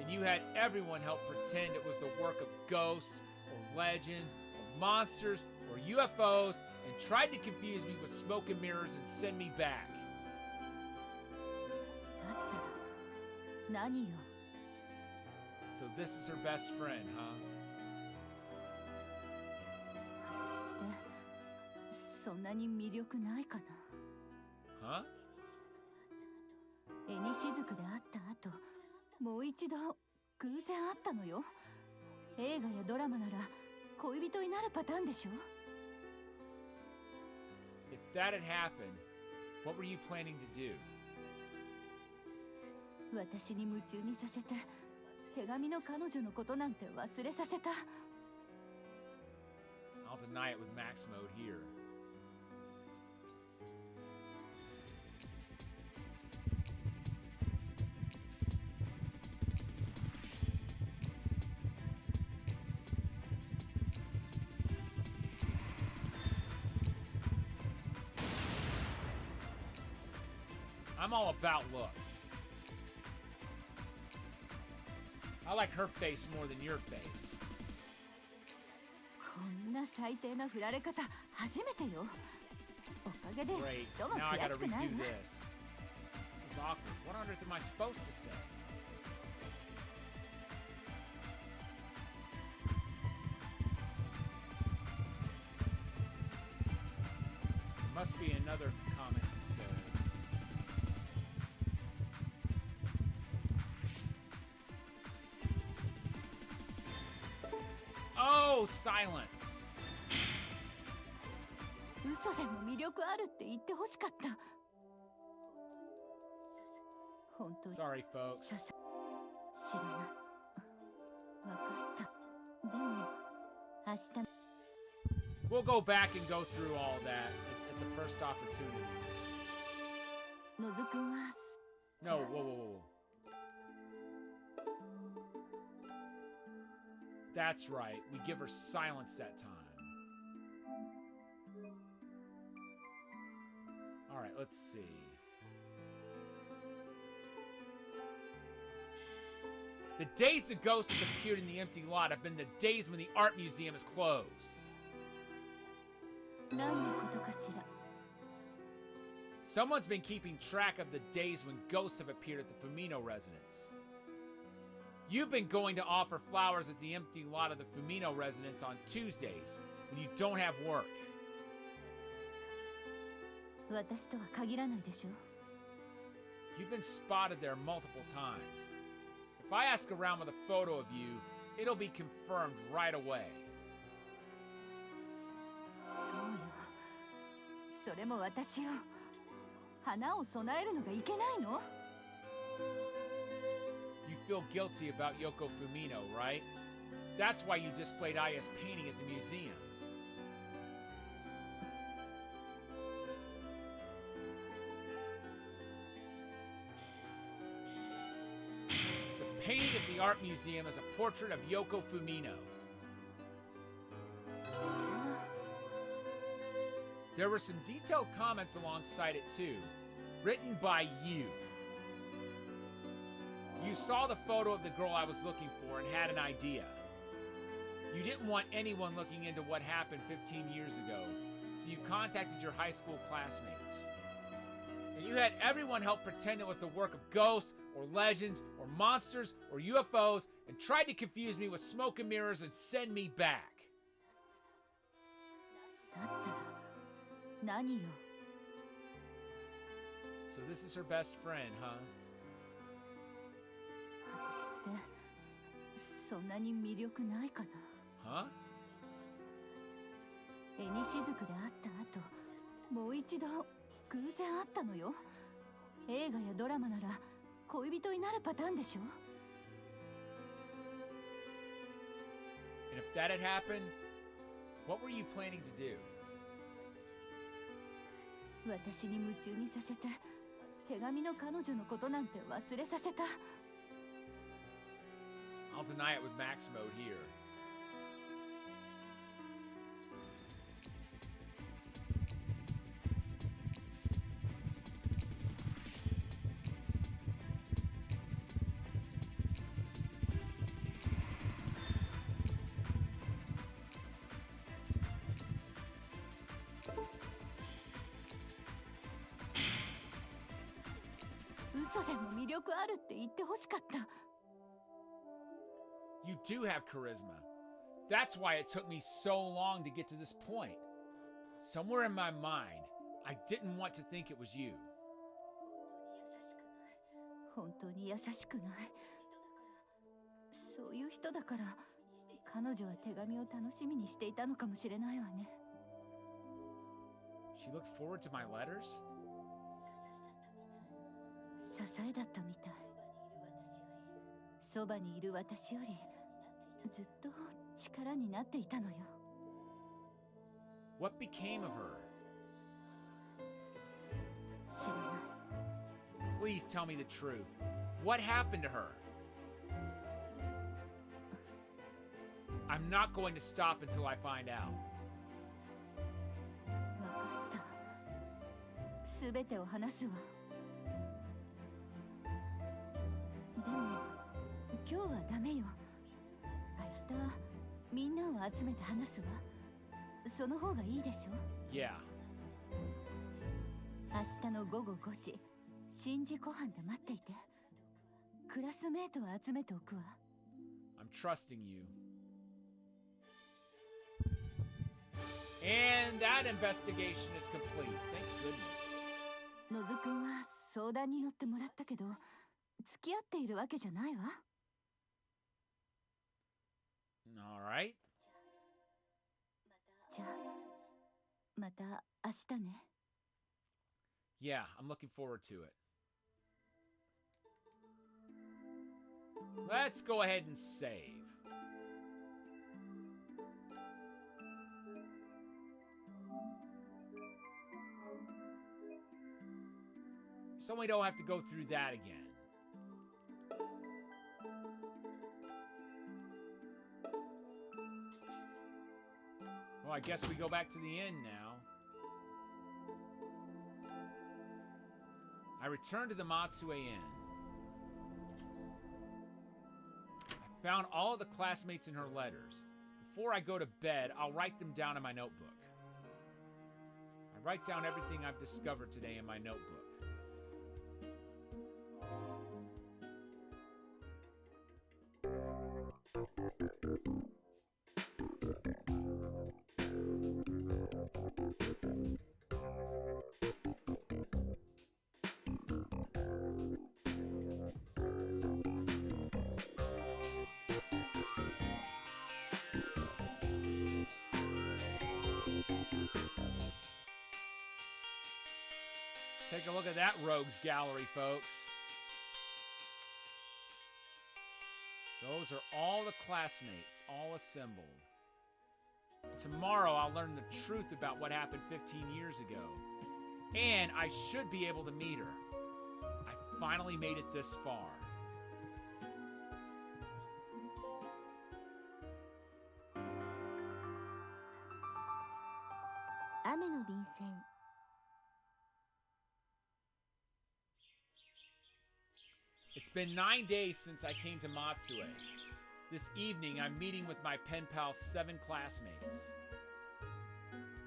And you had everyone help pretend it was the work of ghosts or legends or monsters or UFOs and tried to confuse me with smoke and mirrors and send me back. だったら何よ。 So this is her best friend, huh? 私ってそんなに魅力ないかな。 Huh? 絵にしずくで会った後、もう一度偶然会ったのよ。映画やドラマなら恋人になるパターンでしょ。 If that had happened, what were you planning to do? 私に夢中にさせて、手紙の彼女のことなんて忘れさせた。 I'll deny it with max mode here. I'm all about looks. I like her face more than your face. こんな最低な振られ方初めてよ。おかげで Great. ちょっと Now I 悔 gotta しくない redo わ。 this. This is awkward. What on earth am I supposed to say? There must be another comment that says. Oh, silence. 嘘でも魅力あるって言ってほしかった。本当に Sorry, folks. 知らない。わかった。でも明日 We'll go back and go through all that at the first opportunity. のずくんは No, whoa, whoa, whoa. That's right. We give her silence that time. All right, let's see. The days the ghost has appeared in the empty lot have been the days when the art museum is closed. 何のことかしら。 Someone's been keeping track of the days when ghosts have appeared at the Fumino residence. You've been going to offer flowers at the empty lot of the Fumino residence on Tuesdays when you don't have work. 私とは限らないでしょ。 You've been spotted there multiple times. If I ask around with a photo of you, it'll be confirmed right away. そうよ。それも私よ。花を供えるのがいけないの？ You feel guilty about Yoko Fumino, right? That's why you displayed Aya's painting at the museum. The painting at the art museum is a portrait of Yoko Fumino. There were some detailed comments alongside it too, written by you. You saw the photo of the girl I was looking for and had an idea. You didn't want anyone looking into what happened 15 years ago, so you contacted your high school classmates. And you had everyone help pretend it was the work of ghosts, or legends, or monsters, or UFOs, and tried to confuse me with smoke and mirrors and send me back. だったら何よ。 So this is her best friend, huh? 私ってそんなに魅力ないかな。 Huh? 絵にしずくで会った後、もう一度偶然会ったのよ。映画やドラマなら恋人になるパターンでしょ。 And if that had happened, what were you planning to do? 私に夢中にさせて、手紙の彼女のことなんて忘れさせた。 I'll deny it with max mode here.嘘でも魅力あるって言ってほしかった。 You do have charisma. That's why it took me so long to get to this point. Somewhere in my mind, I didn't want to think it was you. 本当に優しくない。そういう人だから、彼女は手紙を楽しみにしていたのかもしれないわね。 She looked forward to my letters? 支えだったみたい。そばにいる私よりずっと力になっていたのよ。 What became of her? 知らない。 Please tell me the truth. What happened to her? I'm not going to stop until I find out. わかった。すべてを話すわ。でも今日はダメよ。明日みんなを集めて話すわ。その方がいいでしょ。 Yeah. 明日の午後5時、新次湖畔で待っていて。クラスメートを集めておくわ。 I'm trusting you. And that investigation is complete. Thank goodness. のずくんは相談に乗ってもらったけど、付き合っているわけじゃないわ。 All right. じゃあ、また明日ね。 Yeah, I'm looking forward to it. Let's go ahead and save. So we don't have to go through that again. Well, I guess we go back to the inn now. I return to the Matsue Inn. I found all of the classmates in her letters. Before I go to bed, I'll write them down in my notebook. I write down everything I've discovered today in my notebook. Take a look at that rogues gallery, folks. Those are all the classmates, all assembled. Tomorrow I'll learn the truth about what happened 15 years ago. And I should be able to meet her. I finally made it this far. It's been 9 days since I came to Matsue. This evening, I'm meeting with my pen pal's 7 classmates.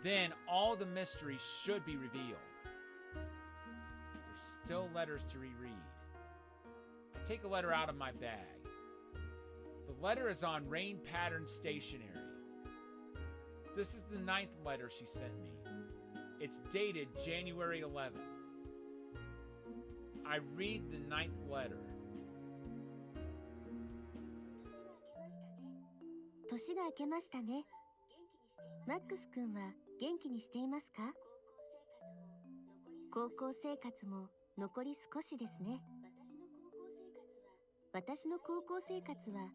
Then all the mysteries should be revealed. There's still letters to reread. I take a letter out of my bag. The letter is on rain pattern stationery. This is the 9th letter she sent me. It's dated January 11th. I read the 9th letter. 年が明けましたね。マックス君は元気にしていますか？高校生活も残り少しですね。私の高校生活は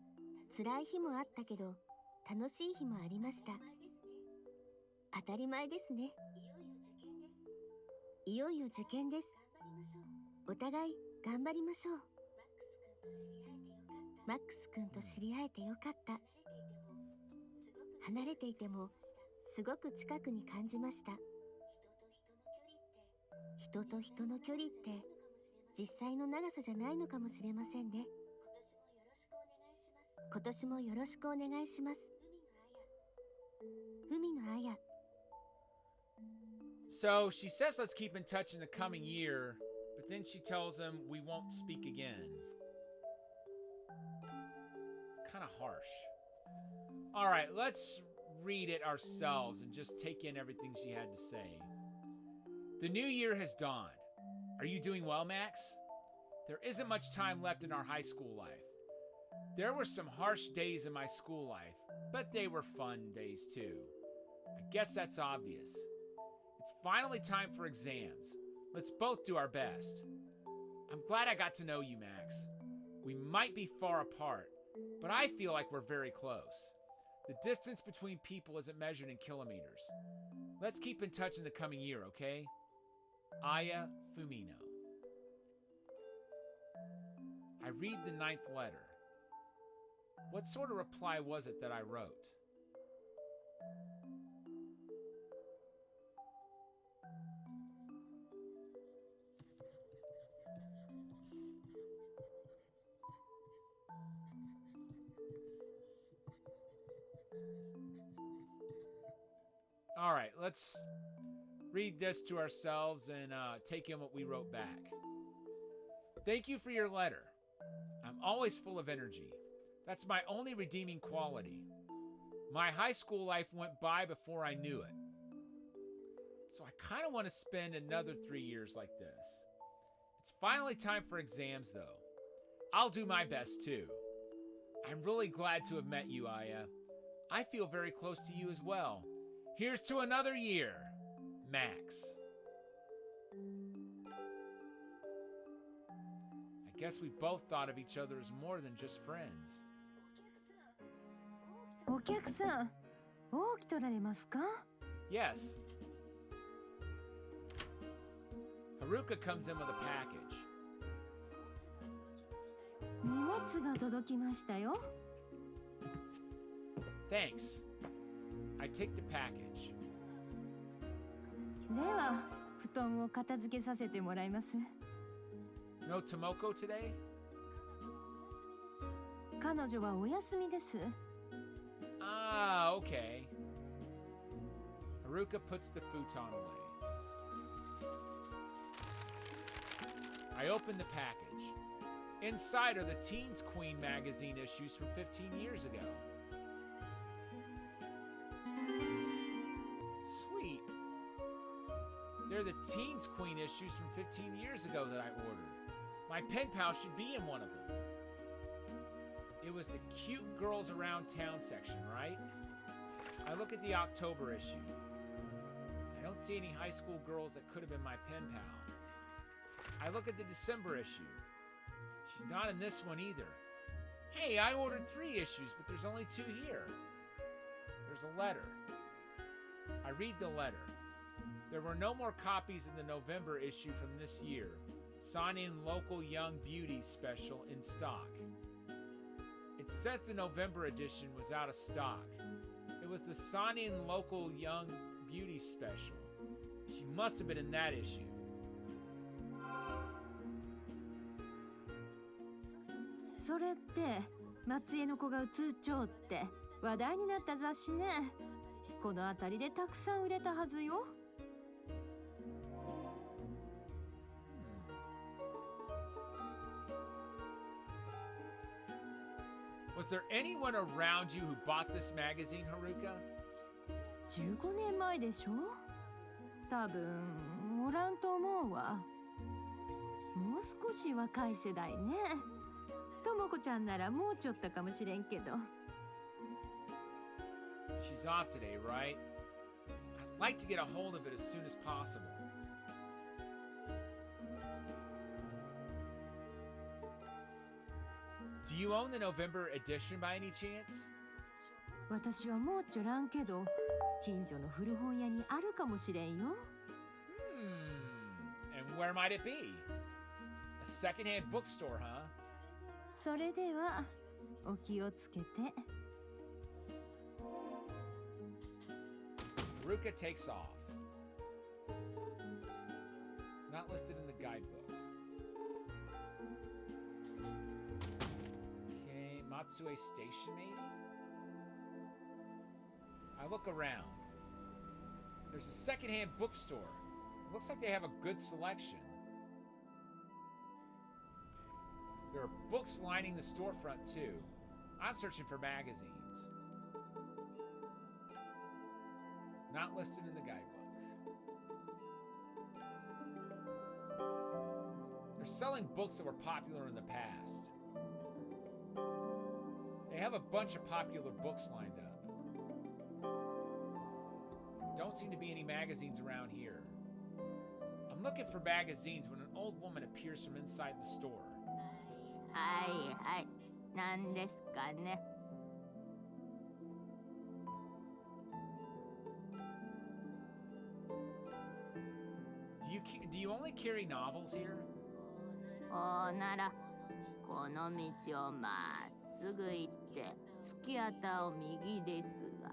辛い日もあったけど楽しい日もありました。当たり前ですね。いよいよ受験です。お互い頑張りましょう。マックス君と知り合えてよかった。離れていてもすごく近くに感じました。人と人の距離って実際の長さじゃないのかもしれませんね。今年もよろしくお願いします。海野彩。 So she says let's keep in touch in the coming year, but then she tells him we won't speak again. It's kind of harsh. All right, let's read it ourselves and just take in everything she had to say. The new year has dawned. Are you doing well, Max? There isn't much time left in our high school life. There were some harsh days in my school life, but they were fun days too. I guess that's obvious. It's finally time for exams. Let's both do our best. I'm glad I got to know you, Max. We might be far apart, but I feel like we're very close. The distance between people isn't measured in kilometers. Let's keep in touch in the coming year, okay? Aya Fumino. I read the 9th letter. What sort of reply was it that I wrote? All right, let's read this to ourselves and take in what we wrote back. Thank you for your letter. I'm always full of energy. That's my only redeeming quality. My high school life went by before I knew it. So I kind of want to spend another 3 years like this. It's finally time for exams, though. I'll do my best, too. I'm really glad to have met you, Aya. I feel very close to you as well. Here's to another year, Max. I guess we both thought of each other as more than just friends. お客さん、多く取られますか？ Yes. Haruka comes in with a package. 荷物が届きましたよ。 Thanks. I take the package. では、布団を片付けさせてもらいます。 No Tomoko today? 彼女はお休みです。 Ah, okay. Haruka puts the futon away. I open the package. Inside are the Teens Queen magazine issues from 15 years ago. Sweet. They're the Teens Queen issues from 15 years ago that I ordered. My pen pal should be in one of them. It was the Cute Girls Around Town section, right? I look at the October issue. I don't see any high school girls that could have been my pen pal. I look at the December issue. She's not in this one either. Hey, I ordered 3 issues, but there's only 2 here. There's a letter. I read the letter. There were no more copies in the November issue from this year. Sign-in local Young Beauty special in stock. It says the November edition was out of stock. It was the sign-in local Young Beauty special. She must have been in that issue. それって松江の子が映っちょうって話題になった雑誌ね。この辺りでたくさん売れたはずよ。 Was there anyone around you who bought this magazine, Haruka? 15年前でしょ？多分おらんと思うわ。もう少し若い世代ね。ともこちゃんならもうちょっとかもしれんけど。 She's off today, right? I'd like to get a hold of it as soon as possible. Do you own the November edition by any chance? 私はもうちょらんけど、近所の古本屋にあるかもしれんよ。And where might it be? A secondhand bookstore, huh? それではお気をつけて。 Haruka takes off. It's not listed in the guidebook. Okay, Matsue Station maybe? I look around. There's a secondhand bookstore. Looks like they have a good selection. There are books lining the storefront too. I'm searching for magazines. Not listed in the guidebook. They're selling books that were popular in the past. They have a bunch of popular books lined up. Don't seem to be any magazines around here. I'm looking for magazines when an old woman appears from inside the store. はいはい、なんですかね。 Do you only carry novels here? ほうならこの道をまっすぐ行って突き当たを右ですが。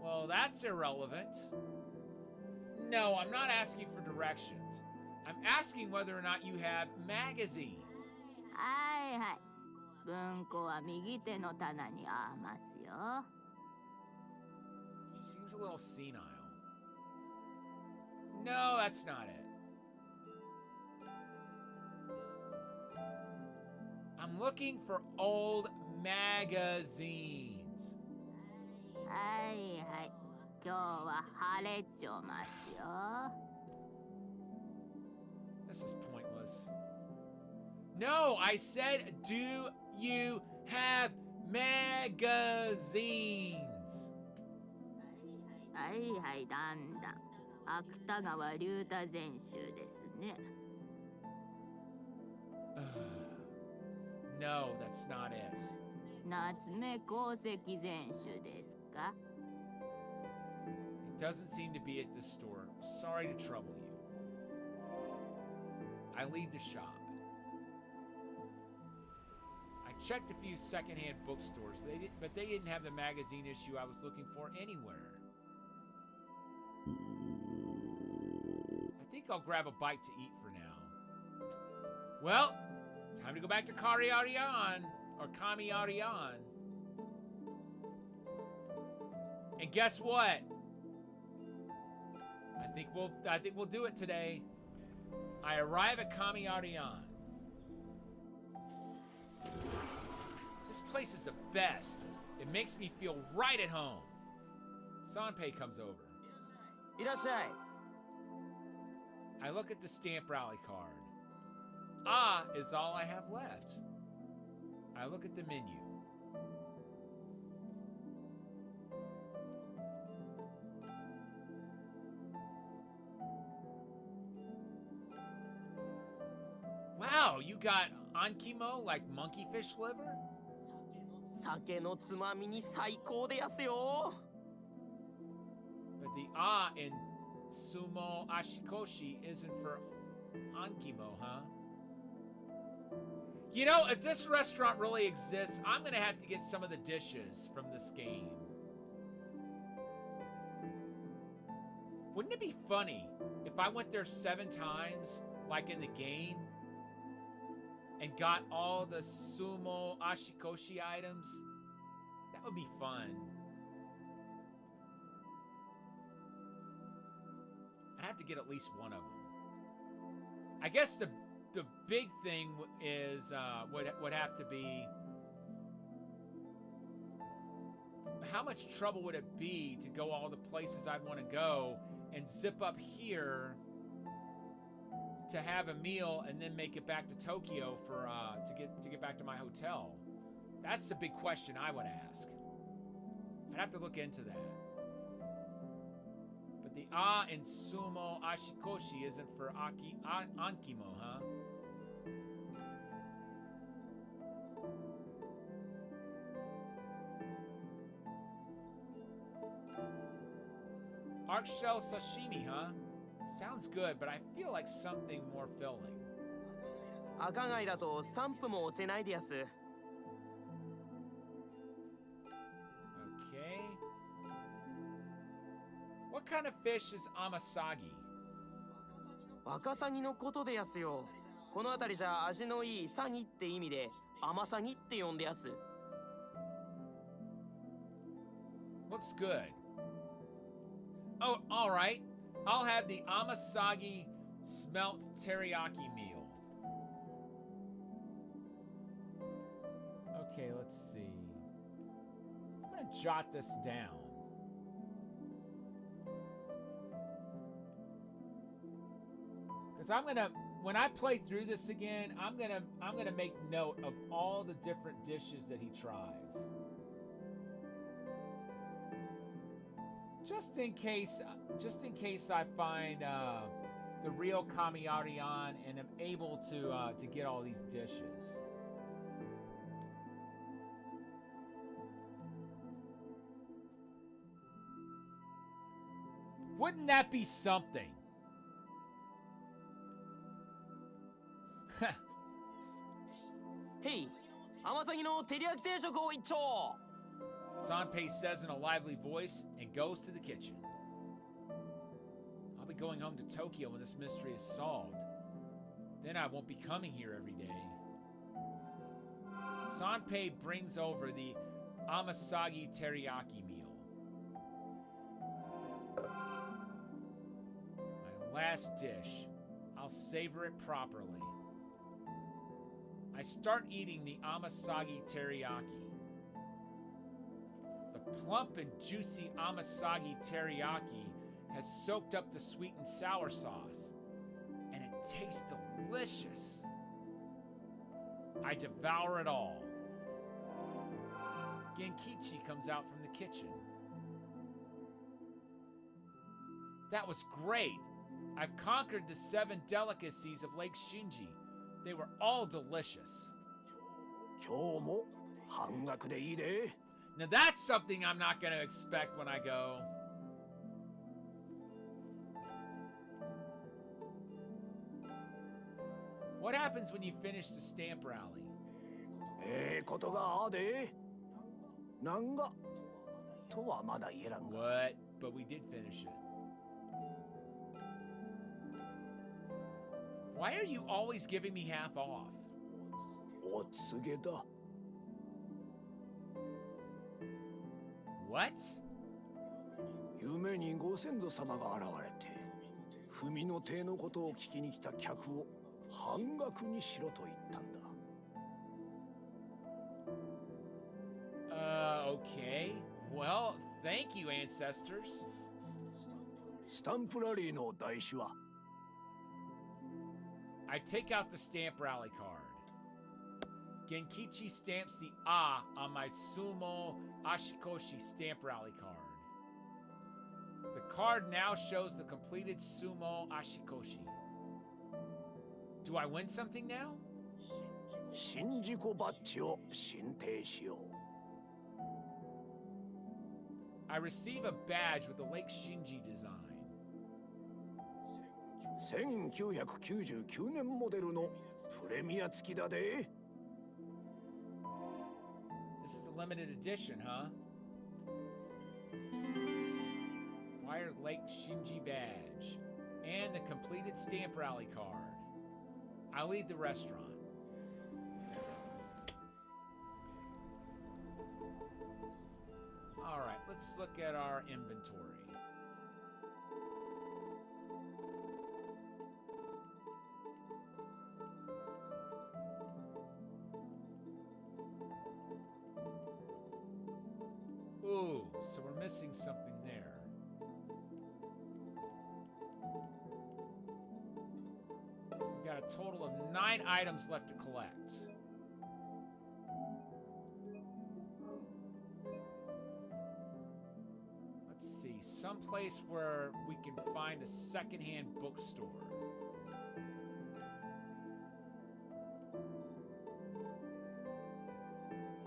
Well, that's irrelevant. No, I'm not asking for directions. I'm asking whether or not you have magazines. はいはい、文庫は右手の棚にありますよ。 She seems a little senile. No, that's not it. I'm looking for old magazines. はいはい、今日は晴れちょますよ。 This is pointless. No, I said, do you have magazines? はいはい、だんだん芥川龍太全集ですね。No, that's not it. 夏目漱石全集ですか？ It doesn't seem to be at the store. Sorry to trouble you. I leave the shop. I checked a few secondhand bookstores, but they didn't have the magazine issue I was looking for anywhere. I think I'll grab a bite to eat for now. Well, time to go back to Kariarian, or Kamiarian. And guess what? I think we'll do it today. I arrive at Kamiarian. This place is the best. It makes me feel right at home. Sanpei comes over. いらっしゃい。 I look at the stamp rally card. Ah is all I have left. I look at the menu. Wow, you got ankimo like monkey fish liver? 酒のつまみに最高でやすよ。 But the ah in sumo ashikoshi isn't for ankimo, huh? You know, if this restaurant really exists, I'm gonna have to get some of the dishes from this game. Wouldn't it be funny if I went there 7 times, like in the game, and got all the sumo ashikoshi items? That would be fun. I'd have to get at least one of them. I guess the big thing is would have to be, how much trouble would it be to go all the places I'd want to go and zip up here to have a meal and then make it back to Tokyo for to get back to my hotel? That's the big question I would ask. I'd have to look into that. But the ah in sumo ashikoshi isn't for ankimo, huh? Arc shell sashimi, huh? Sounds good, but I feel like something more filling. 赤貝だとスタンプも押せないでやす。 Okay. What kind of fish is amasagi? ワカサギのことでやすよ。この辺りじゃ味のいいサギって意味で甘サギって呼んでやす。 Looks good. Oh, all right. I'll have the amasagi smelt teriyaki meal. Okay, let's see. I'm gonna jot this down. Because I'm gonna, when I play through this again, I'm gonna make note of all the different dishes that he tries. Just in case I find the real Kamiarian and am able to get all these dishes. Wouldn't that be something? Hey, 甘サギの照り焼き定食を一丁。 Sanpei says in a lively voice and goes to the kitchen. I'll be going home to Tokyo when this mystery is solved. Then I won't be coming here every day. Sanpei brings over the amasagi teriyaki meal. My last dish. I'll savor it properly. I start eating the amasagi teriyaki. The plump and juicy amasagi teriyaki has soaked up the sweet and sour sauce, and it tastes delicious. I devour it all. Genkichi comes out from the kitchen. That was great. I've conquered the 7 delicacies of Lake Shinji. They were all delicious. 今日も半額でいいで。 Now that's something I'm not going to expect when I go. What happens when you finish the stamp rally? ことがあで。なんがとはまだ言えらんが。 What? But we did finish it. Why are you always giving me half off? お告げだ。 What? 夢にご先祖様が現れて、文の帝のことを聞きに来た客を半額にしろと言ったんだ。 Okay. Well, thank you, ancestors. スタンプラリーの台紙は I take out the stamp rally card. Genkichi stamps the A on my Sumo Ashikoshi stamp rally card. The card now shows the completed Sumo Ashikoshi. Do I win something now? 新事故バッジを申請しよう。 I receive a badge with the Lake Shinji design. 1999年モデルのプレミア付きだで。 This is a limited edition, huh? Acquired Lake Shinji badge. And the completed stamp rally card. I'll leave the restaurant. Alright, let's look at our inventory. Ooh, so we're missing something there. We've got a total of 9 items left to collect. Let's see, someplace where we can find a secondhand bookstore.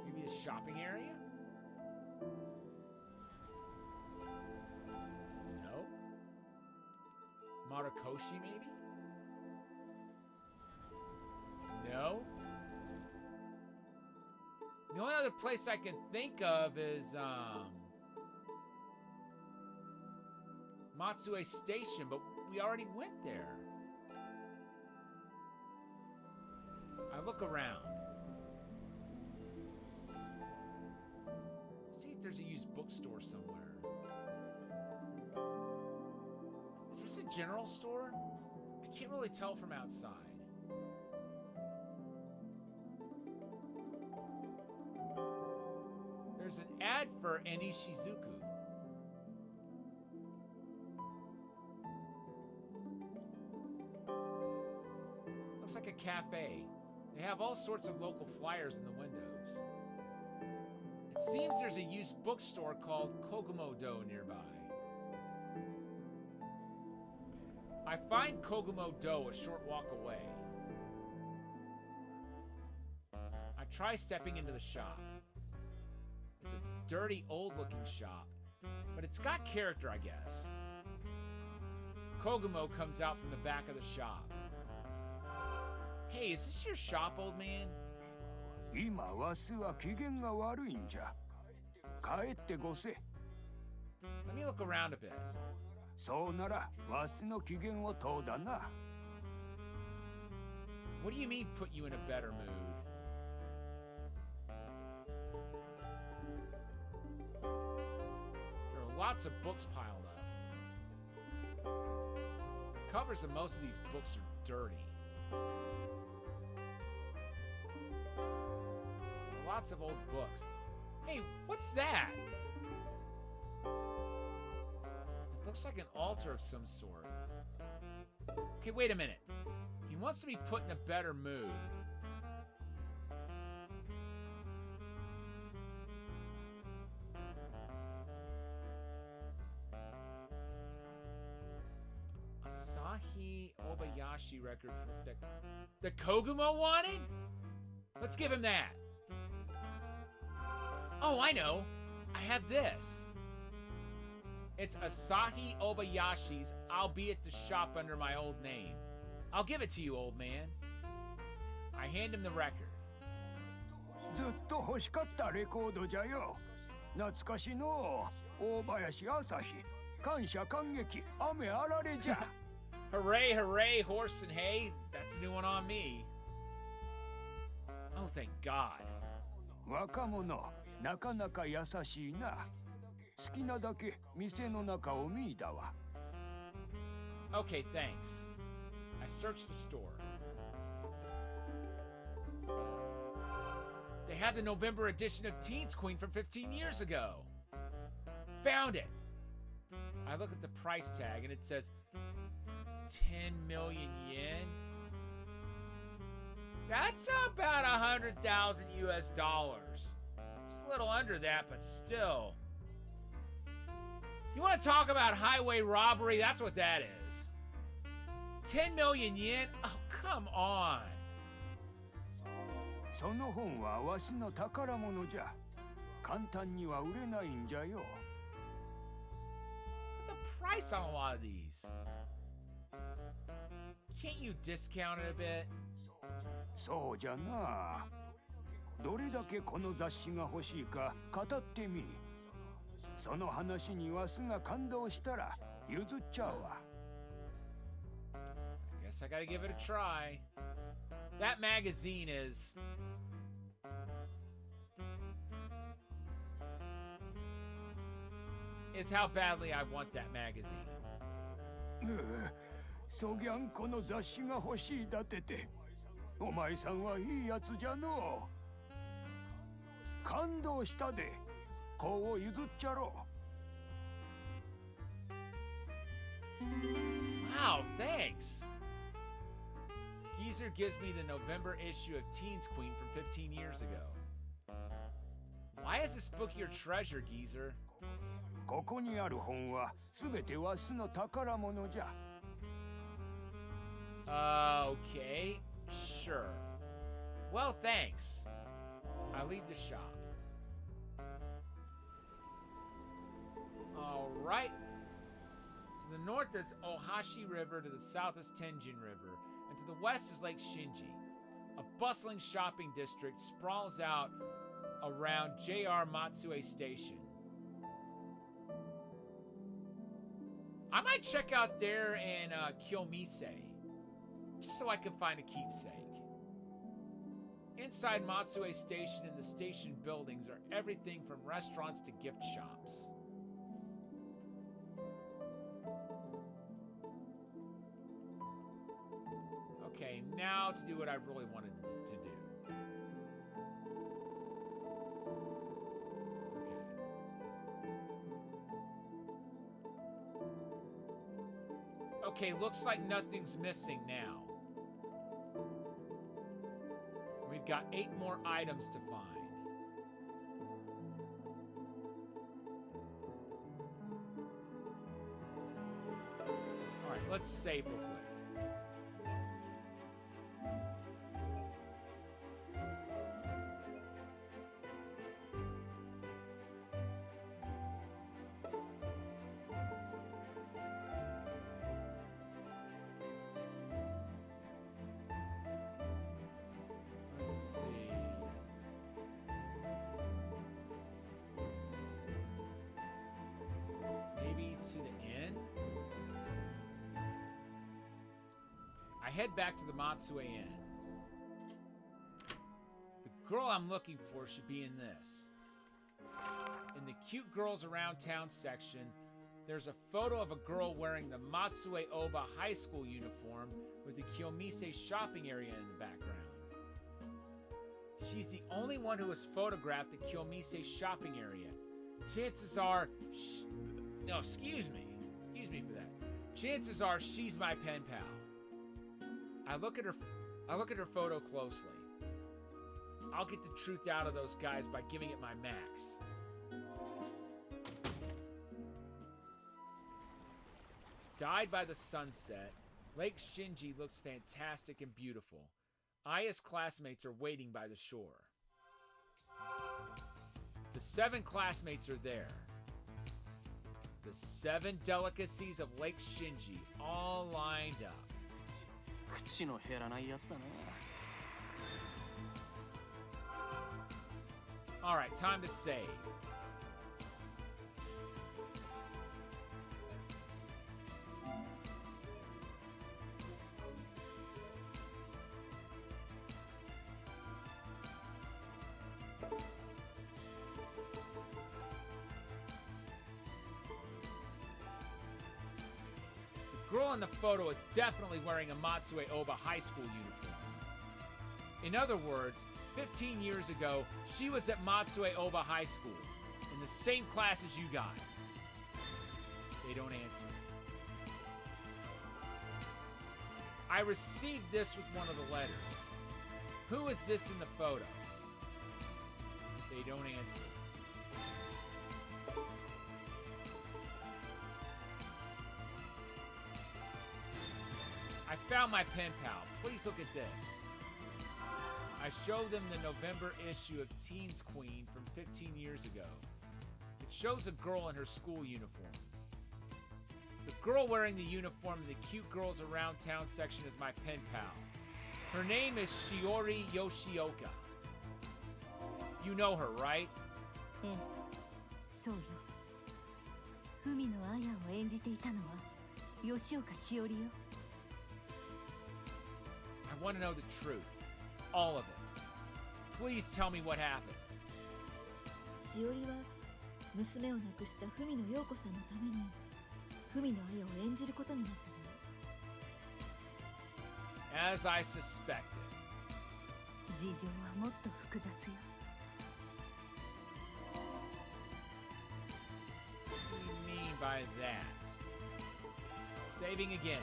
Maybe a shopping area? No? Marakoshi, maybe? No? The only other place I can think of is, Matsue Station, but we already went there. I look around. See if there's a used bookstore somewhere. Is this a general store? I can't really tell from outside. There's an ad for Enishizuku. Looks like a cafe. They have all sorts of local flyers in the windows. It seems there's a used bookstore called Kogumo-do nearby. I find Kogumo-do a short walk away. I try stepping into the shop. It's a dirty, old-looking shop, but it's got character, I guess. Kogumo comes out from the back of the shop. Hey, is this your shop, old man? 今わしは機嫌が悪いんじゃ。帰ってごせ。 Let me look around a bit. そうならわしの機嫌をとうだな。 What do you mean put you in a better mood? There are lots of books piled up. The covers of most of these books are dirty. Lots of old books. Hey, what's that? It looks like an altar of some sort. Okay, wait a minute. He wants to be put in a better mood. Asahi Obayashi record. The Kogumo wanted? Let's give him that. Oh, I know. I have this. It's Asahi Obayashi's I'll Be at the Shop Under My Old Name. I'll give it to you, old man. I hand him the record. ずっと欲しかったレコードじゃよ。懐かしの大林朝日。感謝感激雨あられじゃ。Hooray, hooray, horse and hay. That's a new one on me. Oh, thank God. 若者、なかなか優しいな。好きなだけ店の中を見だわ。Okay, thanks. I searched the store. They have the November edition of Teens Queen from 15 years ago. Found it. I look at the price tag and it says 10 million yen. That's about 100,000 US dollars. Just a little under that, but still. You want to talk about highway robbery? That's what that is. 10 million yen? Oh, come on. その本はわしの宝物じゃ。簡単には売れないんじゃよ。Look at the price on a lot of these. Can't you discount it a bit? そうじゃな。どれだけこの雑誌が欲しいか語ってみ。その話にわしが感動したら譲っちゃうわ。I guess I gotta give it a try. That magazine is how badly I want that magazine. そぎゃんこの雑誌が欲しいだってて。お前さんはいいやつじゃのう。感動したで。こう譲っちゃろう。Wow, thanks. Geezer gives me the November issue of Teens Queen from 15 years ago. Why is this book your treasure, Geezer? ここにある本はすべてわしの宝物じゃ。Okay, sure. Well, thanks. I leave the shop. All right. To the north is Ohashi River, to the south is Tenjin River, and to the west is Lake Shinji. A bustling shopping district sprawls out around JR Matsue Station. I might check out there in Kyomise, just so I can find a keepsake. Inside Matsue Station and the station buildings are everything from restaurants to gift shops. Okay, now to do what I really wanted to do. Okay, looks like nothing's missing now. We've got 8 more items to find. Alright, let's save real quick. Let's see. Maybe to the inn? I head back to the Matsue Inn. The girl I'm looking for should be in this. In the cute girls around town section, there's a photo of a girl wearing the Matsue Oba high school uniform with the Kyomise shopping area in the background. She's the only one who has photographed the Kyomise shopping area. Chances are, no, excuse me for that. Chances are she's my pen pal. I look at her photo closely. I'll get the truth out of those guys by giving it my max. Dyed by the sunset, Lake Shinji looks fantastic and beautiful. Aya's classmates are waiting by the shore. The The 7 classmates are there. The 7 delicacies of Lake Shinji all lined up. 口の減らないやつだな。 All right, time to save. The girl in the photo is definitely wearing a Matsue Oba High School uniform. In other words, 15 years ago, she was at Matsue Oba High School, in the same class as you guys. They don't answer. I received this with one of the letters. Who is this in the photo? They don't answer. I found my pen pal. Please look at this. I showed them the November issue of Teens Queen from 15 years ago. It shows a girl in her school uniform. The girl wearing the uniform in the Cute Girls Around Town section is my pen pal. Her name is Shiori Yoshioka. You know her, right? ええ、そうよ。海野彩を演じていたのは吉岡しおりよ。I want to know the truth. All of it. Please tell me what happened. しおりは娘を亡くした文野陽子さんのために文野彩を演じることになったのよ。 As I suspected. 事情はもっと複雑よ。 What do you mean by that? Saving again.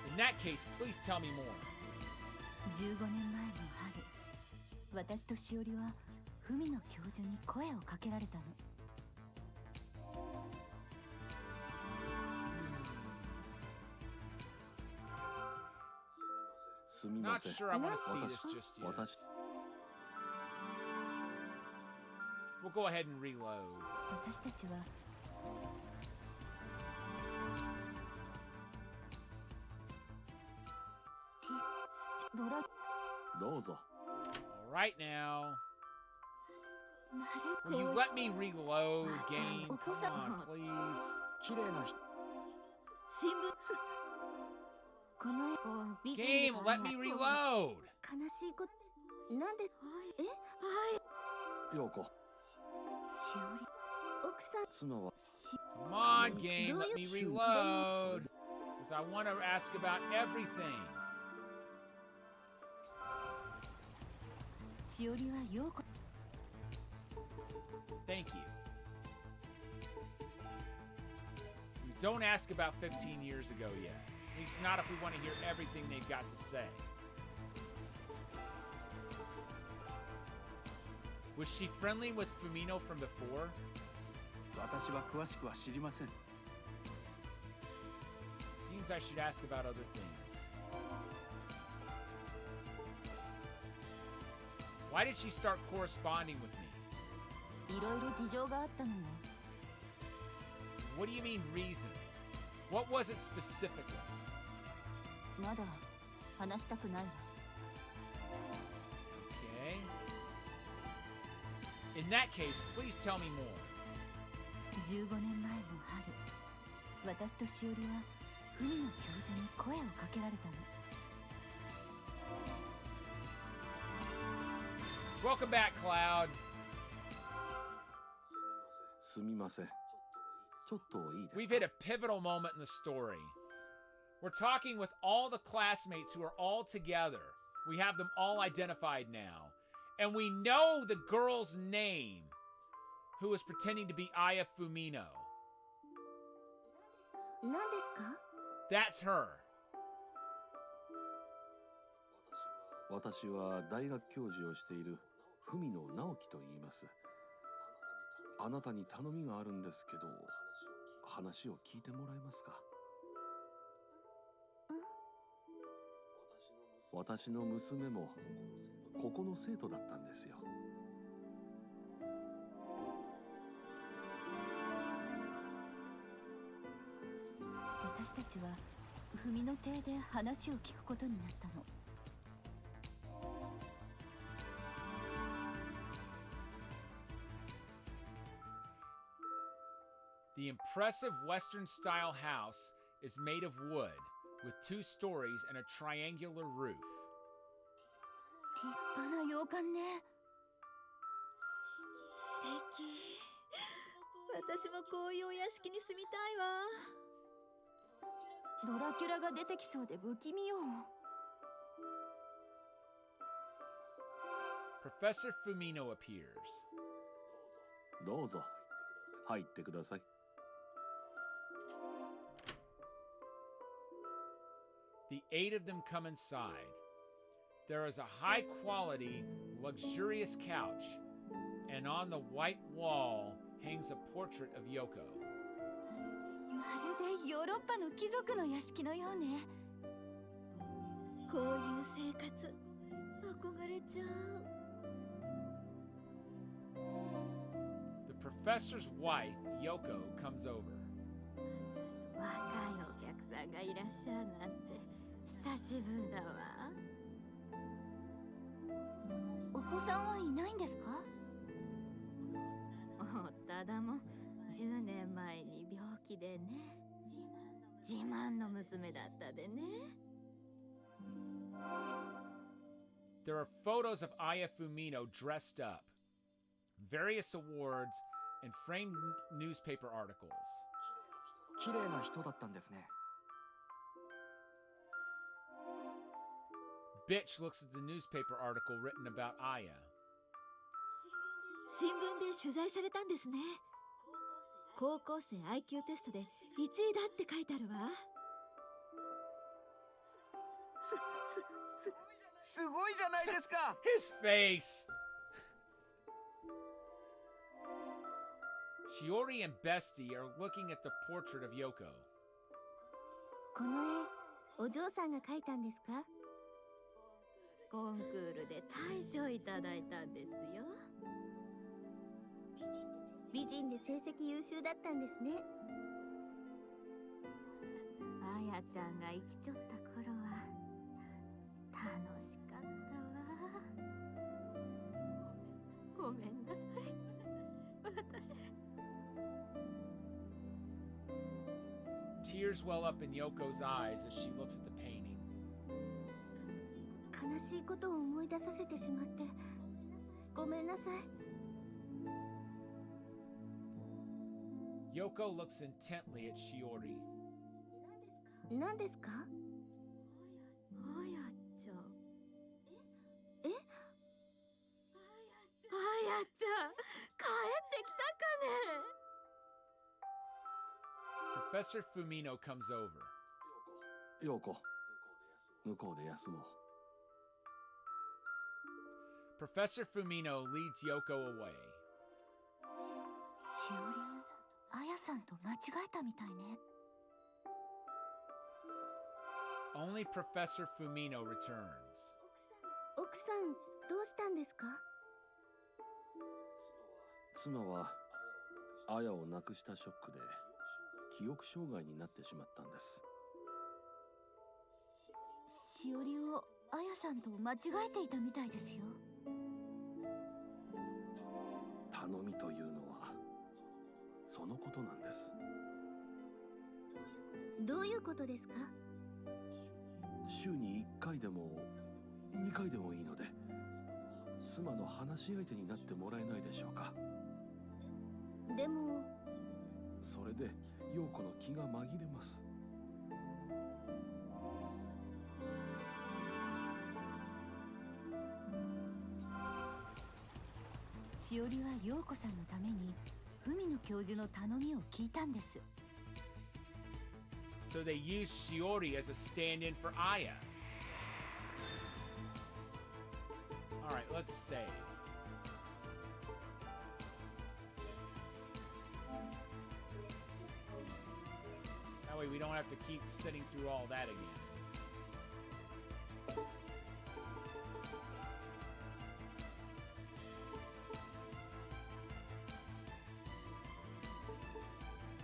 In that case, please tell me more. 15年前の春、私としおりは文野教授に声をかけられたの。すみま Not せん。 sure I want to see this just yet. 私 We'll go ahead and reload. 私たちはドラどうぞ。 All right now. まる Will you let me reload, game? Come on, お父さん。 please. 綺麗な人。新聞この絵を美人 Game, が let me 悲 reload. しいことなんで陽子、しおり奥さん妻は Come on, game, Do let you me choose reload. Because I want to ask about everything. しおりは陽子 Thank you. So don't ask about 15 years ago yet. At least not if we want to hear everything they've got to say. Was she friendly with Fumino from before? 私は詳しくは知りません。 Seems I should ask about other things. Why did she start corresponding with me? いろいろ事情があったのよ。 What do you mean reasons? What was it specifically? まだ話したくないわ。 Okay. In that case, please tell me more. 15年前の春、私としおりは文野教授に声をかけられたの。 Welcome back, Cloud. すみません。ちょっといいです We've か hit a pivotal moment in the story. We're talking with all the classmates who are all together. We have them all identified now. And we know the girl's name who is pretending to be Aya Fumino. 何ですか？ That's her. 私は大学教授をしている文野直樹と言います。あなたに頼みがあるんですけど、話を聞いてもらえますか？私の娘もここの生徒だったんですよ。私たちは文の邸で話を聞くことになったの。The impressive Western-style house is made of wood, with 2 stories and a triangular roof. 立派な洋館ね。素敵。私もこういうお屋敷に住みたいわ。ドラキュラが出てきそうで不気味よ。Professor Fumino appears. どうぞ入ってください。The 8 of them come inside. There is a high-quality, luxurious couch, and on the white wall hangs a portrait of Yoko. まるでヨーロッパの貴族の屋敷のようね。こういう生活憧れちゃう。The professor's wife, Yoko, comes over. 若いお客さんがいらっしゃるなんて久しぶりだわ。お子さんはいないんですか？ただも10年前に病気でね。自慢の娘だったでね。There are photos of Aya Fumino dressed up, various awards, and framed newspaper articles. 綺麗な人だったんですね。Bitch looks at the newspaper article written about Aya. 新聞で取材されたんですね。高校生 IQ テストで1位だって書いてあるわ。すごいじゃないですか。 His face! Shiori and Bestie are looking at the portrait of Yoko. この絵、お嬢さんが描いたんですか？コンクールで大賞いただいたんですよ。美人で成績優秀だったんですね。あやちゃんが生きちょった頃は楽しかったわ。ごめんなさい。私。Tears well up in Yoko's eyes as she looks at the painting. 悲しいことを思い出させてしまってごめんなさい。Yoko looks intently at Shiori. 何ですか？あやちゃん。え？あやちゃん、帰ってきたかね？ Professor Fumino comes over. 陽子、向こうで休もう。Professor Fumino leads Yoko away. しおりをあやさんと間違えたみたいね。Only Professor Fumino returns. 奥さん、どうしたんですか？妻はアヤを亡くしたショックで記憶障害になってしまったんです。しおりをあやさんと間違えていたみたいですよ。頼みというのはそのことなんです。どういうことですか？週に1回でも2回でもいいので妻の話し相手になってもらえないでしょうか。でもそれで陽子の気が紛れます。しおりは陽子さんのために文野教授の頼みを聞いたんです。So they use Shiori as a stand-in for Aya. Alright, let's save. That way we don't have to keep sitting through all that again.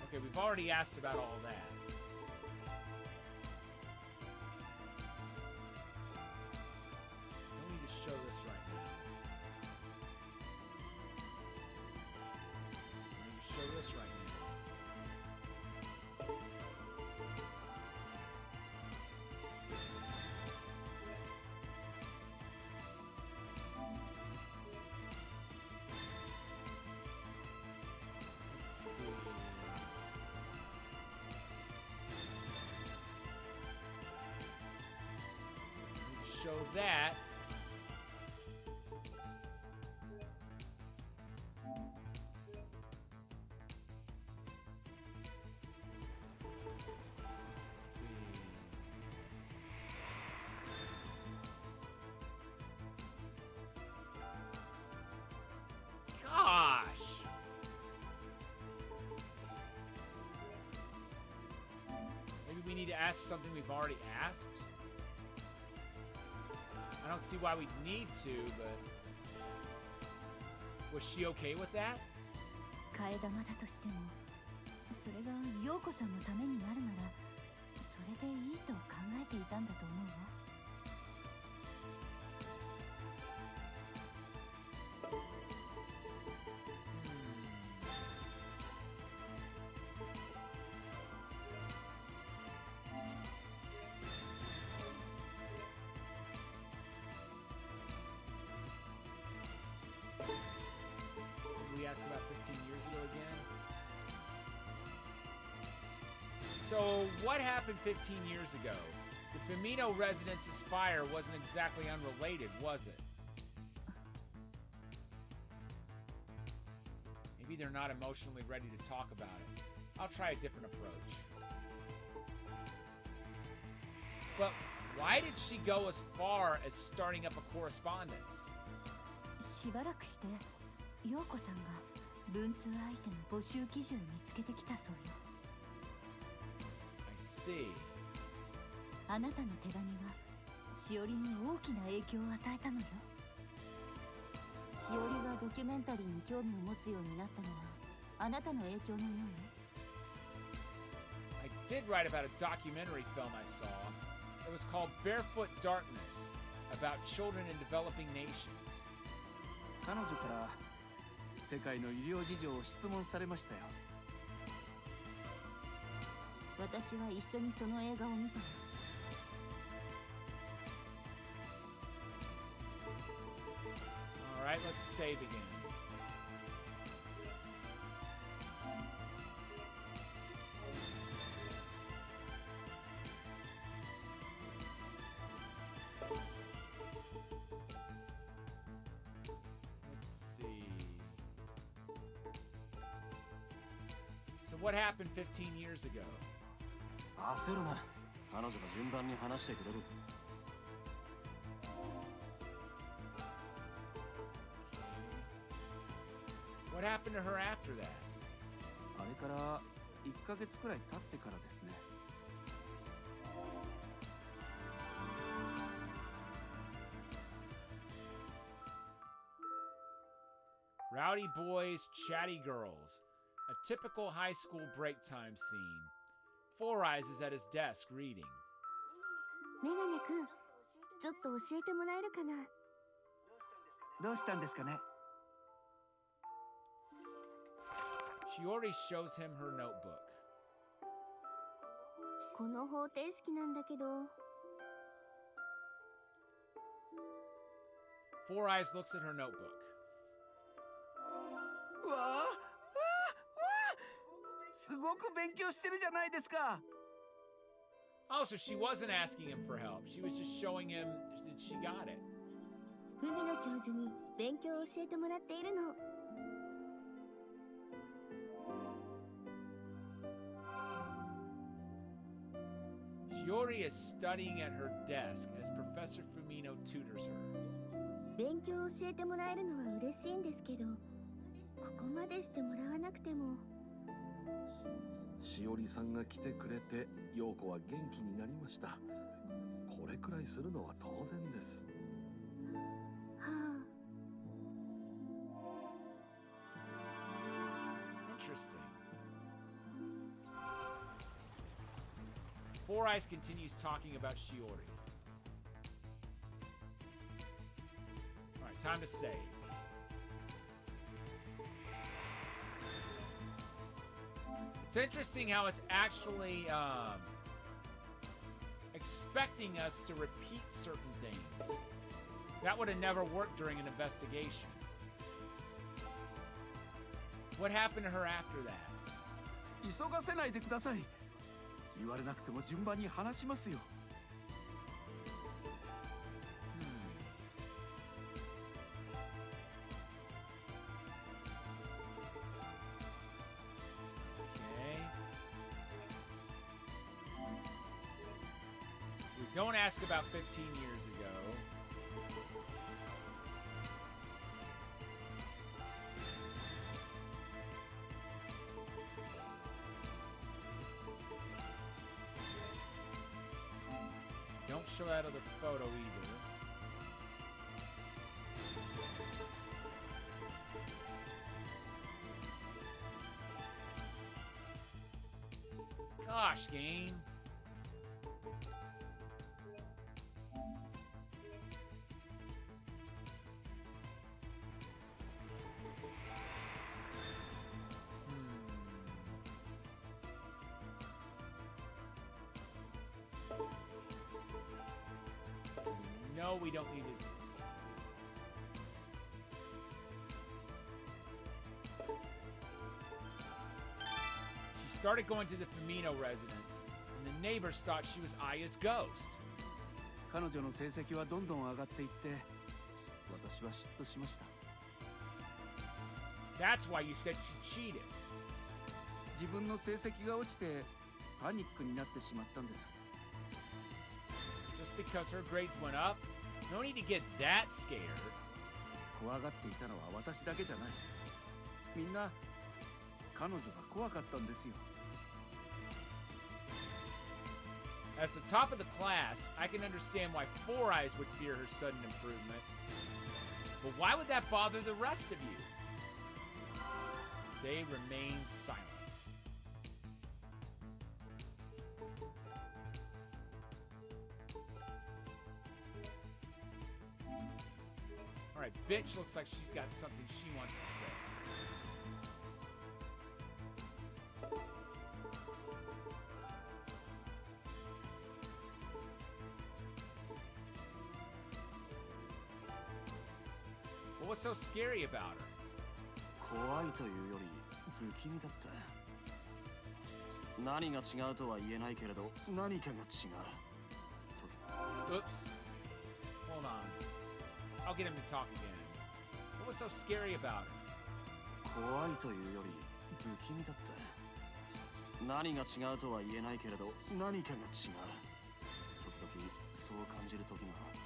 Okay, we've already asked about all that. Don't need to show this right now. I need to show this right now. Let's see. Show that. Let's see. Gosh. Maybe we need to ask something we've already asked. I don't see why we'd need to, but was she okay with that? 替え玉だとしても、それが陽子さんのためになるなら、それでいいと考えていたんだと思うわ。Did we ask about 15 years ago again? So, what happened 15 years ago? The Fumino residence's fire wasn't exactly unrelated, was it? Maybe they're not emotionally ready to talk about it. I'll try a different approach. But why did she go as far as starting up a correspondence? しばらくして陽子さんが文通相手の募集記事を見つけてきたそうよ。 I see. あなたの手紙はしおりに大きな影響を与えたのよ。しおりがドキュメンタリーに興味を持つようになったのはあなたの影響のようね。 I did write about a documentary film I saw. It was called Barefoot Darkness, about children in developing nations. 彼女から世界の医療事情を質問されましたよ。私は一緒にその映画を見たの。 All right, let's save again. Let's see. So what happened 15 years ago? 焦るな。彼女が順番に話してくれる。 What happened to her after that? あれから1ヶ月くらい経ってからですね。 Rowdy boys, chatty girls. A typical high school break time scene. Four Eyes is at his desk reading. メガネくん、ちょっと教えてもらえるかな。どうしたんですかね。 Shiori shows him her notebook. この方程式なんだけど。 Four Eyes looks at her notebook. わあ、すごく勉強してるじゃないですか。 Oh, so she wasn't asking him for help. She was just showing him that she got it. 文野教授に勉強を教えてもらっているの。 Shiori is studying at her desk as Professor Fumino tutors her. 勉強を教えてもらえるのは嬉しいんですけど、ここまでしてもらわなくても。しおりさんが来てくれて陽子は元気になりました。これくらいするのは当然です。は Interesting. Four Eyes continues talking about Shiori. Alright, time to save. It's interesting how it's actually expecting us to repeat certain things. That would have never worked during an investigation. What happened to her after that? 急がせないでください。言われなくても順番に話しますよ。Don't ask about 15 years ago. Don't show that other photo either. Gosh, game. No, we don't need his... She started going to the Firmino residence, and the neighbors thought she was Aya's ghost. 彼女の成績はどんどん上がっていって、私は嫉妬しました。That's why you said she cheated. 自分の成績が落ちてパニックになってしまったんです。Just because her grades went up? No need to get that scared. 怖がっていたのは私だけじゃない。みんな彼女が怖かったんですよ。As the top of the class, I can understand why Four Eyes would fear her sudden improvement. But why would that bother the rest of you? They remain silent. Alright, bitch looks like she's got something she wants to say. What was so scary about her? 怖いというより不気味だった。何が違うとは言えないけれど何かが違う。 Oops. Hold on. I'll get him to talk again. What was so scary about her? 怖いというより不気味だった。何が違うとは言えないけれど何かが違う。時々そう感じる時があったんだ。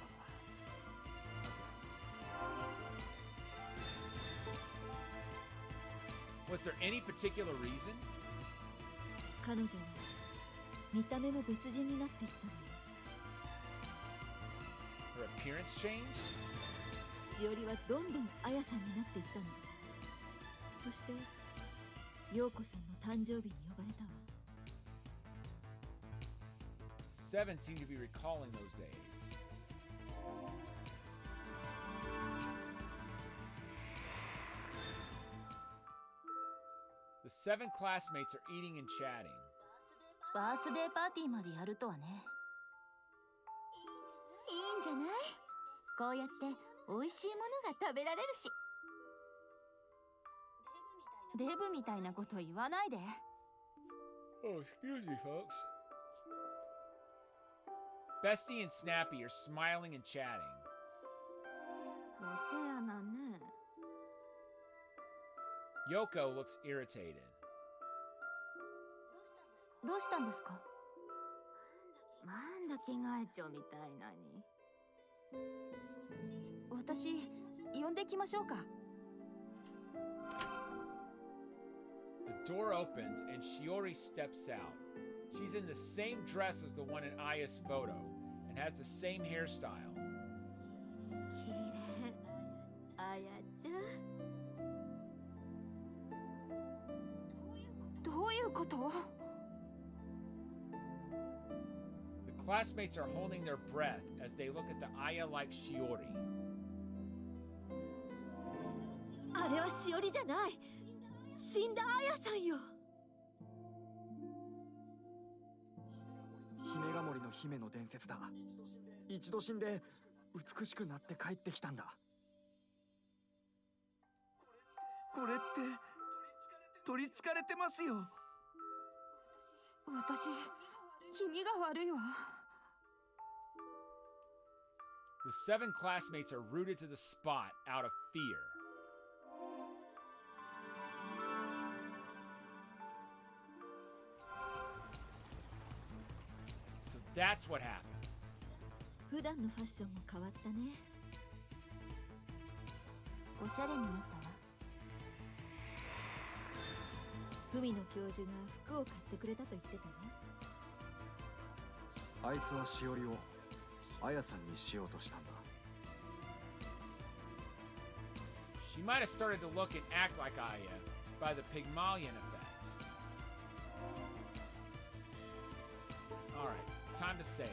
Was there any particular reason? 彼女は見た目も別人になっていったの。 Her appearance changed? しおりはどんどんあやさんになっていったの。そして陽子さんの誕生日に呼ばれたわ。 Seven seemed to be recalling those days. The seven classmates are eating and chatting. バースデーパーティーまでやるとはね。いいんじゃない？こうやって美味しいものが食べられるし。デブみたいなこと言わないで。 Oh, excuse me, folks. Bestie and Snappy are smiling and chatting. おせやなね。 Yoko looks irritated. どうしたんですか？なんだ着替えちょみたいなに。私呼んできましょうか。The door opens and Shiori steps out. She's in the same dress as the one in Aya's photo and has the same hairstyle. 綺麗。あやちゃん。どういうこと？ The classmates are holding their breath as they look at the Aya-like Shiori. あれはしおりじゃない。死んだあやさんよ。姫ヶ森の姫の伝説だ。一度死んで美しくなって帰ってきたんだ。これって取りつかれてますよ。私、気味が悪いわ。The 7 classmates are rooted to the spot out of fear. So that's what happened. 普段のファッションも変わったね。おしゃれになったわ。文野教授が服を買ってくれたと言ってたわ。あいつはしおりをあやさんにしようとしたんだ。 She might have started to look and act like Aya by the Pygmalion effect. Alright, time to save.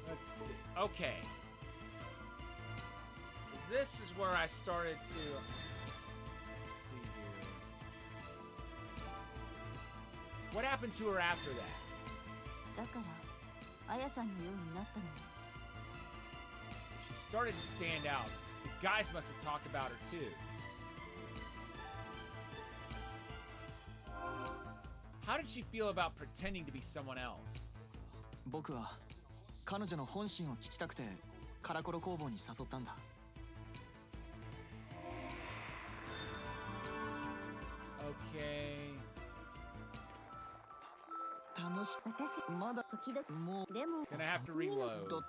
Let's see. Okay. So this is where I started to. Let's see here. What happened to her after that? だからあやさんのようになったの。 She started to stand out. The guys must have talked about her too. How did she feel about pretending to be someone else? 僕は彼女の本心を聞きたくてカラコロ工房に誘ったんだ。 Okay. 楽し私、まだ時々もうでも Gonna have to reload. ど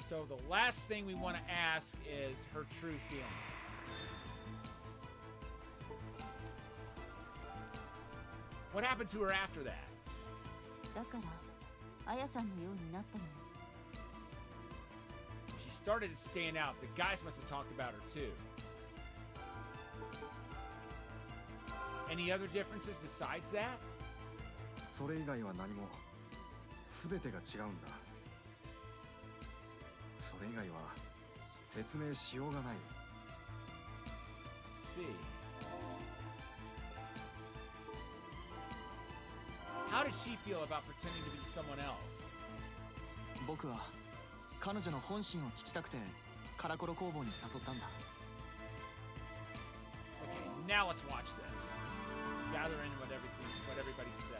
So the last thing we want to ask is her true feelings. What happened to her after that? だからあやさんのようになったの。 She started to stand out. The guys must have talked about her too. Any other differences besides that? それ以外は何も全てが違うんだ。それ以外は説明しようがない。 Let's see. How did she feel about pretending to be someone else? 僕は彼女の本心を聞きたくてカラコロ工房に誘ったんだ。 Okay, now let's watch this. Gather in what everybody says.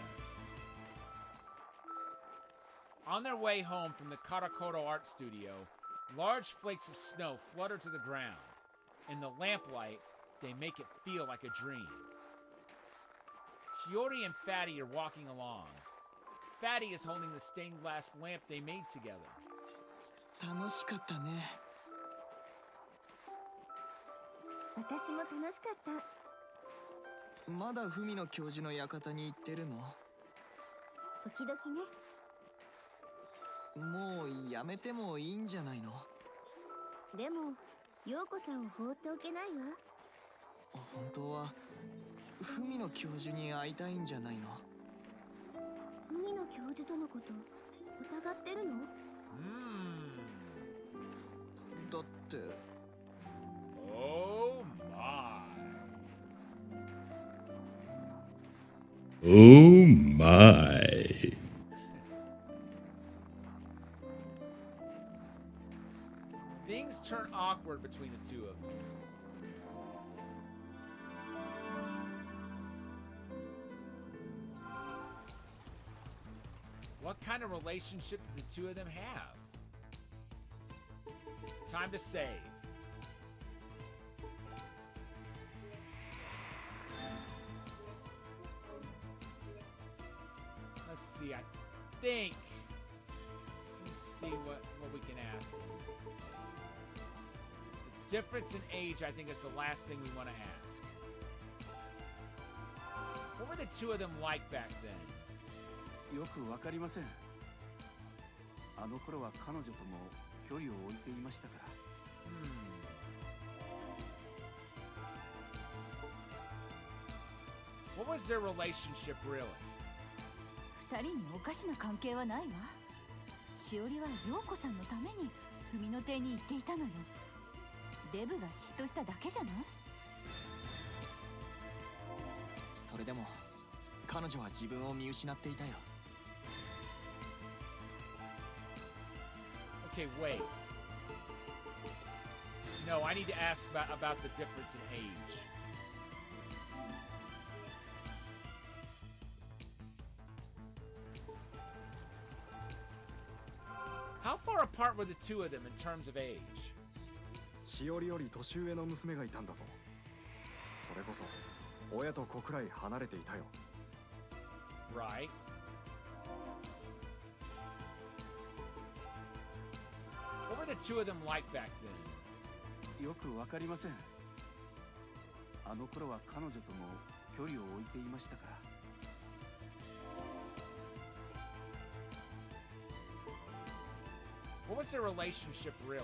On their way home from the Karakoro art studio, large flakes of snow flutter to the ground. In the lamplight, they make it feel like a dream. Shiori and Fatty are walking along. Fatty is holding the stained glass lamp they made together. 楽しかったね。私も楽しかった。まだ文野教授の館に行ってるの？時々ね。もうやめてもいいんじゃないの？でも陽子さんを放っておけないわ。本当は文野教授に会いたいんじゃないの？海野教授とのこと疑ってるの？だって。 Oh my. Oh my. Things turn awkward between the two of them. kind of relationship did the two of them have? Time to save. Let's see, I think. Let me see what we can ask. The difference in age, I think, is the last thing we want to ask. What were the two of them like back then? よくわかりません。あの頃は彼女とも距離を置いていましたから。What was their relationship really? 二人におかしな関係はないわ。しおりは陽子さんのために文の亭に行っていたのよ。デブが嫉妬しただけじゃない？それでも彼女は自分を見失っていたよ。Okay, wait. No, I need to ask about the difference in age. How far apart were the two of them in terms of age? しおりより年上の娘がいたんだぞ。それこそ親と子くらい離れていたよ。Right. What were the two of them like back then? よくわかりません。あの頃は彼女とも距離を置いていましたから。What was their relationship really?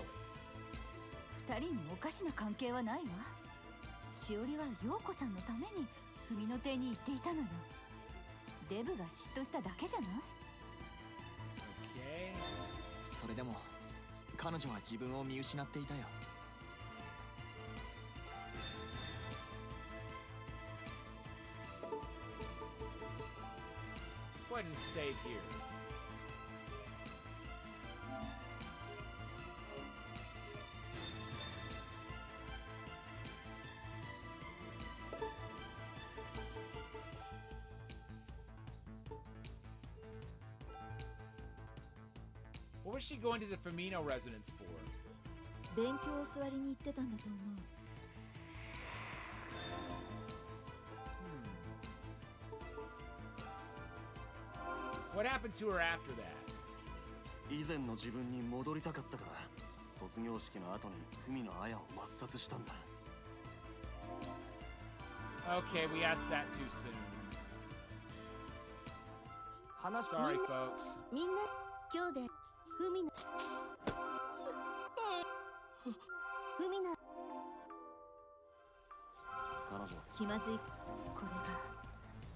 二人におかしな関係はないわ。しおりは陽子さんのために文の亭に行っていたのよ。デブが嫉妬しただけじゃない？ Okay. それでも彼女は自分を見失っていたよ。Let's go ahead and save here. What was she going to the Firmino residence for? 勉強を教わりに行ってたんだと思う。What happened to her after that? 以前の自分に戻りたかったから卒業式の後に文の綾を抹殺したんだ。 Okay, we asked that too soon. Sorry, folks. みんな今日でふみな彼女気まずい。これが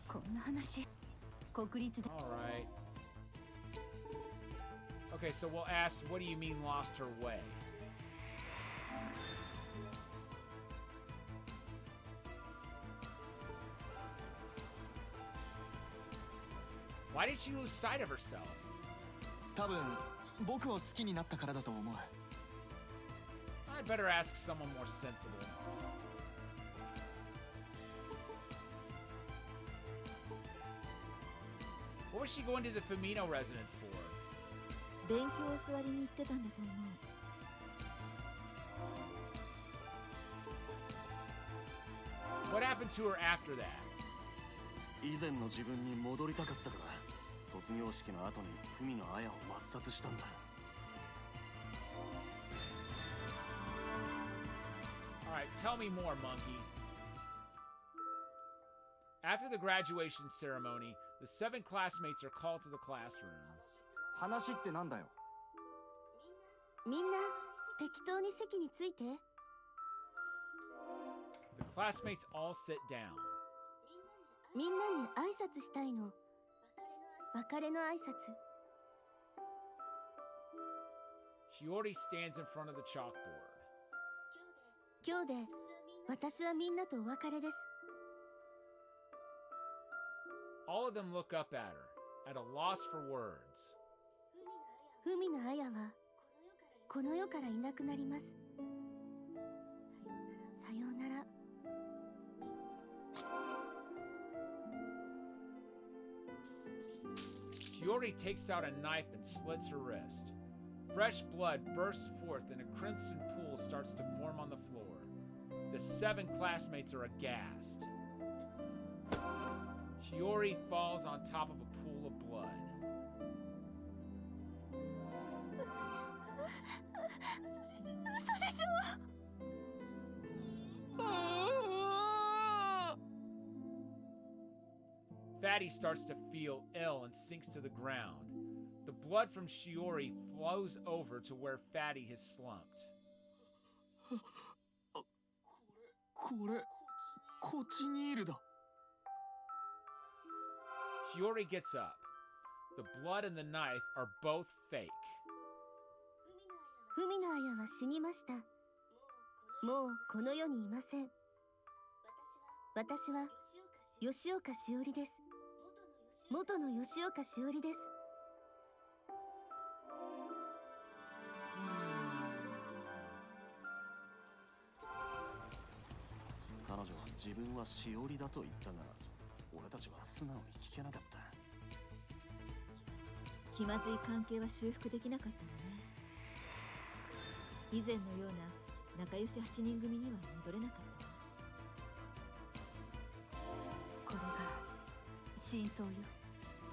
こんな話。国立で。All right. Okay, so we'll ask, what do you mean lost her way? Why did she lose sight of herself? 多分僕を好きになったからだと思う。I'd better ask someone more sensible. What was she going to the Firmino residence for? 勉強を教わりに行ってたんだと思う。What happened to her after that? 以前の自分に戻りたかったから卒業式の後に文の綾を抹殺したんだ。 Alright, tell me more, monkey. After the graduation ceremony, the 7 classmates are called to the classroom. 話ってなんだよ。みんな適当に席について。 The classmates all sit down. みんなに挨拶したいの。別れの挨拶。 Shiori stands in front of the chalkboard. 今日で私はみんなとお別れです。 All of them look up at her, at a loss for words. 文の綾はこの世からいなくなります。さようなら。 Shiori Shiori takes out a knife and slits her wrist. Fresh blood bursts forth and a crimson pool starts to form on the floor. The 7 classmates are aghast. Shiori falls on top of a pool of blood. Fatty starts to feel ill and sinks to the ground. The blood from Shiori flows over to where Fatty has slumped. これこっちにいるだ。 Shiori gets up. The blood and the knife are both fake. 海の綾は死にました。もうこの世にいません。私は吉岡しおりです。元の吉岡しおりです。彼女は自分はしおりだと言ったが、俺たちは素直に聞けなかった。気まずい関係は修復できなかったのね。以前のような仲良し8人組には戻れなかったわ。これが真相よ。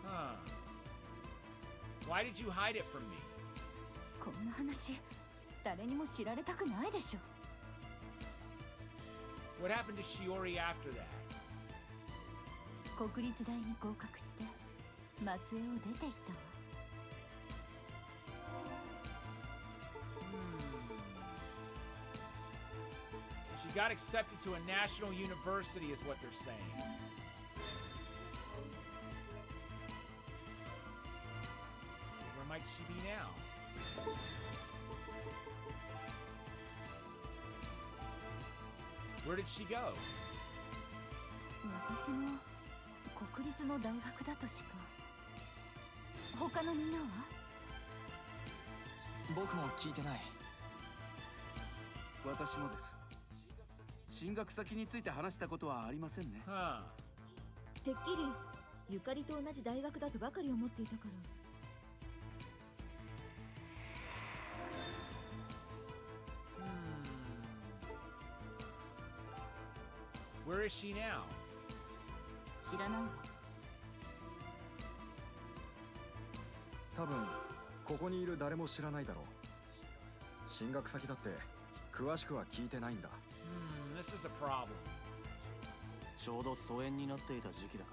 Huh. Why did you hide it from me? こんな話、誰にも知られたくないでしょ。What happened to Shiori after that? 国立大に合格して松江を出て行ったわ。She got accepted to a national university is what they're saying. So where might she be now? Where did she go? 私の国立の大学だとしか。他のみんなは？僕も聞いてない。私もです。進学先について話したことはありませんね。てっきりゆかりと同じ大学だとばかり思っていたから。Where is she now? 知らないわ。多分ここにいる誰も知らないだろう。進学先だって詳しくは聞いてないんだ。This is a problem. ちょうど疎遠になっていた時期だか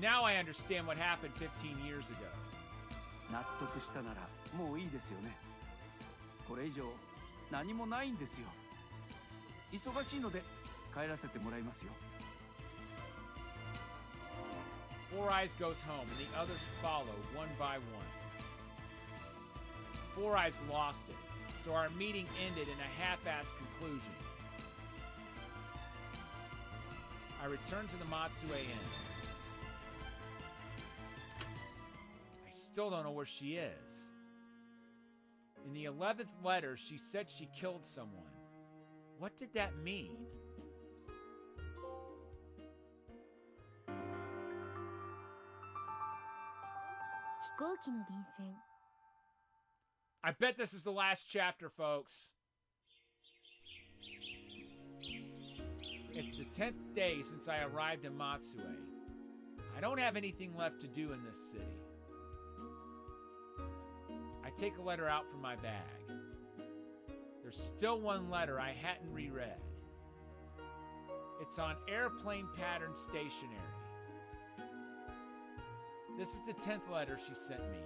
らな。 Now I understand what happened 15 years ago. 納得したならもういいですよね。これ以上何もないんですよ。忙しいので帰らせてもらいますよ。Four Eyes goes home and the others follow one by one. Four Eyes lost it, so our meeting ended in a half-assed conclusion. I returned to the Matsue Inn. I still don't know where she is. In the 11th letter, she said she killed someone. What did that mean? I bet this is the last chapter, folks. It's the 10th day since I arrived in Matsue. I don't have anything left to do in this city. I take a letter out from my bag. There's still one letter I hadn't reread. It's on airplane pattern stationery. This is the 10th letter she sent me.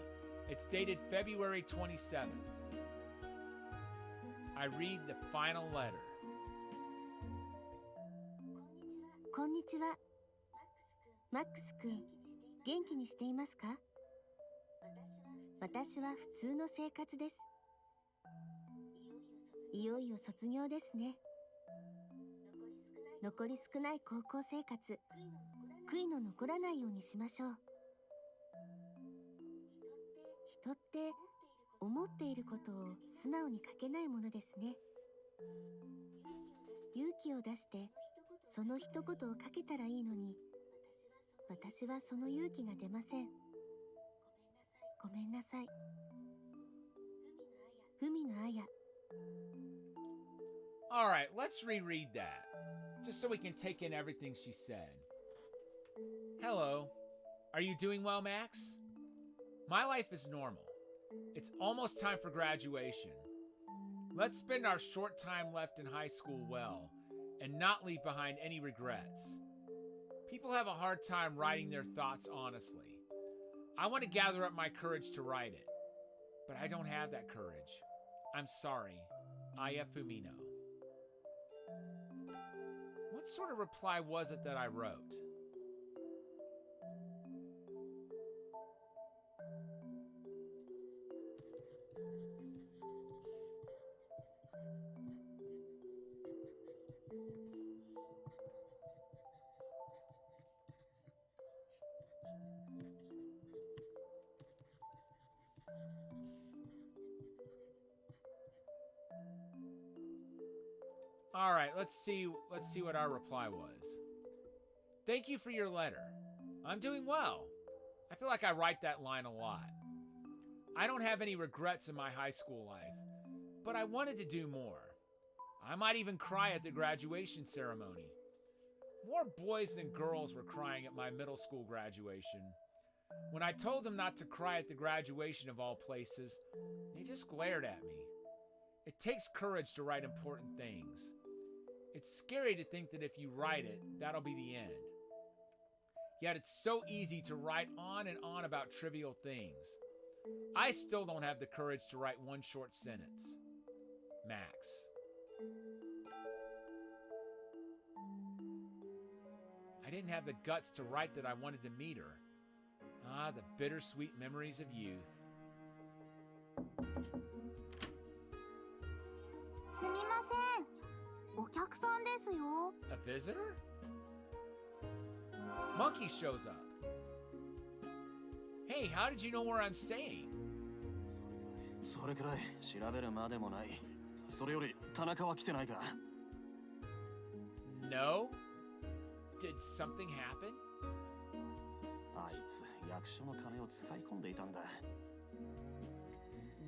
It's dated February 27th. I read the final letter. こんにちは。マックス君、元気にしていますか？私は普通の生活です。いよいよ卒業ですね。残り少ない高校生活、悔いの残らないようにしましょう。人って思っていることを素直に書けないものですね。勇気を出してその一言を書けたらいいのに、私はその勇気が出ません。ごめんなさい。海野彩。 All right, let's reread that, just so we can take in everything she said. Hello. Are you doing well, Max? My life is normal. It's almost time for graduation. Let's spend our short time left in high school well, and not leave behind any regrets. People have a hard time writing their thoughts honestly. I want to gather up my courage to write it, but I don't have that courage. I'm sorry. Aya Fumino. What sort of reply was it that I wrote? All right, let's see what our reply was. Thank you for your letter. I'm doing well. I feel like I write that line a lot. I don't have any regrets in my high school life, but I wanted to do more. I might even cry at the graduation ceremony. More boys than girls were crying at my middle school graduation. When I told them not to cry at the graduation of all places, they just glared at me. It takes courage to write important things. It's scary to think that if you write it, that'll be the end. Yet it's so easy to write on and on about trivial things. I still don't have the courage to write one short sentence. Max. I didn't have the guts to write that I wanted to meet her. Ah, the bittersweet memories of youth. すみません。お客さんですよ。 A visitor? Monkey shows up. Hey, how did you know where I'm staying? それくらい調べるまでもない。それより田中は来てないか？ No? Did something happen? あいつ役所の金を使い込んでいたんだ。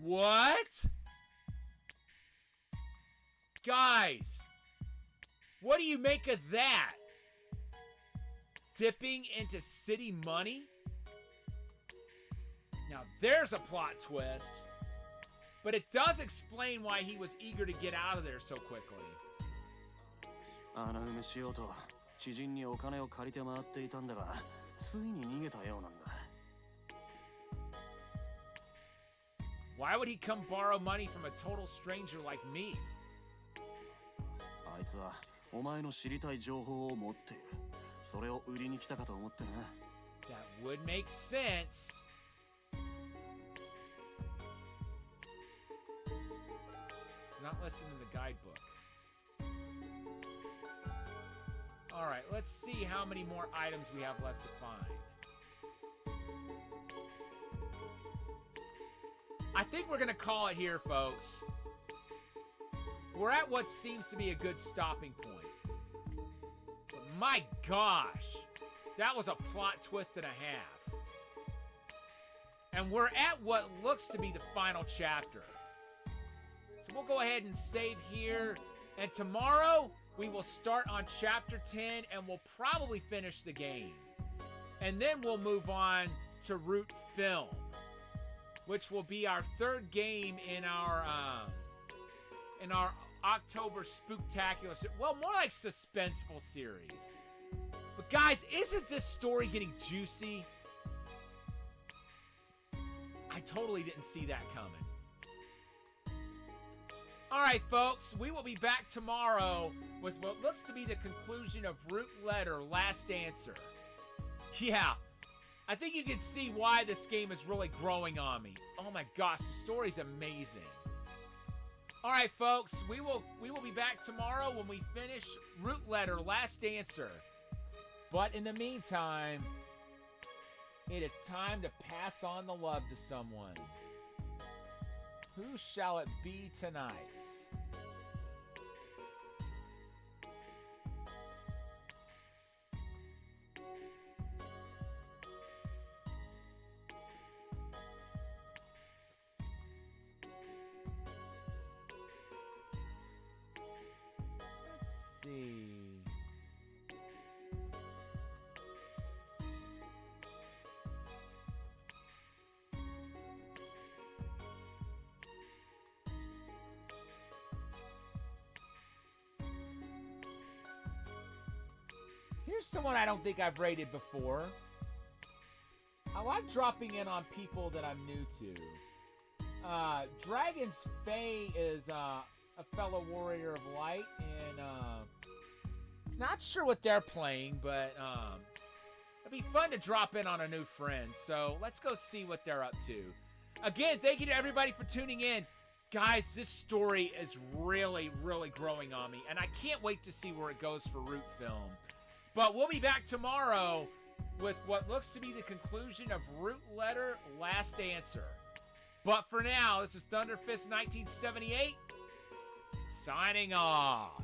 What? Guys, what do you make of that? Dipping into city money? Now there's a plot twist, but it does explain why he was eager to get out of there so quickly. 穴埋めしようと知人にお金を借りて回っていたんだが、ついに逃げたようなんだ。 Why would he come borrow money from a total stranger like me? あいつはお前の知りたい情報を持っている。それを売りに来たかと思ってな。 That would make sense. It's not listed in the guidebook. All right, let's see how many more items we have left to find. I think we're gonna call it here, folks. We're at what seems to be a good stopping point. But my gosh, that was a plot twist and a half. And we're at what looks to be the final chapter. So we'll go ahead and save here. And tomorrow, we will start on chapter 10 and we'll probably finish the game. And then we'll move on to Root Film, which will be our third game in our October Spooktacular, well, more like suspenseful series. But guys, isn't this story getting juicy? I totally didn't see that coming. All right, folks, we will be back tomorrow with what looks to be the conclusion of Root Letter Last Answer. Yeah, I think you can see why this game is really growing on me. Oh my gosh, the story's amazing. All right, folks, we will be back tomorrow when we finish Root Letter Last Answer. But in the meantime, it is time to pass on the love to someone. Who shall it be tonight? see. Here's someone I don't think I've rated before. I like dropping in on people that I'm new to. Dragon's Fae is a fellow warrior of light, and not sure what they're playing, but it'd be fun to drop in on a new friend. So let's go see what they're up to. Again, thank you to everybody for tuning in. Guys, this story is really, really growing on me, and I can't wait to see where it goes for Root Film. But we'll be back tomorrow with what looks to be the conclusion of Root Letter Last Answer. But for now, this is Thunderfist 1978, signing off.